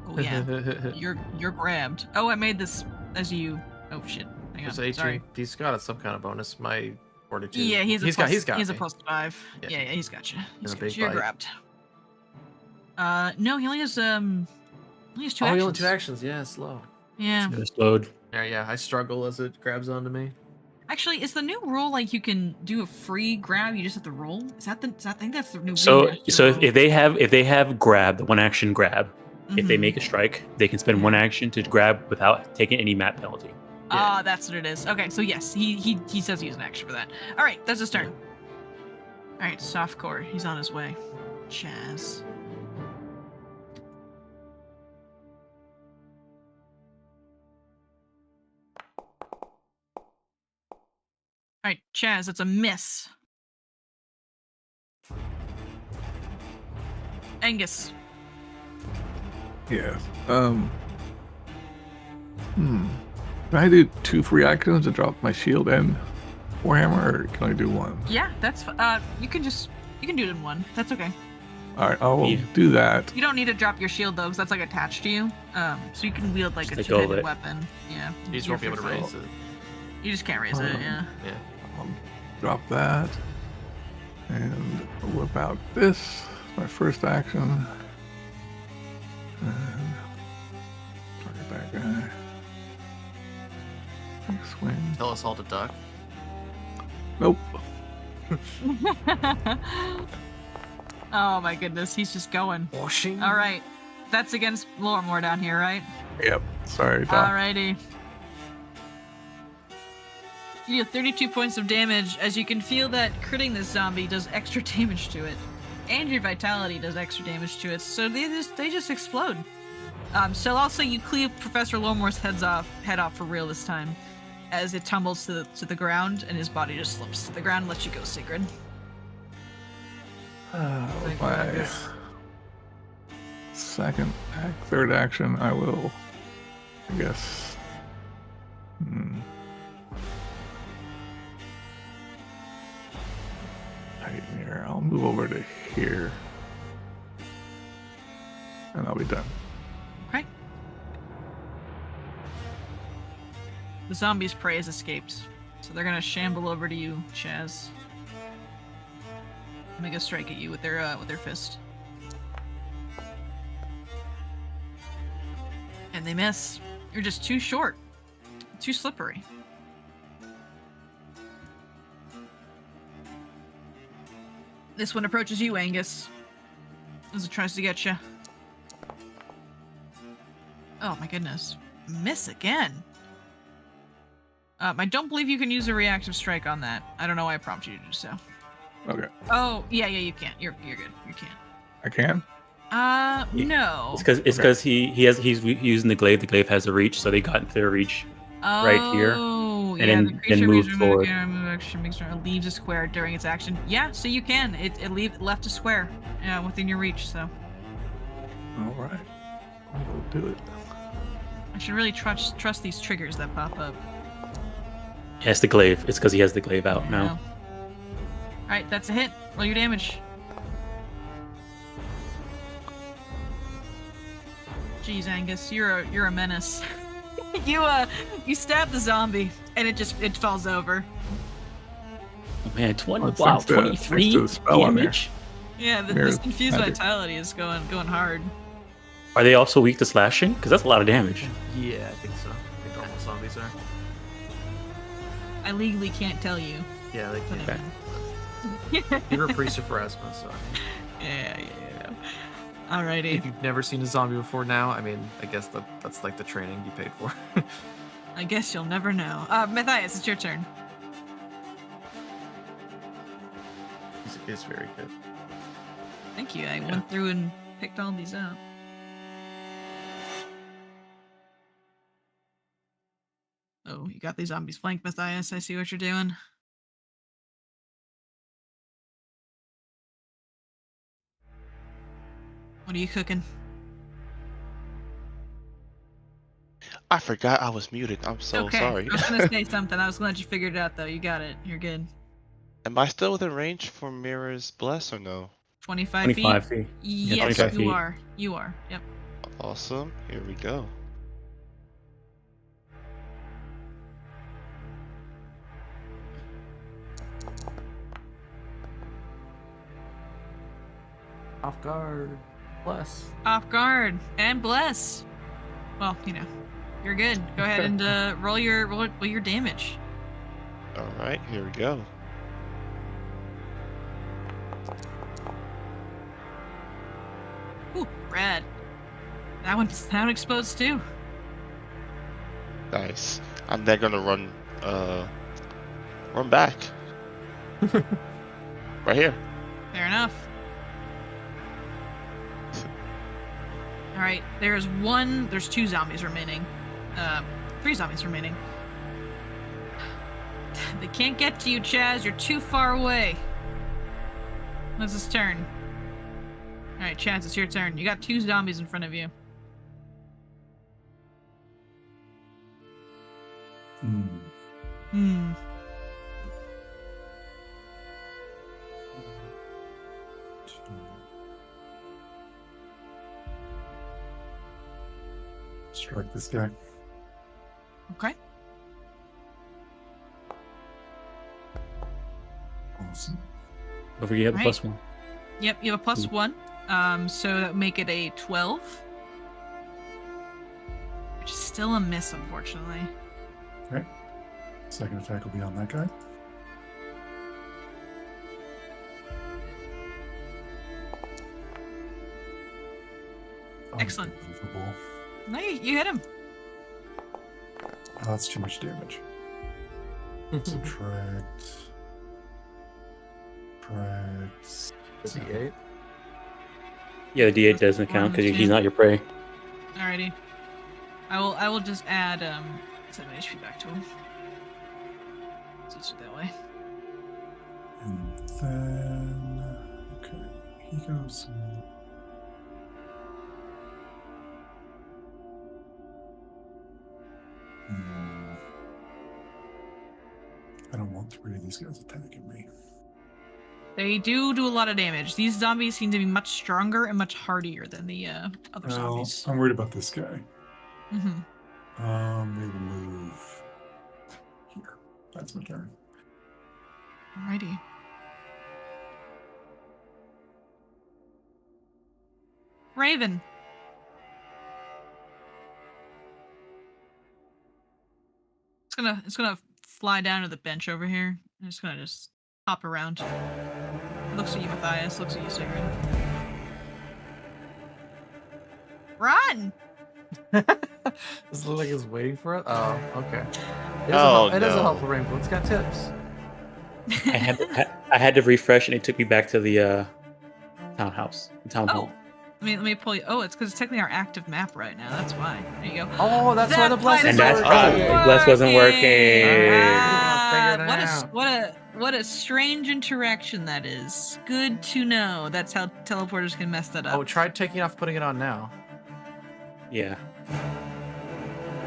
Oh, yeah. You're grabbed. Oh, I made this as you... Oh, shit. Hang on. It's 18. Sorry. He's got some kind of bonus. My 42. Yeah, he's got a me. +5. Yeah. Yeah, he's got you. He's a Got big you. You're bite. grabbed. No, he only has 2 He actions. only 2 actions. Yeah, slow. Yeah. Just load. Yeah. I struggle as it grabs onto me. Actually, is the new rule like you can do a free grab? You just have to roll. I think that's the new. So remaster rule. if they have grab, the 1 action grab, if they Mhm. make a strike, they can spend 1 action to grab without taking any map penalty. Ah, that's what it is. Okay, so yes, he says he has an action for that. All right, that's his turn. All right, softcore. He's on his way. Chaz. All right, Chaz, it's a miss. Angus. Yes. Can I do 2 free actions to drop my shield and Warhammer, or can I do 1? Yeah, that's you can do it in 1. That's okay. All right, I will Yeah. do that. You don't need to drop your shield though, because that's like attached to you. So you can wield like Just a let go of two-handed it. weapon. Yeah. You just won't be able to raise it. You just can't raise it. Yeah. Yeah. I'll drop that and whip out this. My first action. And target that guy. Big swing. Tell us all to duck. Nope. Oh my goodness, he's just going. Washing. All right, that's against Loremore down here, right? Yep. Sorry, Doc. Alrighty. You deal 32 points of damage, as you can feel that critting this zombie does extra damage to it, and your vitality does extra damage to it. So they just explode. So I'll say you cleave Professor Loremore's head off for real this time, as it tumbles to the ground and his body just slips to the ground and lets you go, Sigrid. My third action, I will, I guess. Right here. I'll move over to here. And I'll be done. Okay. The zombie's prey has escaped, so they're gonna shamble over to you, Chaz. Make a strike at you with their fist. And they miss. You're just too short. Too slippery. This one approaches you, Angus. As it tries to get you. Oh my goodness. Miss again. I don't believe you can use a reactive strike on that. I don't know why I prompted you to do so. Okay. Oh, yeah, you can't. You're good. You can't. I can? No. It's because he's using the glaive. The glaive has a reach, so they got into their reach right here, Oh, and yeah, then the creature move moves forward. leaves a square during its action. Yeah, so you can. It left a square within your reach, so. All right. I'll do it. I should really trust these triggers that pop up. Yeah, it's the glaive. It's because he has the glaive out now. Alright, that's a hit. Roll your damage. Jeez, Angus, you're a menace. you stab the zombie and it falls over. Oh, man, 20, Well, it's wow, thanks to- 23 thanks to the spell on there. damage. Yeah, Here, this confused magic. vitality is going hard. Are they also weak to slashing? Because that's a lot of damage. Yeah, I think so. I think all zombies are. I legally can't tell you. Yeah, they But can. I You're a priest of Pharasma, so yeah. Alrighty. if you've never seen a zombie before now, I mean, I guess that's like the training you paid for. I guess you'll never know. Matthias, it's your turn. It's very good. Thank you. I went through and picked all these out. Oh, you got these zombies flanked, Matthias. I see what you're doing. What are you cooking? I forgot I was muted. I'm so okay. sorry. I was gonna say something. I was glad you figured it out though. You got it. You're good. Am I still within range for Mirror's Bless or no? 25 feet. 25 feet. Yes, 25 you feet. are. You are. Yep. Awesome. Here we go. Off guard. Bless. Off guard and bless. Well, you know, you're good. Go ahead and roll your damage. All right, here we go. Ooh, rad. That one's now exposed too. Nice. And they're gonna run back. Right here. Fair enough. All right, there's two zombies remaining. 3 zombies remaining. They can't get to you, Chaz. You're too far away. What's his turn? All right, Chaz, it's your turn. You got 2 zombies in front of you. Hmm. Strike this guy. Okay. Awesome. Over you have the Right. +1. Yep, you have a +1. So that would make it a 12. Which is still a miss, unfortunately. Okay. Second attack will be on that guy. Excellent. Unbelievable. No, you hit him. Oh, that's too much damage. Subtract. D8. Yeah, the D8 doesn't count because he's not your prey. Alrighty. I will just add 7 HP back to him. It's easier that way. And then, okay, he goes. I don't want 3 of these guys attacking me. They do a lot of damage. These zombies seem to be much stronger and much hardier than the other Well, zombies. I'm worried about this guy. Mm-hmm. Maybe move here. That's my turn. Alrighty. Raven. It's gonna fly down to the bench over here. It's gonna just hop around. Looks at you, Matthias. Looks at you, Sigrid. Run! Does it look like it's waiting for it? Oh, okay. It is a helpful rainbow. It's got tips. I had to refresh, and it took me back to the town hall. Let me pull you. Oh, it's because it's technically our active map right now. That's why. There you go. Oh, that's why the bless why is And that's working. why Bless wasn't working. What a strange interaction that is. Good to know. That's how teleporters can mess that up. Oh, try taking off, putting it on now. Yeah.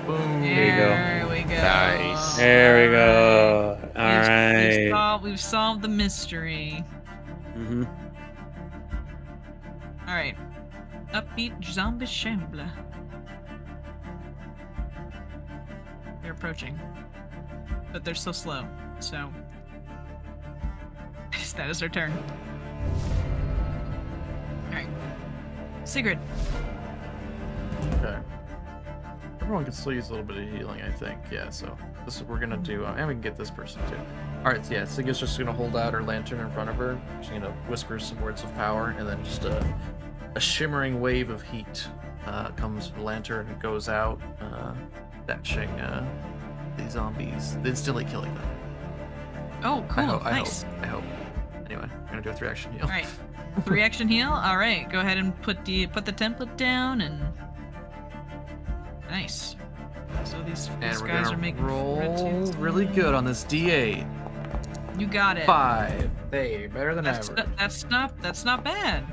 Boom. There you go. There we go. Nice. There we go. All right. We've solved the mystery. Mm-hmm. All right. Upbeat zombie shambler. They're approaching, but they're so slow. So that is their turn. All right, Sigrid. Okay. Everyone can still use a little bit of healing, I think. Yeah, so this is what we're gonna do. And we can get this person too. Alright, so yeah, Sigrid's just gonna hold out her lantern in front of her. She's gonna whisper some words of power, and then just a shimmering wave of heat comes from the lantern and goes out, dashing the zombies, instantly killing them. Oh, cool. I Nice. hope. Anyway, I'm gonna do a 3-action heal. All right, 3-action heal. All right, go ahead and put the template down and nice. So these And we're guys gonna are making roll routines. really good on this D8. You got it. 5. Hey, better than That's average. that's not bad.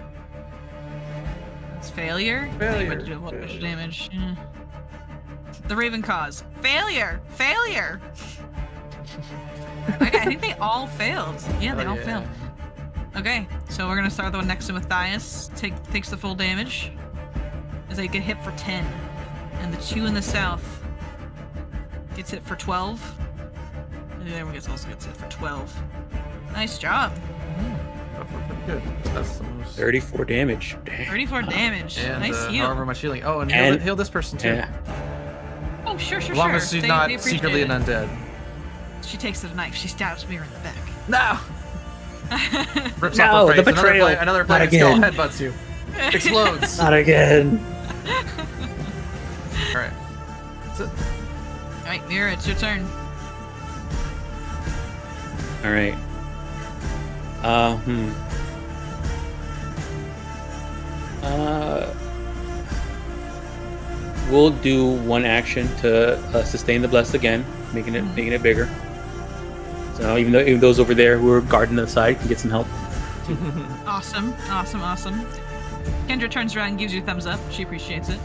That's failure. Failure. What damage? Yeah. the Raven Cause. Failure! Failure! Okay, I think they all failed. Yeah, they all failed. Okay, so we're gonna start the one next to Matthias. Takes the full damage. As they get hit for 10. And the 2 in the south gets hit for 12. And the other one also gets hit for 12. Nice job. That felt pretty good. That's the most. 34 damage. Damn. 34 damage. And, nice heal. however much healing. Oh, and heal this person too. Yeah. Oh, sure. As long as she's not secretly an undead. She takes the knife. She stabs me in the back. No! Rips No, off the the face. betrayal. Another Not planet skull again. headbutts you. Explodes. Not again. Alright. That's it. Alright, Mira, it's your turn. All right. We'll do one action to sustain the bless again, making it bigger. So even those over there who are guarding the side can get some help. Awesome. Kendra turns around and gives you a thumbs up. She appreciates it.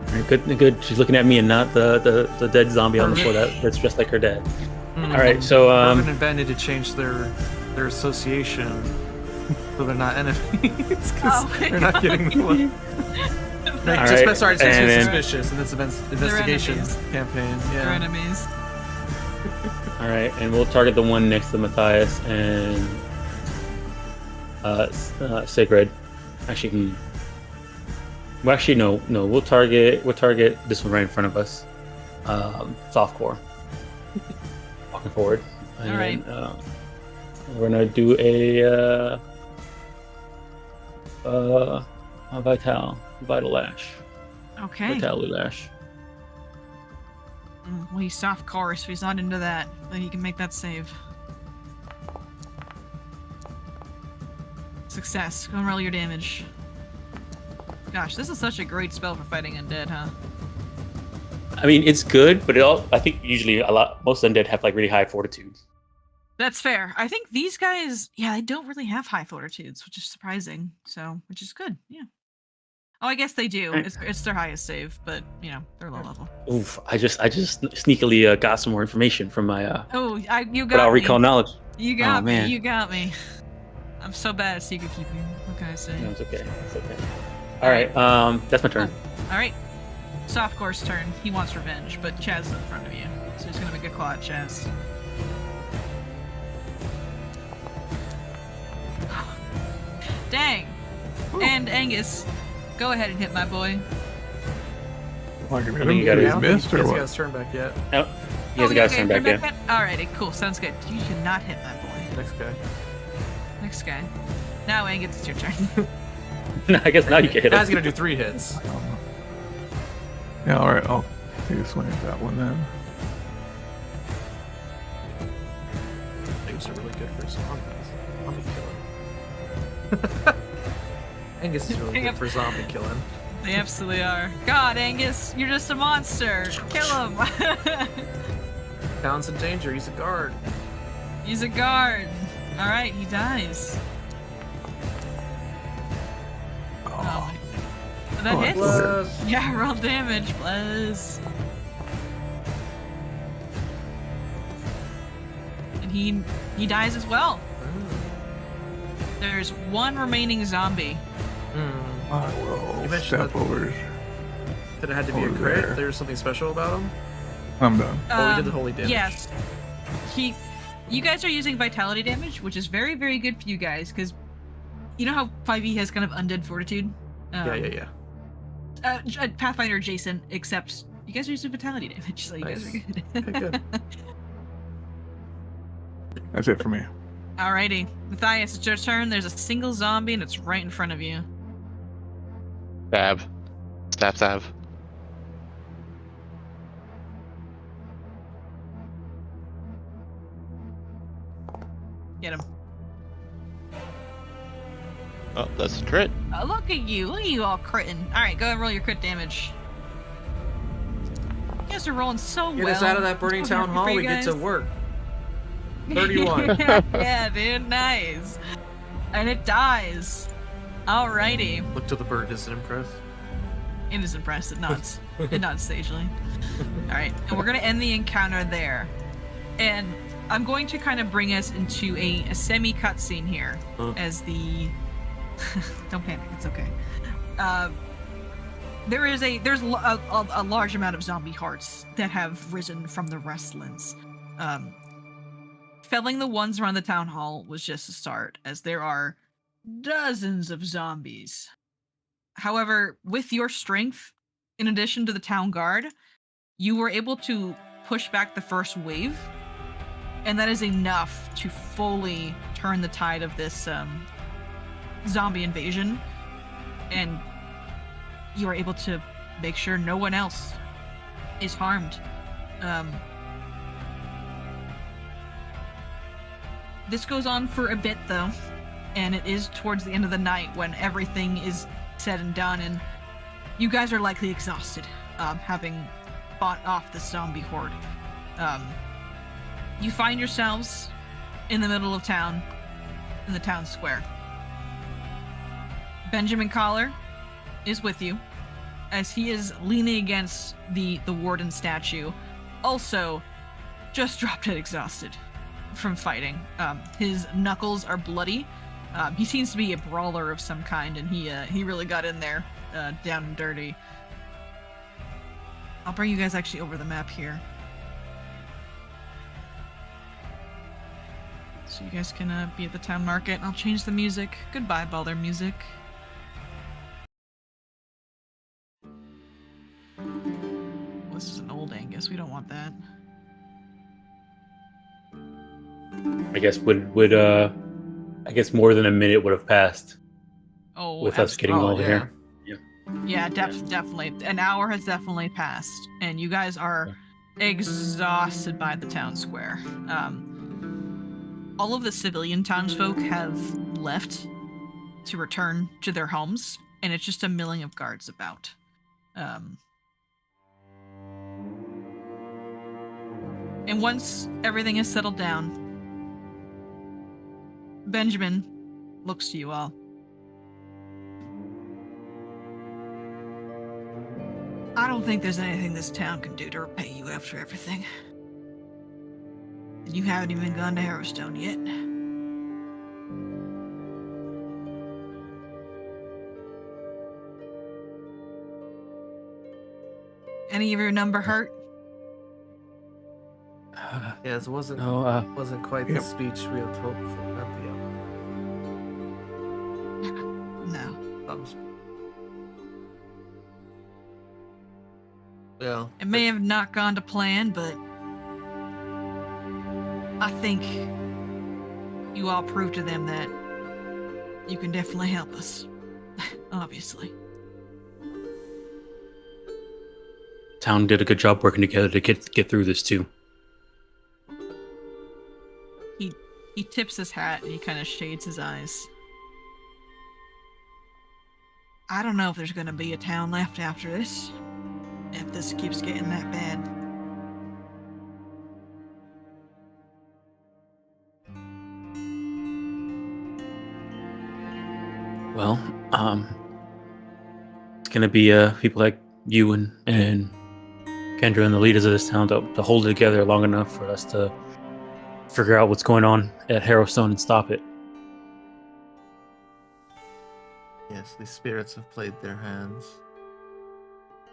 All right, good. She's looking at me and not the dead zombie on the floor that's just like her dad. All right, so Irvin and Ben need to change their association so they're not enemies because they're not getting the one. Sorry, it's suspicious in this investigation campaign. They're Yeah. enemies. all right, and we'll target the one next to Matthias and Sigrid. Actually, no. We'll target this one right in front of us. Softcore. Walking forward. And, All right. We're gonna do a vital lash. Okay. Vitality lash. Well, he's soft core, so he's not into that. But he can make that save. Success. Go and roll your damage. Gosh, this is such a great spell for fighting undead, huh? I mean, it's good, but I think usually most undead have like really high fortitude. That's fair. I think these guys, they don't really have high fortitudes, which is surprising. So, which is good. Yeah. Oh, I guess they do. It's their highest save, but they're low level. Oof! I just sneakily got some more information from my. You got but I'll me. recall knowledge. You got me. Man. You got me. I'm so bad at secret keeping. What can I say? No, it's okay. All right. That's my turn. All right. Softcore's turn. He wants revenge, but Chaz is in front of you, so he's gonna make a claw at Chaz. Dang. Ooh. And Angus, go ahead and hit my boy. Like, I think you got his it. missed or He what? hasn't got his turn back yet. No, he hasn't got his turn back yet. Alrighty, cool. Sounds good. You cannot hit my boy. Next guy. Next guy. Now, Angus, it's your turn. I guess now you can hit Guy's him. gonna do 3 hits. Yeah, all right. I'll take a swing at that one then. Things are really good for zombies. Zombie killing. Angus is really good for zombie killing. They absolutely are. God, Angus, you're just a monster. Kill him. Town's in danger. He's a guard. He's a guard. All right, he dies. Oh. That hits? Bless. Yeah, roll damage, bless. And he dies as well. There's one remaining zombie. I will You mentioned step that- over. That it had to be a Over crit. there. There's something special about him. I'm done. Oh, we did the holy damage. Yes. You guys are using vitality damage, which is very, very good for you guys, because you know how 5e has kind of undead fortitude? Yeah. Pathfinder adjacent, except you guys are using vitality damage, so you guys are Nice. good. Okay, good. That's it for me. Alrighty. Matthias, it's your turn. There's a single zombie, and it's right in front of you. Stab. Stab. Get him. Oh, that's a crit. Oh, look at you. Look at you all critting. Alright, go ahead and roll your crit damage. You guys are rolling so well. Get us out of that burning I'm so town happy hall. for you We get to guys. work. 31. Yeah, dude, nice. And it dies. Alrighty. Look to the bird. Is it impressed? It is impressive. No, it's And not sagely. Alright, and we're going to end the encounter there. And I'm going to kind of bring us into a semi-cutscene here as the... Don't panic, it's okay. There's a large amount of zombie hearts that have risen from the Wrestlands. Felling the ones around the town hall was just a start, as there are dozens of zombies. However, with your strength, in addition to the town guard, you were able to push back the first wave, and that is enough to fully turn the tide of this zombie invasion, and you are able to make sure no one else is harmed. This goes on for a bit, though, and it is towards the end of the night when everything is said and done, and you guys are likely exhausted, having fought off the zombie horde. You find yourselves in the middle of town, in the town square. Benjamin Collar is with you, as he is leaning against the warden statue, also just dropped dead exhausted from fighting. His knuckles are bloody. He seems to be a brawler of some kind, and he really got in there, down and dirty. I'll bring you guys actually over the map here, so you guys can be at the town market. I'll change the music. Goodbye, Balder music. Well, this is an old Angus. We don't want that. I guess I guess more than a minute would have passed with us getting over here. Yeah, definitely. An hour has definitely passed, and you guys are exhausted by the town square. All of the civilian townsfolk have left to return to their homes, and it's just a milling of guards about. And once everything is settled down, Benjamin looks to you all. I don't think there's anything this town can do to repay you after everything. You haven't even gone to Harrowstone yet. Any of your number hurt? Yes, wasn't quite the speech we had hoped for. No. Well, It may have not gone to plan, but I think you all proved to them that you can definitely help us. Obviously. Town did a good job working together to get through this too. He tips his hat and he kind of shades his eyes. I don't know if there's going to be a town left after this, if this keeps getting that bad. Well, it's gonna be people like you and Kendra and the leaders of this town to hold it together long enough for us to figure out what's going on at Harrowstone and stop it. yes, the spirits have played their hands.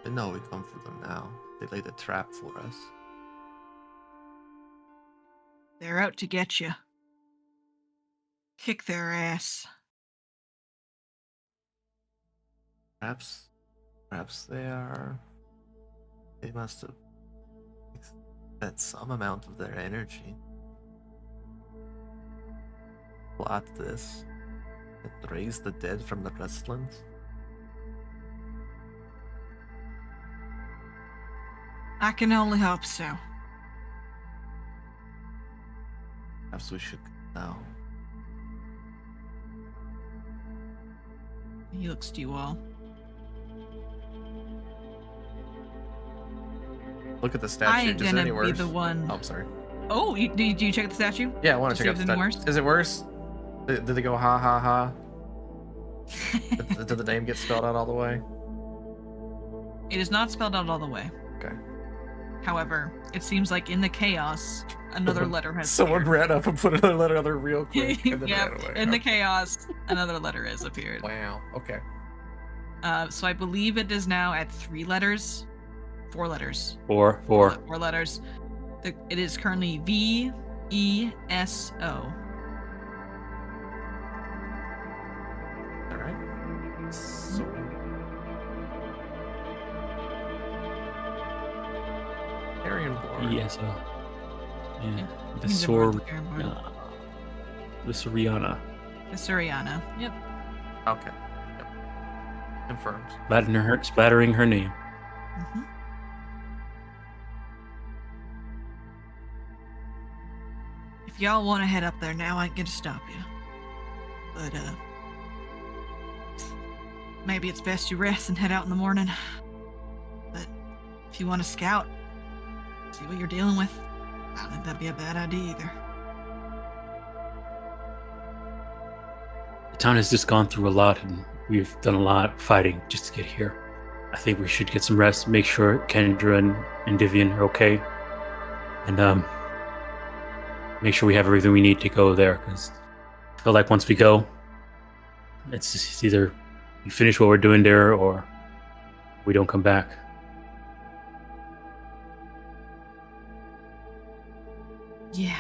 They know we come for them now. They laid a trap for us. They're out to get you. Kick their ass. Perhaps they are. They must have spent some amount of their energy. Plot this and raise the dead from the Wrestlands. I can only hope so. Perhaps we should go now. He looks to you all. Look at the statue. I ain't Does it gonna any be worse? the one. Oh, I'm sorry. Oh, do you check the statue? Yeah, I want To to check see out if the it's any statue. Is it worse? Did they go ha ha ha? Did the name get spelled out all the way? It is not spelled out all the way. Okay. However, it seems like in the chaos, another letter has Someone appeared. ran up and put another letter on there real quick and then Yep, ran away. in the chaos, another letter has appeared. Wow. Okay. So I believe it is now at 3 letters. 4 letters. Four. 4 letters. It is currently VESO. All right. So. Carrion board. Yes. Yeah. You can do more with the Carrion board. The Soriana. The Suriana. Yep. Okay. Yep. Confirmed. Splattering her name. Mm-hmm. If y'all want to head up there now, I ain't gonna stop you. But maybe it's best you rest and head out in the morning. But if you want to scout, see what you're dealing with, I don't think that'd be a bad idea either. The town has just gone through a lot, and we've done a lot of fighting just to get here. I think we should get some rest, make sure Kendra and Divian are okay, and make sure we have everything we need to go there, because I feel like once we go, it's just either we finish what we're doing there or we don't come back. Yeah.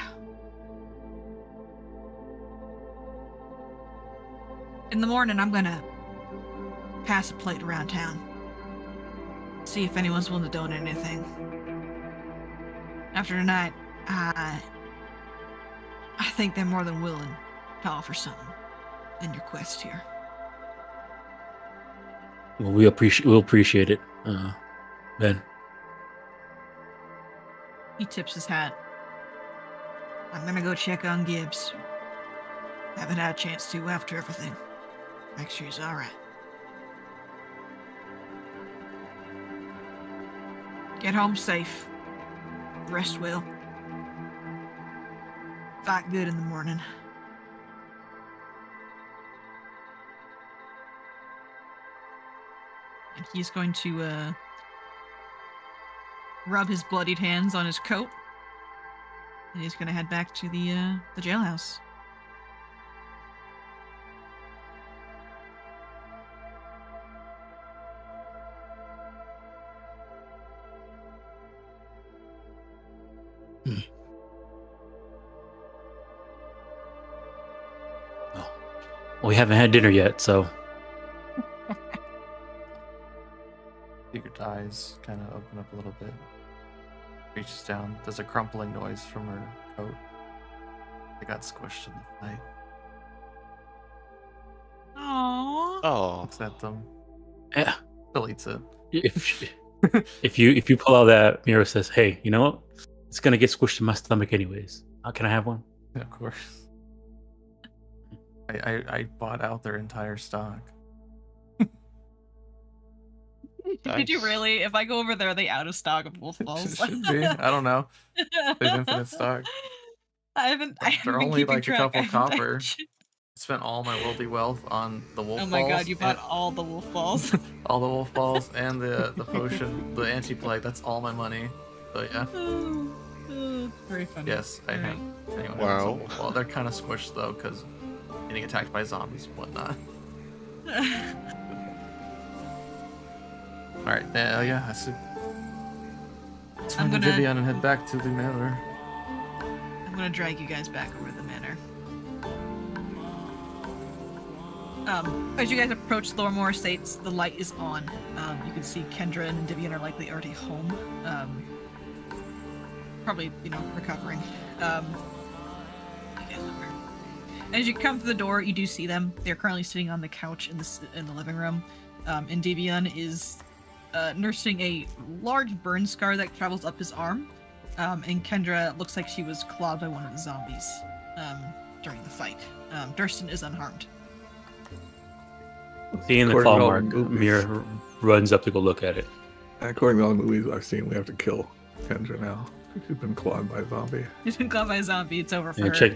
In the morning, I'm gonna pass a plate around town. See if anyone's willing to donate anything. After tonight, I think they're more than willing to offer something in your quest here. Well, we'll appreciate it, Ben. He tips his hat. I'm gonna go check on Gibbs. Haven't had a chance to after everything. Make sure he's alright. Get home safe. Rest well. Fight good in the morning. And he's going to rub his bloodied hands on his coat. And he's going to head back to the jailhouse. Well, we haven't had dinner yet, so Secret eyes kind of open up a little bit. Reaches down. There's a crumpling noise from her coat. They got squished in the fight. Aww. Oh, Looks at them. yeah. Still eats it. if you pull out that mirror, says, "Hey, you know what? It's gonna get squished in my stomach anyways. Can I have one?" Yeah, of course. I bought out their entire stock. Did you really? If I go over there, are they out of stock of wolf balls? Should be. I don't know. They have infinite stock. I haven't They're been only keeping like a track. couple I haven't copper. actually- Spent all my worldly wealth on the wolf Oh balls. my god, you bought and- all the wolf balls. all the wolf balls and the potion, the anti-plague. That's all my money. So yeah. Very funny. Yes, I Alright. have. Anyone Wow. has a wolf ball. They're kind of squished though, because getting attacked by zombies and whatnot. All right, yeah, I see. Let's I'm find gonna- Vivian and head back to the manor. I'm gonna drag you guys back over to the manor. As you guys approach Thormore Estates, the light is on. You can see Kendra and Divian are likely already home. Probably, recovering. As you come to the door, you do see them. They're currently sitting on the couch in the living room. And Divian is nursing a large burn scar that travels up his arm. And Kendra looks like she was clawed by one of the zombies during the fight. Durston is unharmed. Seeing the According claw to all the mark, movies. Mir runs up to go look at it. According to all the movies I've seen, we have to kill Kendra now. She's been clawed by a zombie. She's been clawed by a zombie. It's over for And her.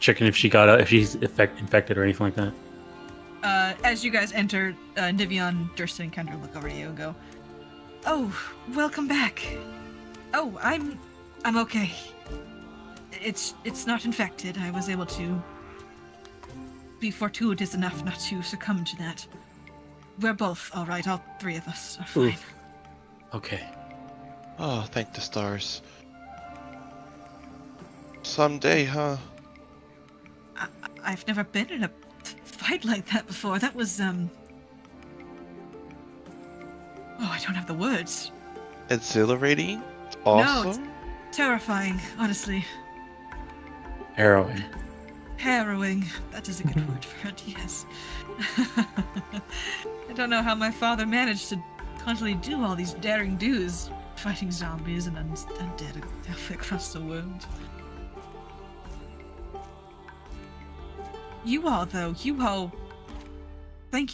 checking if she's infected or anything like that. As you guys enter, Divian, Durston, and Kendra look over to you and go, Oh, welcome back. Oh, I'm okay. It's not infected. I was able to be fortuitous enough not to succumb to that. We're both all right. All three of us are fine. Oof. Okay. Oh, thank the stars. Someday, huh? I've never been in a fight like that before. That was Oh, I don't have the words. Exhilarating? Awesome? No, it's terrifying, honestly. Harrowing. Harrowing. That is a good word for it, yes. I don't know how my father managed to constantly do all these daring do's, fighting zombies and undead halfway across the world. You all, thank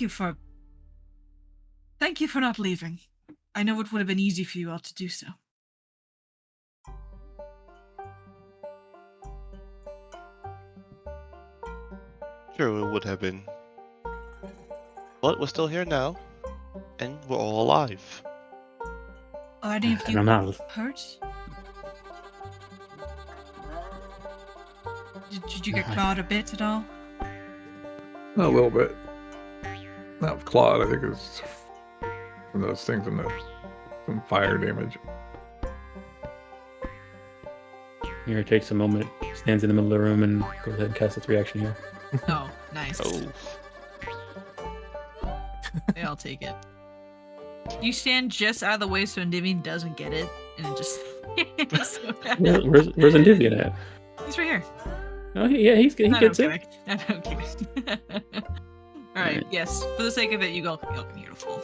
you for not leaving. I know it would have been easy for you all to do so. Sure, it would have been. But we're still here now. And we're all alive. Are any of I you don't know. hurt? Did you get clawed a bit at all? A little bit. Not with Claude, I think it was from those things in some fire damage. Mira takes a moment, stands in the middle of the room, and goes ahead and casts its reaction here. Oh, nice. Oh. Yeah, I'll take it. You stand just out of the way so Endymion doesn't get it, and it just. Where's Endymion at? He's right here. Oh, yeah, he gets it. I'm kidding. Alright, yes. For the sake of it, you all can hear the full.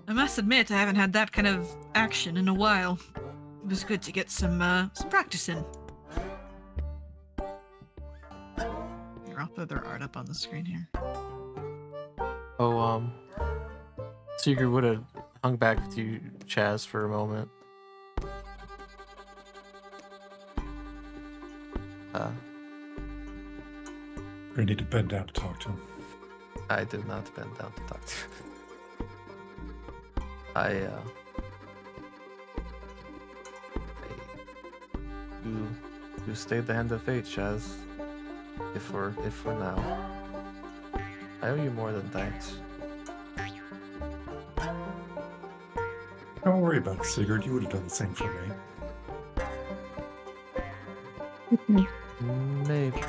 I must admit, I haven't had that kind of action in a while. It was good to get some practice in. Here, I'll throw their art up on the screen here. Oh, Sigurd would have hung back with you, Chaz, for a moment. I need to bend down to talk to him. I did not bend down to talk to you. You stayed the hand of fate, Chaz. If for now. I owe you more than thanks. Don't worry about it, Sigurd. You would have done the same for me. Maybe.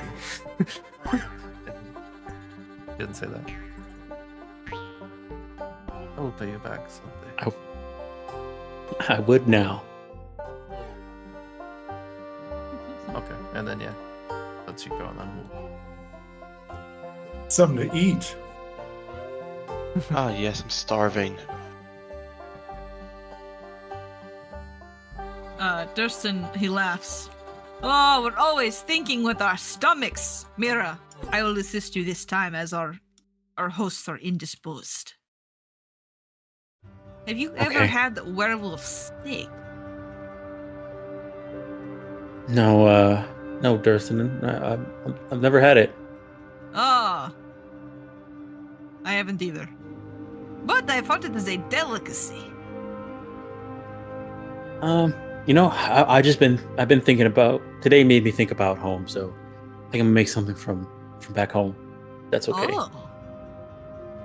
Didn't say that. I will pay you back someday. I would now. Okay, and then yeah, let's keep going on. Something to eat. Ah, yes, I'm starving. Durston, he laughs. Oh, we're always thinking with our stomachs. Mira, I will assist you this time as our hosts are indisposed. Have you ever had the werewolf steak? No, Durston. I've never had it. Oh, I haven't either. But I've heard it is a delicacy. I've been thinking about today. Made me think about home, so I think I'm gonna make something from back home. That's okay. Oh,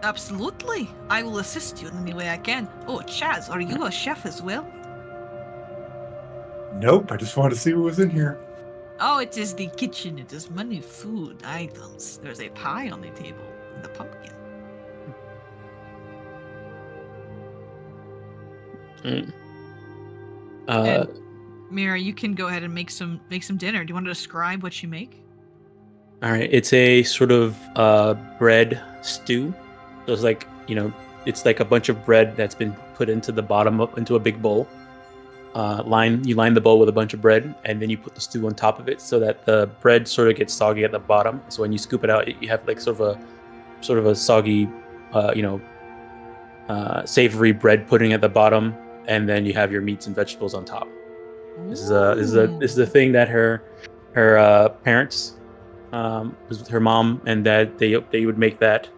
absolutely. I will assist you in any way I can. Oh, Chaz, are you a chef as well? Nope, I just wanted to see what was in here. Oh, it is the kitchen. It is many food items. There's a pie on the table and the pumpkin. And Mira, you can go ahead and make some dinner. Do you want to describe what you make? All right, it's a sort of bread stew. So it's like it's like a bunch of bread that's been put into the bottom into a big bowl. You line the bowl with a bunch of bread, and then you put the stew on top of it, so that the bread sort of gets soggy at the bottom. So when you scoop it out, you have like sort of a soggy, savory bread pudding at the bottom, and then you have your meats and vegetables on top. This is a thing that her parents was with her mom and dad. They would make that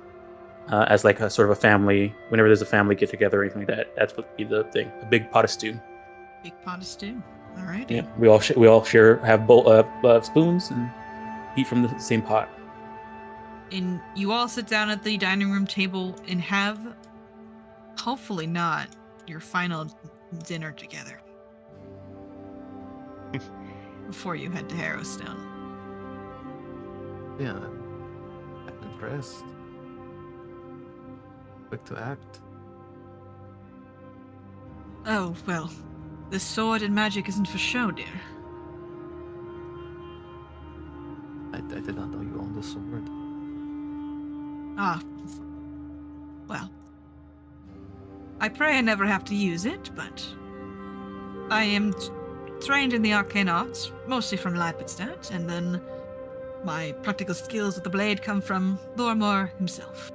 as like a sort of a family. Whenever there's a family get together or anything like that, that's what would be the thing. A big pot of stew. Big pot of stew. All right. Yeah, we all share, have spoons and eat from the same pot. And you all sit down at the dining room table and have, hopefully not, your final dinner together. Before you head to Harrowstone. Yeah, I'm impressed. Quick to act. Oh, well, this sword and magic isn't for show, dear. I did not know you owned a sword. Ah, well, I pray I never have to use it, but I am trained in the arcane arts, mostly from Lepidstadt, and then my practical skills with the blade come from Lormor himself.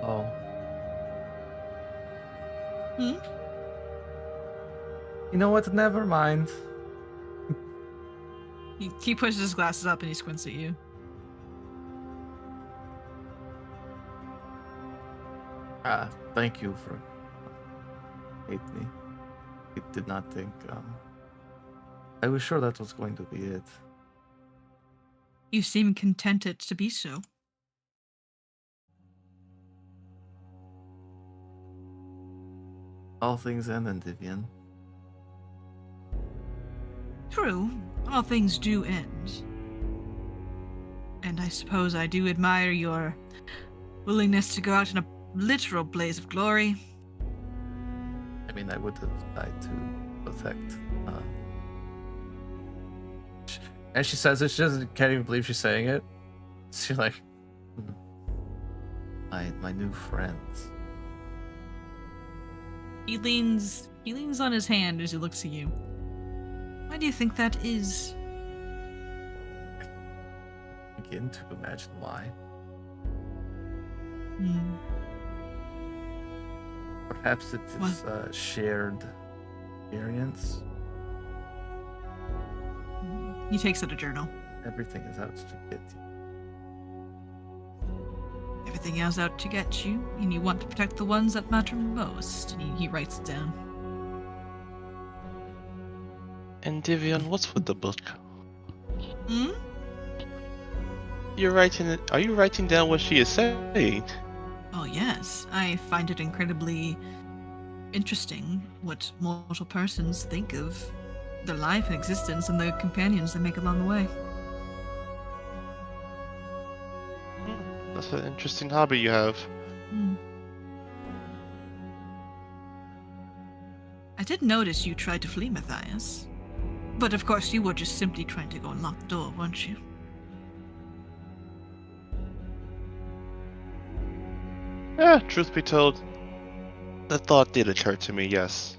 Oh. Hmm? You know what? Never mind. He pushes his glasses up and he squints at you. Thank you for hate me. I did not think. I was sure that was going to be it. You seem contented to be so. All things end in Divian. True, all things do end. And I suppose I do admire your willingness to go out in a literal blaze of glory. I mean, I would have died to protect. And she says it. She can't even believe she's saying it. She's like, my new friends. He leans on his hand as he looks at you. Why do you think that is? Begin to imagine why. Perhaps it is shared experience. He takes out a journal. Everything is out to get you. Everything else out to get you, and you want to protect the ones that matter most. And he writes it down. And Divian, what's with the book? Hmm? You're writing it. Are you writing down what she is saying? Oh yes, I find it incredibly interesting what mortal persons think of their life and existence and the companions they make along the way. That's an interesting hobby you have. I did notice you tried to flee, Matthias. But of course you were just simply trying to go and lock the door, weren't you? Yeah, truth be told, the thought did occur to me, yes.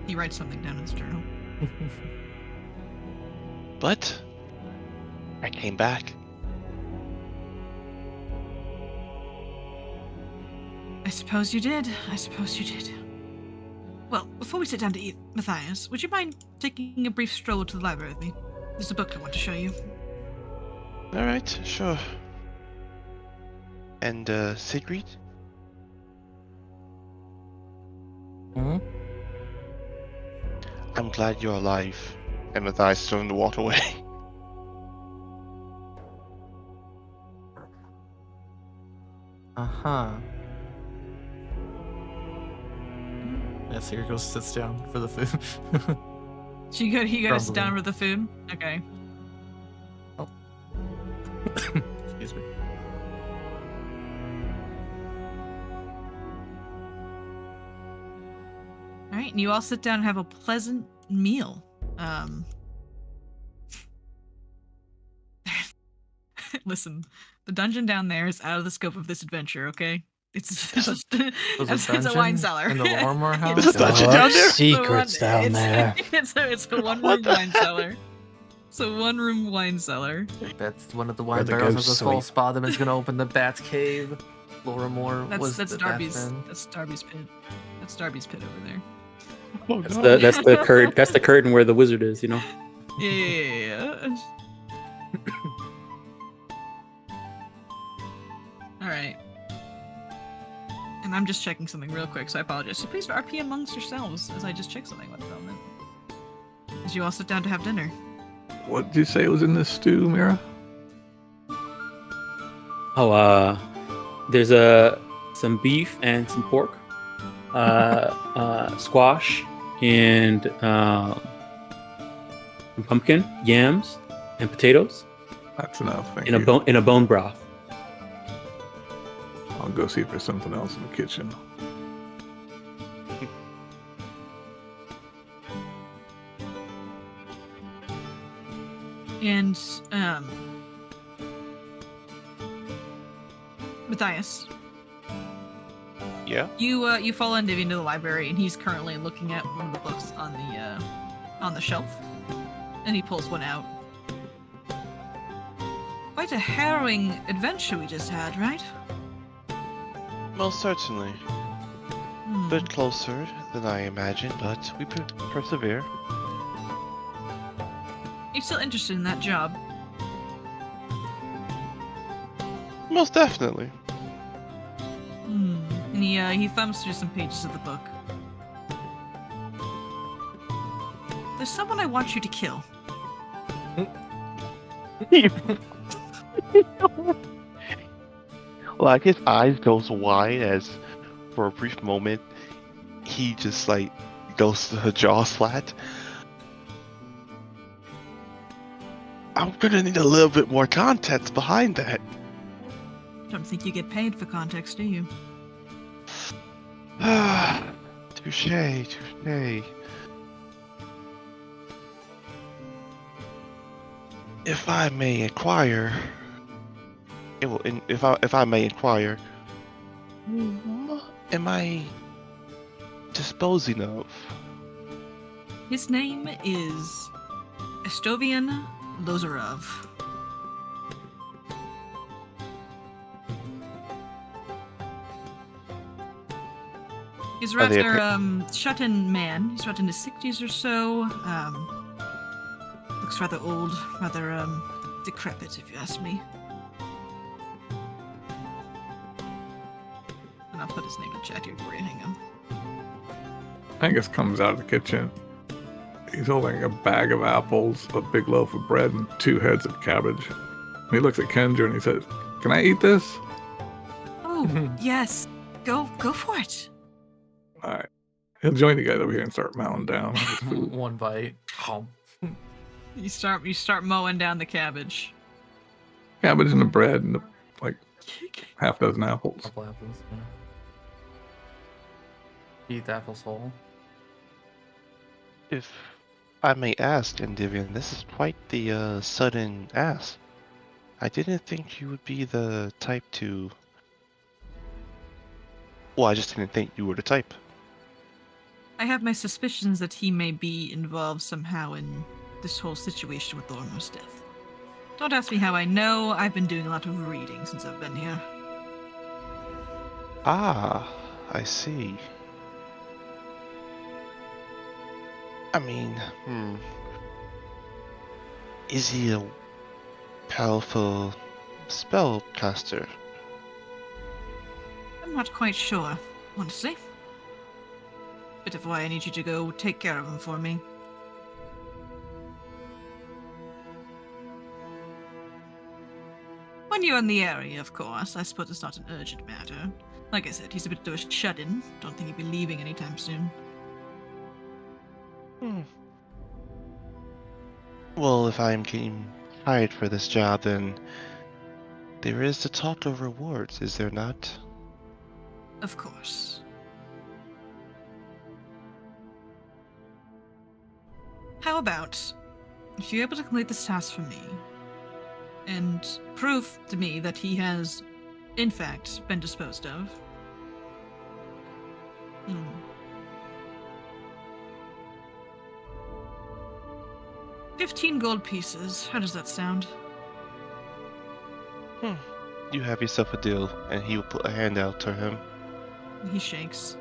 He writes something down in his journal. But I came back. I suppose you did. Well, before we sit down to eat, Matthias, would you mind taking a brief stroll to the library with me? There's a book I want to show you. Alright, sure. And, Sigrid? I'm glad you're alive. And Matthias turned to walk away. Yeah, Sigrid goes sits down for the food. So you gotta sit Probably. down with the food? Okay. Oh. Excuse me. Alright, and you all sit down and have a pleasant meal. Listen, the dungeon down there is out of the scope of this adventure, okay? It's just it's a wine cellar. in the Lormor house. There's a dungeon down there? Secrets down there. It's a one-room What the wine cellar. It's a one-room wine cellar. That's one of the Where wine the barrels ghosts has a full sleep. spot. Them is gonna open the bat cave. Loramore was That's the Darby's. bathroom. That's Darby's pit. That's Darby's pit over there. Oh, That's no. the curtain. That's the curtain where the wizard is. You know. Yeah. I'm just checking something real quick, so I apologize. So please RP amongst yourselves as I just check something one moment. As you all sit down to have dinner. What did you say was in this stew, Mira? Oh, there's some beef and some pork, squash, and some pumpkin, yams, and potatoes That's enough. Thank in you. a bone broth. I'll go see if there's something else in the kitchen. And, Matthias, Yeah. you follow Andivi into the library, and he's currently looking at one of the books on the shelf, and he pulls one out. Quite a harrowing adventure we just had, right? Most certainly. Hmm. A bit closer than I imagined, but we persevere. You still interested in that job? Most definitely. And he thumbs through some pages of the book. There's someone I want you to kill. Like his eyes goes wide as, for a brief moment, he just like goes to the jaws flat. I'm gonna need a little bit more context behind that. Don't think you get paid for context, do you? Touche, touche. If I may inquire, if I may inquire, what am I disposing of? His name is Estovian Lozarov. He's Are they rather shut-in man. He's about in his 60s or so. Looks rather old, rather decrepit, if you ask me. And I'll put his name in chat here for you. Hang on. Angus comes out of the kitchen. He's holding a bag of apples, a big loaf of bread, and 2 heads of cabbage. And he looks at Kendra and he says, "Can I eat this?" Oh, yes. Go for it. All right. He'll join you guys over here and start mowing down. his food. One bite. You start mowing down the cabbage. Cabbage and the bread and like half dozen apples. Couple apples. Yeah. Eat the apples whole. If I may ask, Endivian, this is quite the sudden ask. I didn't think you would be the type to... Well, I just didn't think you were the type. I have my suspicions that he may be involved somehow in this whole situation with Ormo's death. Don't ask me how I know. I've been doing a lot of reading since I've been here. Ah, I see. I mean, Is he a powerful spellcaster? I'm not quite sure, honestly. Bit of why I need you to go take care of him for me. When you're in the area, of course. I suppose it's not an urgent matter. Like I said, he's a bit of a shut-in. Don't think he'll be leaving anytime soon. Well, if I'm getting hired for this job, then there is the talk of rewards, is there not? Of course. How about, if you're able to complete this task for me, and prove to me that he has, in fact, been disposed of. 15 gold pieces. How does that sound? You have yourself a deal, and he will put a hand out to him. He shakes.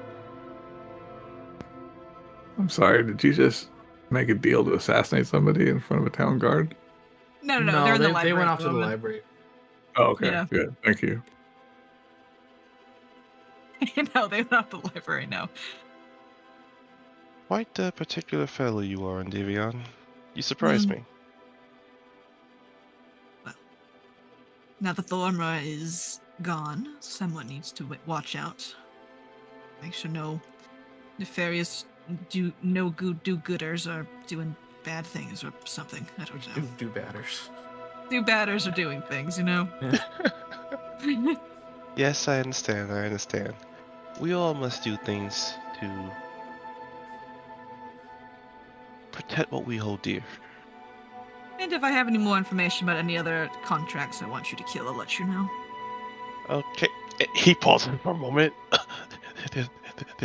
I'm sorry, did you just make a deal to assassinate somebody in front of a town guard? No, they're in the library. They went at off the to the moment. library. Oh, okay, Yeah. good. Thank you. No, they're not the library, no. Quite a particular fellow you are, Endymion. You surprise me. Now that Thorma is gone, someone needs to watch out. Make sure no nefarious do-gooders are doing bad things or something. I don't know. Do batters. Do-badders are doing things, you know? Yes, I understand. We all must do things to protect what we hold dear. And if I have any more information about any other contracts I want you to kill, I'll let you know. Okay. He pauses for a moment.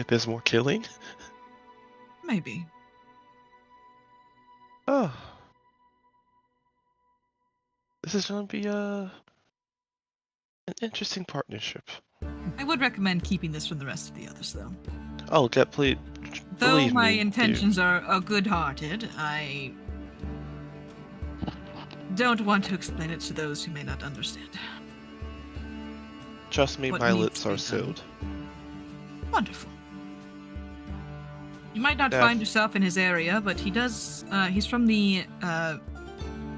There's more killing? Maybe. Oh. This is going to be an interesting partnership. I would recommend keeping this from the rest of the others, though. Oh, please. Though Believe my me, intentions are good-hearted, I don't want to explain it to those who may not understand. Trust me, What my needs lips to be are done. sealed. Wonderful. You might not Yeah. find yourself in his area, but he does. He's from the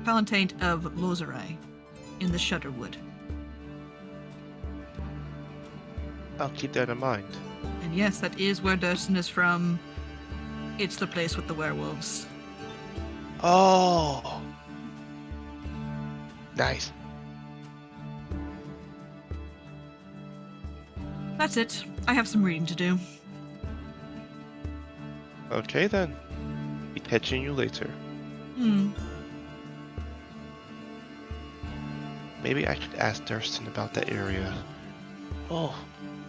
Palatine of Lozerai in the Shudderwood. I'll keep that in mind. And yes, that is where Durston is from. It's the place with the werewolves. Oh. Nice. That's it. I have some reading to do. Okay then. Be catching you later. Maybe I should ask Durston about that area. Oh,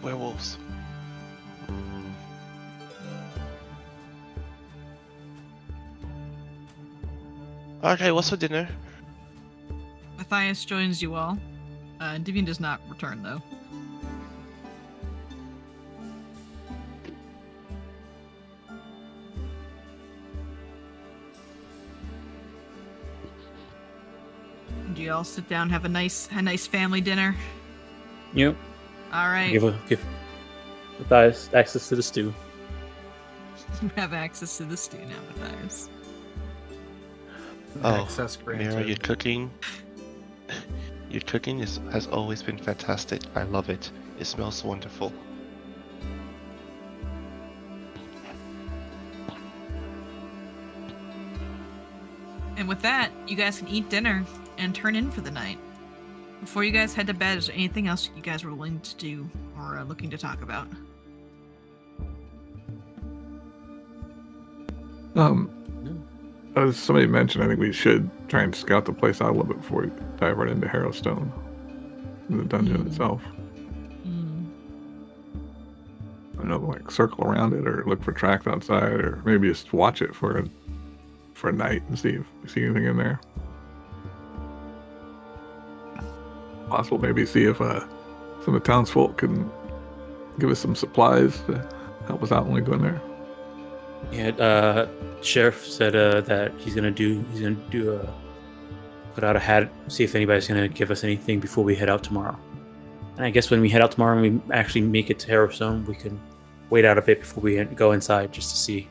werewolves. Okay, what's for dinner? Matthias joins you all. Divian does not return, though. Do you all sit down, have a nice family dinner? Yep. All right. Give Matthias access to the stew. You have access to the stew now, Matthias. Oh, Access granted. Mira, your cooking has always been fantastic. I love it. It smells wonderful. And with that, you guys can eat dinner and turn in for the night. Before you guys head to bed, is there anything else you guys were willing to do or looking to talk about? As somebody mentioned, I think we should try and scout the place out a little bit before we dive right into Harrowstone, the dungeon itself. I don't know, like circle around it or look for tracks outside, or maybe just watch it for a night and see if we see anything in there. Possible, maybe see if some of the townsfolk can give us some supplies to help us out when we go in there. Yeah, sheriff said that he's gonna put out a hat, see if anybody's gonna give us anything before we head out tomorrow. And I guess when we head out tomorrow and we actually make it to Harrowstone, we can wait out a bit before we go inside just to see.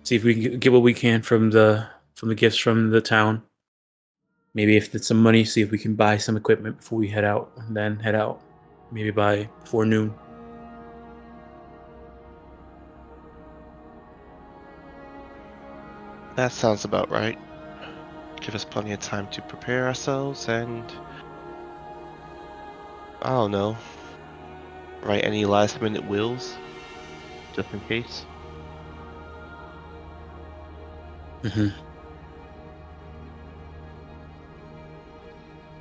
See if we can get what we can from the gifts from the town. Maybe if it's some money, see if we can buy some equipment before we head out, and then head out. Maybe before noon. That sounds about right. Give us plenty of time to prepare ourselves and, I don't know, write any last minute wills, just in case.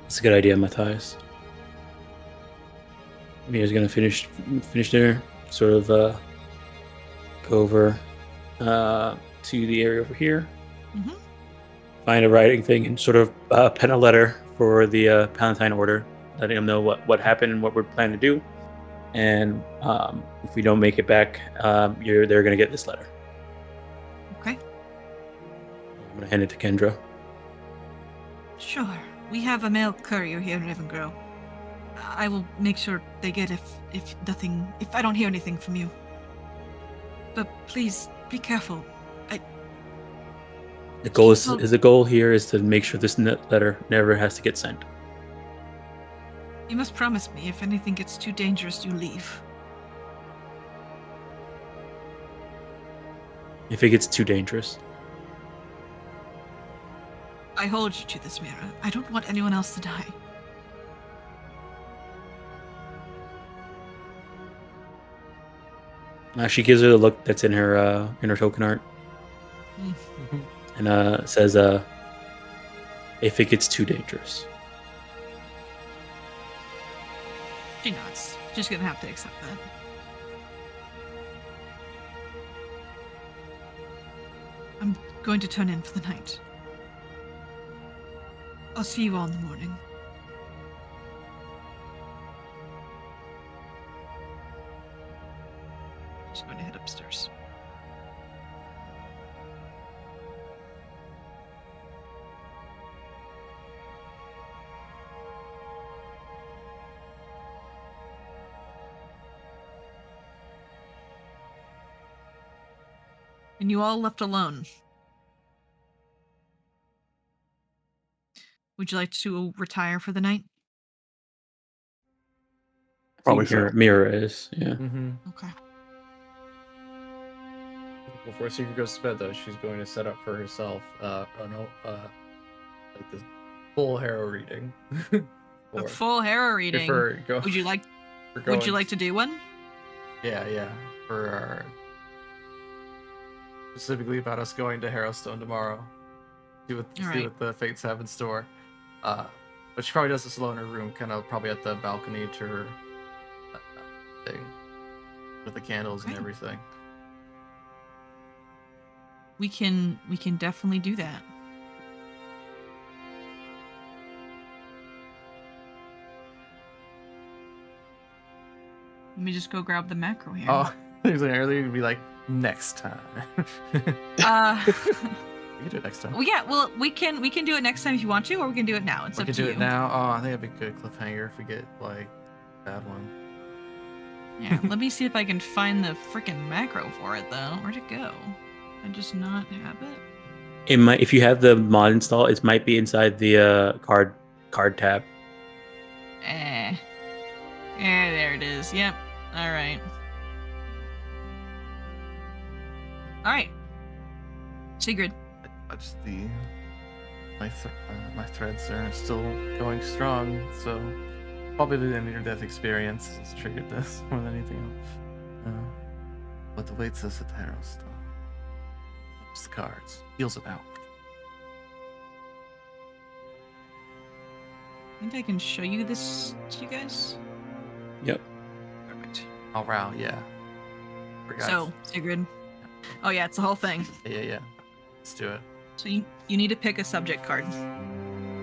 That's a good idea, Matthias. Mia's gonna finish dinner, sort of go over to the area over here, find a writing thing, and sort of pen a letter for the Palatine Order, letting them know what happened and what we're planning to do. And if we don't make it back, they're gonna get this letter. Okay. I'm gonna hand it to Kendra. Sure. We have a mail courier here in Ravengrow. I will make sure they get if I don't hear anything from you. But please be careful. The goal here is to make sure this letter never has to get sent. You must promise me if anything gets too dangerous, you leave. If it gets too dangerous. I hold you to this, Mira. I don't want anyone else to die. She gives her the look that's in her token art. And says, if it gets too dangerous. She nods. She's gonna have to accept that. I'm going to turn in for the night. I'll see you all in the morning. She's going to head upstairs. And you all left alone. Would you like to retire for the night? Probably so. Mira is, yeah. Mm-hmm. Okay. Before Secret goes to bed, though, she's going to set up for herself, like this full harrow reading. A full harrow reading. Would you like to do one? Yeah. For our... Specifically about us going to Harrowstone tomorrow. See what the fates have in store. But she probably does this alone in her room, kind of probably at the balcony to her thing. With the candles and everything. We can definitely do that. Let me just go grab the macro here. Oh, I was like earlier you'd be like, next time. We can do it next time. Well, yeah. Well, we can do it next time if you want to, or we can do it now. It's up to you. We can do it now. Oh, I think it'd be a good cliffhanger if we get like bad one. Yeah. Let me see if I can find the freaking macro for it though. Where'd it go? I just not have it. It might, if you have the mod installed, it might be inside the card tab. There it is. Yep. All right. Sigrid. My threads are still going strong, so probably the near-death experience has triggered this more than anything else. What awaits us at Harrowstone? It's the cards. Deals it out. I think I can show you this to you guys. Yep. Perfect. Oh, wow, yeah. So, Sigrid. Oh, yeah, it's the whole thing. Yeah. Let's do it. So you need to pick a subject card.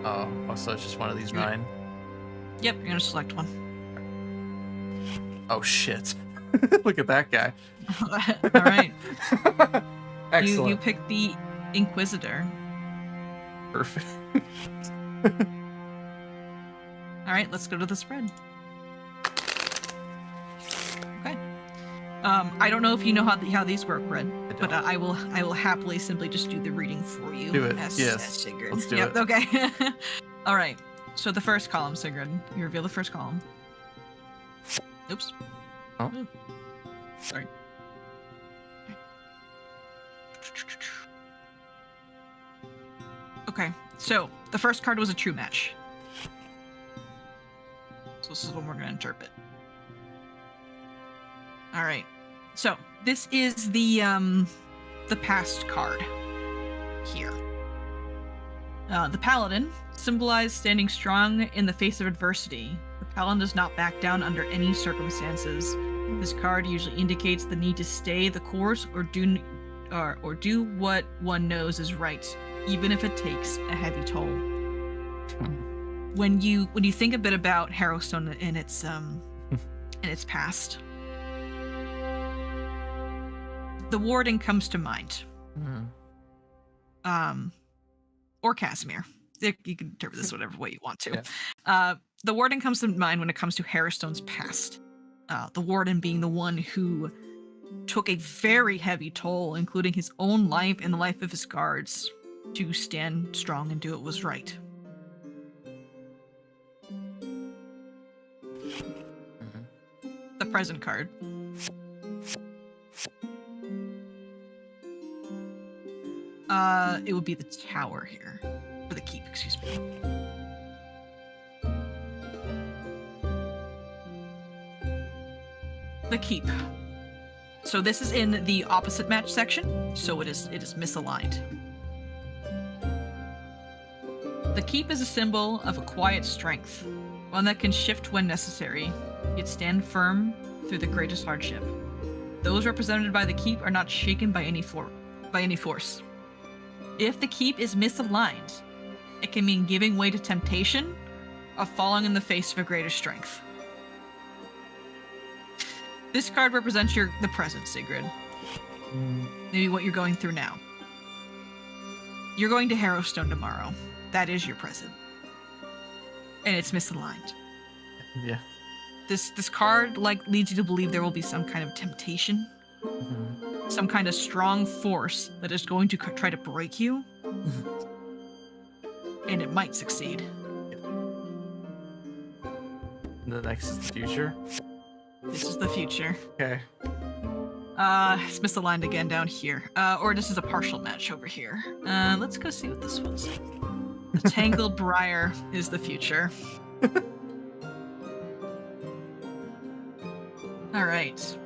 Oh, so it's just one of these 9? Yep, you're gonna select one. Oh, shit. Look at that guy. All right. Excellent. You pick the Inquisitor. Perfect. All right, let's go to the spread. Okay. I don't know if you know how these work, Red, but I will happily simply just do the reading for you. Do it. As Sigrid. Let's do it. Okay. All right. So the first column, Sigrid. You reveal the first column. Oops. Oh. Ooh. Sorry. Okay, so the first card was a true match. So this is what we're going to interpret. All right. So this is the past card here. The Paladin symbolized standing strong in the face of adversity. The Paladin does not back down under any circumstances. This card usually indicates the need to stay the course or do what one knows is right, even if it takes a heavy toll. When you think a bit about Harrowstone in its past, the Warden comes to mind. Or Casimir. You can interpret this whatever way you want to. Yeah. The warden comes to mind when it comes to Harrowstone's past. The warden being the one who took a very heavy toll, including his own life and the life of his guards, to stand strong and do what was right. The present card. It would be the tower here. Or the keep, excuse me. The keep. So this is in the opposite match section, so it is misaligned. The keep is a symbol of a quiet strength, one that can shift when necessary, yet stand firm through the greatest hardship. Those represented by the keep are not shaken by any force. If the keep is misaligned, it can mean giving way to temptation or falling in the face of a greater strength. This card represents the present, Sigrid. Maybe what you're going through now. You're going to Harrowstone tomorrow. That is your present. And it's misaligned. Yeah. This card leads you to believe there will be some kind of temptation, some kind of strong force that is going to try to break you, and it might succeed. The next is the future. This is the future. Okay. It's misaligned again down here. Or this is a partial match over here. Let's go see what this one's. The Tangled Briar is the future. Alright.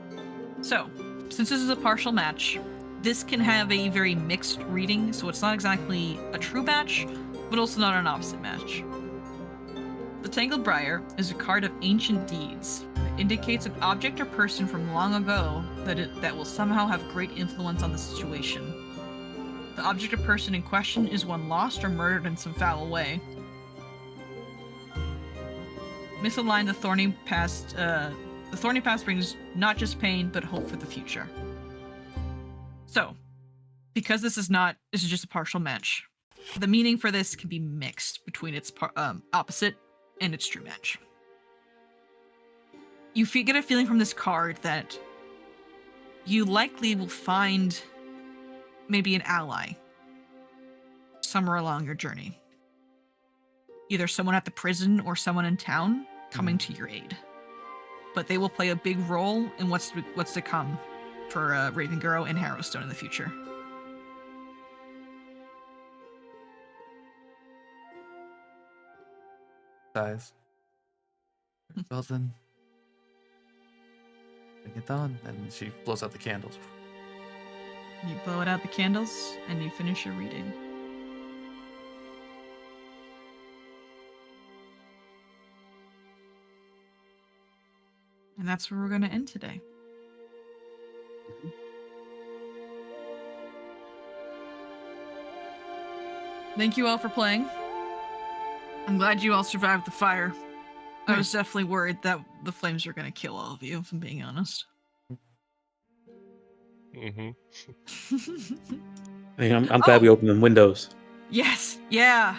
So, since this is a partial match, this can have a very mixed reading, so it's not exactly a true match, but also not an opposite match. The Tangled Briar is a card of ancient deeds. It indicates an object or person from long ago that will somehow have great influence on the situation. The object or person in question is one lost or murdered in some foul way. Misaligned, the Thorny Past. The Thorny Past brings not just pain, but hope for the future. So, because this is just a partial match, the meaning for this can be mixed between its opposite and its true match. You get a feeling from this card that you likely will find maybe an ally somewhere along your journey. Either someone at the prison or someone in town coming to your aid. But they will play a big role in what's to come for Ravengirl and Harrowstone in the future. Size. Well then, bring it on. And she blows out the candles. You blow out the candles and you finish your reading. And that's where we're going to end today. Thank you all for playing. I'm glad you all survived the fire. I was definitely worried that the flames were going to kill all of you, if I'm being honest. I'm glad we opened the windows. Yes. Yeah.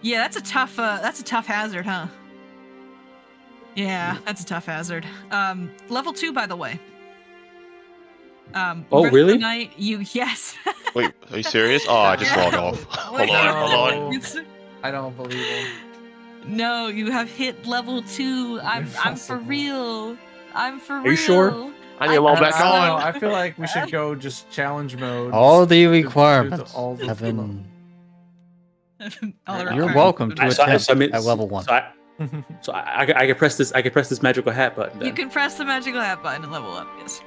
Yeah, that's a tough hazard, huh? Yeah, that's a tough hazard. Level 2, by the way. Oh, really? Night, yes. Wait, are you serious? Oh, I just logged off. Hold on. I don't believe it. No, you have hit level 2. I'm for real. I'm for real. Are you sure? I need to log back I don't know. on. I feel like we should go just challenge mode. All the Do requirements all the- have been. All the You're requirements. welcome to attempt I mean, at level 1. So I can press this. I can press this magical hat button. Then. You can press the magical hat button and level up. Yes.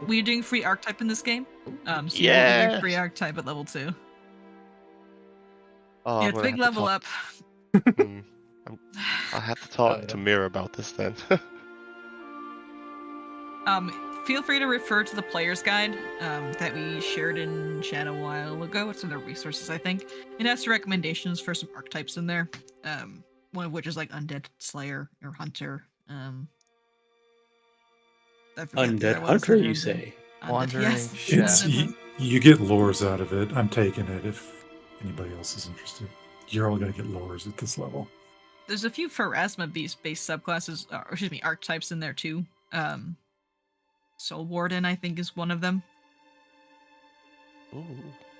We're doing free archetype in this game. So you Yes. get free archetype at level 2. Oh, Yeah, I'm it's gonna big have to level talk- up. I'll have to talk to Mira about this then. Feel free to refer to the player's guide that we shared in chat a while ago. It's in the resources, I think. It has some recommendations for some archetypes in there. One of which is like Undead Slayer or Hunter. I forget the Undead other ones Hunter, that are you Undead. say? Wandering Yes. Chef. You get lores out of it. I'm taking it if anybody else is interested. You're all gonna get lowers at this level. There's a few Pharasma based subclasses, or excuse me, archetypes in there too. Soul Warden, I think, is one of them. Ooh.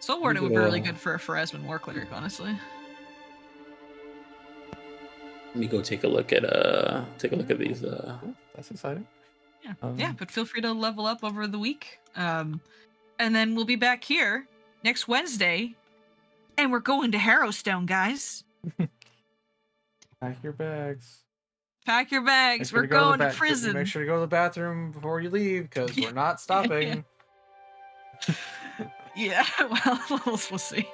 Soul Warden would be really good for a Pharasman War Cleric, honestly. Let me go take a look at these. That's exciting. Yeah, yeah, but feel free to level up over the week. And then we'll be back here next Wednesday, and we're going to Harrowstone, guys. Pack your bags. Pack your bags. Make sure We're to go going the to prison. Make sure to go to the bathroom before you leave, because we're not stopping. Yeah, well, we'll see.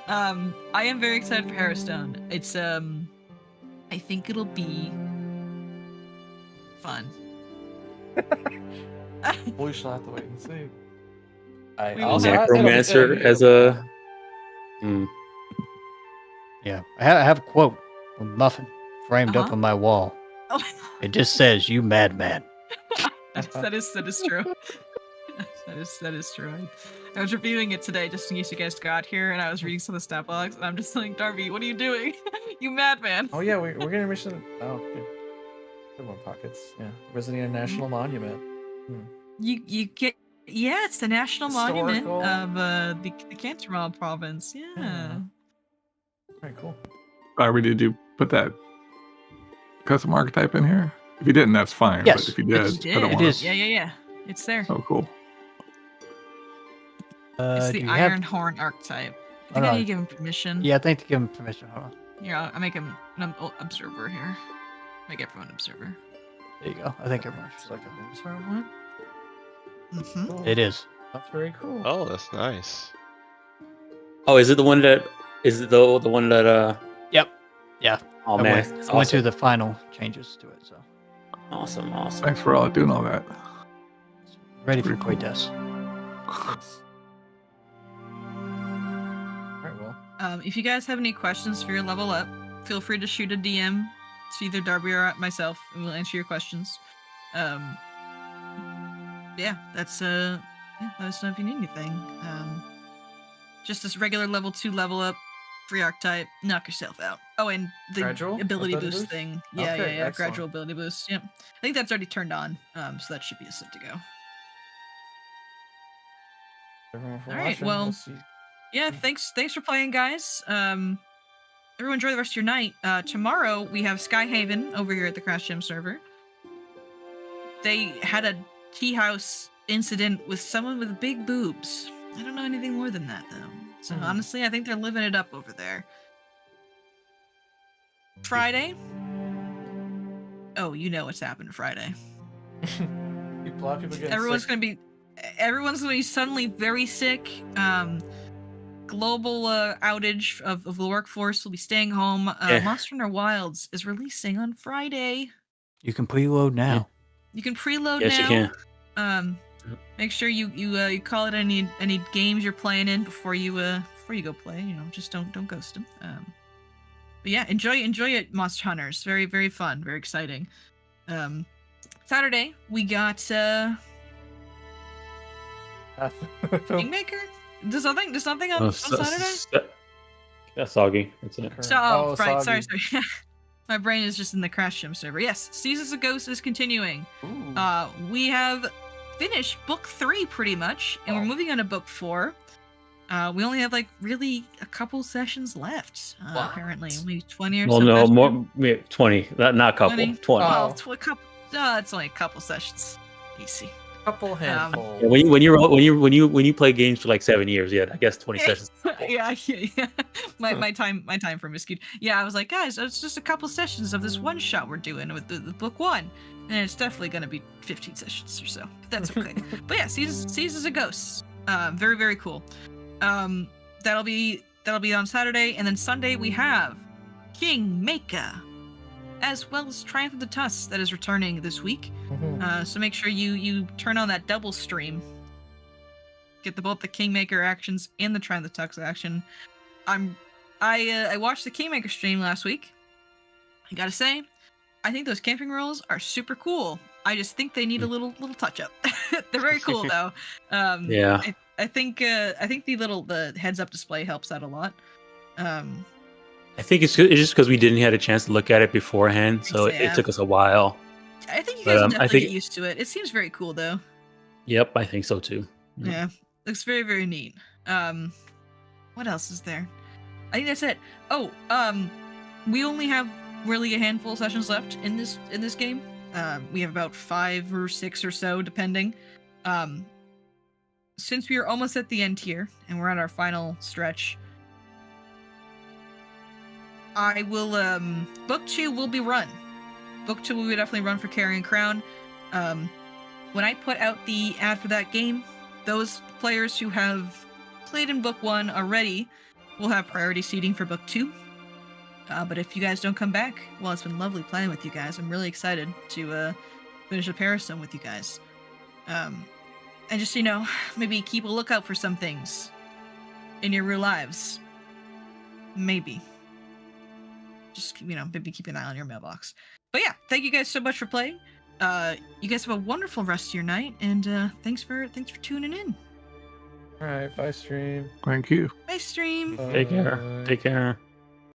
I am very excited for Harrowstone. It's I think it'll be fun. We shall have to wait and see. We will have- Necromancer as a. Yeah, I have a quote from Muffin framed up Uh-huh. on my wall. Oh, It just says, "You madman." that is true. that is true. I was reviewing it today just in case you guys got here, and I was reading some of the stat logs, and I'm just like, Darbee, what are you doing? You madman. Oh yeah, we're getting a mission. Oh, good one, pockets. Yeah, visiting a national monument. You get, yeah, it's the national monument Historical. of the Canterbury province. Yeah. Very cool. Darbee, did you put that custom archetype in here? If you didn't, that's fine. Yes, But if you You did, I don't did. want is. Yeah. It's there. Oh, cool. It's do the you Iron have- Horn archetype. I Oh, think I no. need to give him permission. Yeah, I think to give him permission. Hold on. Here, I'll make him an observer here. Make everyone observer. There you go. I think everyone It's should like like a sorry, what? Mm-hmm. Cool. it. It is. That's very cool. Oh, that's nice. Oh, is it the one that? Is it the one that? Yep. Yeah. Oh I man, went, it's I went through awesome. the final changes to it, so Awesome. Thanks for all doing all that. it's ready for Pretty cool. playtest. Nice. Alright, well. If you guys have any questions for your level up, feel free to shoot a DM to either Darbee or myself, and we'll answer your questions. Yeah, that's let us know if you need anything. Just this regular level 2 level up, free archetype, knock yourself out. Oh, and the Gradual ability ability boost boost? thing. Yeah, Okay, yeah. excellent. Gradual ability boost. Yep. I think that's already turned on. So that should be a set to go. Everyone for All right, watching. well- We'll see. Yeah, thanks for playing, guys. Everyone enjoy the rest of your night. Tomorrow we have Skyhaven over here at the Crash Gym server. They had a tea house incident with someone with big boobs. I don't know anything more than that though. So honestly, I think they're living it up over there. Friday. Oh, you know what's happened Friday. A lot of people getting Everyone's sick. gonna be suddenly very sick. Global outage of the workforce will be staying home. Monster Hunter Wilds is releasing on Friday. You can preload now. You can preload Yes, now. you can. Make sure you call it any games you're playing in before you go play. You know, just don't ghost them. But yeah, enjoy it, Monster Hunters. Very very fun, very exciting. Saturday we got Kingmaker. Does something on Saturday? Soggy. That's it. So, Oh, right. Soggy. Sorry. My brain is just in the Crash Gym server. Yes, Seasons of Ghosts is continuing. Ooh. We have finished book 3 pretty much, and we're moving on to book 4. We only have really a couple sessions left. What? Apparently, maybe 20 or Well, so. no, sessions. more 20. Not couple. 20? 20. Oh. Well, a couple. It's only a couple sessions. Easy. Couple handful. Yeah, when you play games for like 7 years, yeah, I guess 20 sessions. yeah. My time frame is skewed. Yeah, I was like, guys, it's just a couple sessions of this one shot we're doing with the book 1, and it's definitely gonna be 15 sessions or so. But that's okay. But yeah, Seasons of Ghosts, very very cool. That'll be on Saturday, and then Sunday we have Kingmaker, as well as Triumph of the Tusks that is returning this week. So make sure you turn on that double stream. Get both the Kingmaker actions and the Triumph of the Tusks action. I watched the Kingmaker stream last week. I gotta say, I think those camping rules are super cool. I just think they need a little touch up. They're very cool though. Yeah. I think the heads up display helps out a lot. I think it's just because we didn't have a chance to look at it beforehand, so Yeah. it took us a while. I think you But, guys will I definitely think- get used to it. It seems very cool, though. Yep, I think so too. Yeah, looks very, very neat. What else is there? I think that's it. Oh, we only have really a handful of sessions left in this game. We have about 5 or 6 or so, depending. Since we are almost at the end here, and we're at our final stretch, I will, Book 2 will be run. Book 2 will be definitely run for Carrion Crown. When I put out the ad for that game, those players who have played in Book 1 already will have priority seating for Book 2. But if you guys don't come back, well, it's been lovely playing with you guys. I'm really excited to finish a Parasome with you guys. And just, maybe keep a lookout for some things in your real lives. Maybe. Just, maybe keep an eye on your mailbox. But yeah, thank you guys so much for playing. You guys have a wonderful rest of your night, and thanks for tuning in. All right, bye stream. Thank you. Bye, stream. Take care. Take care.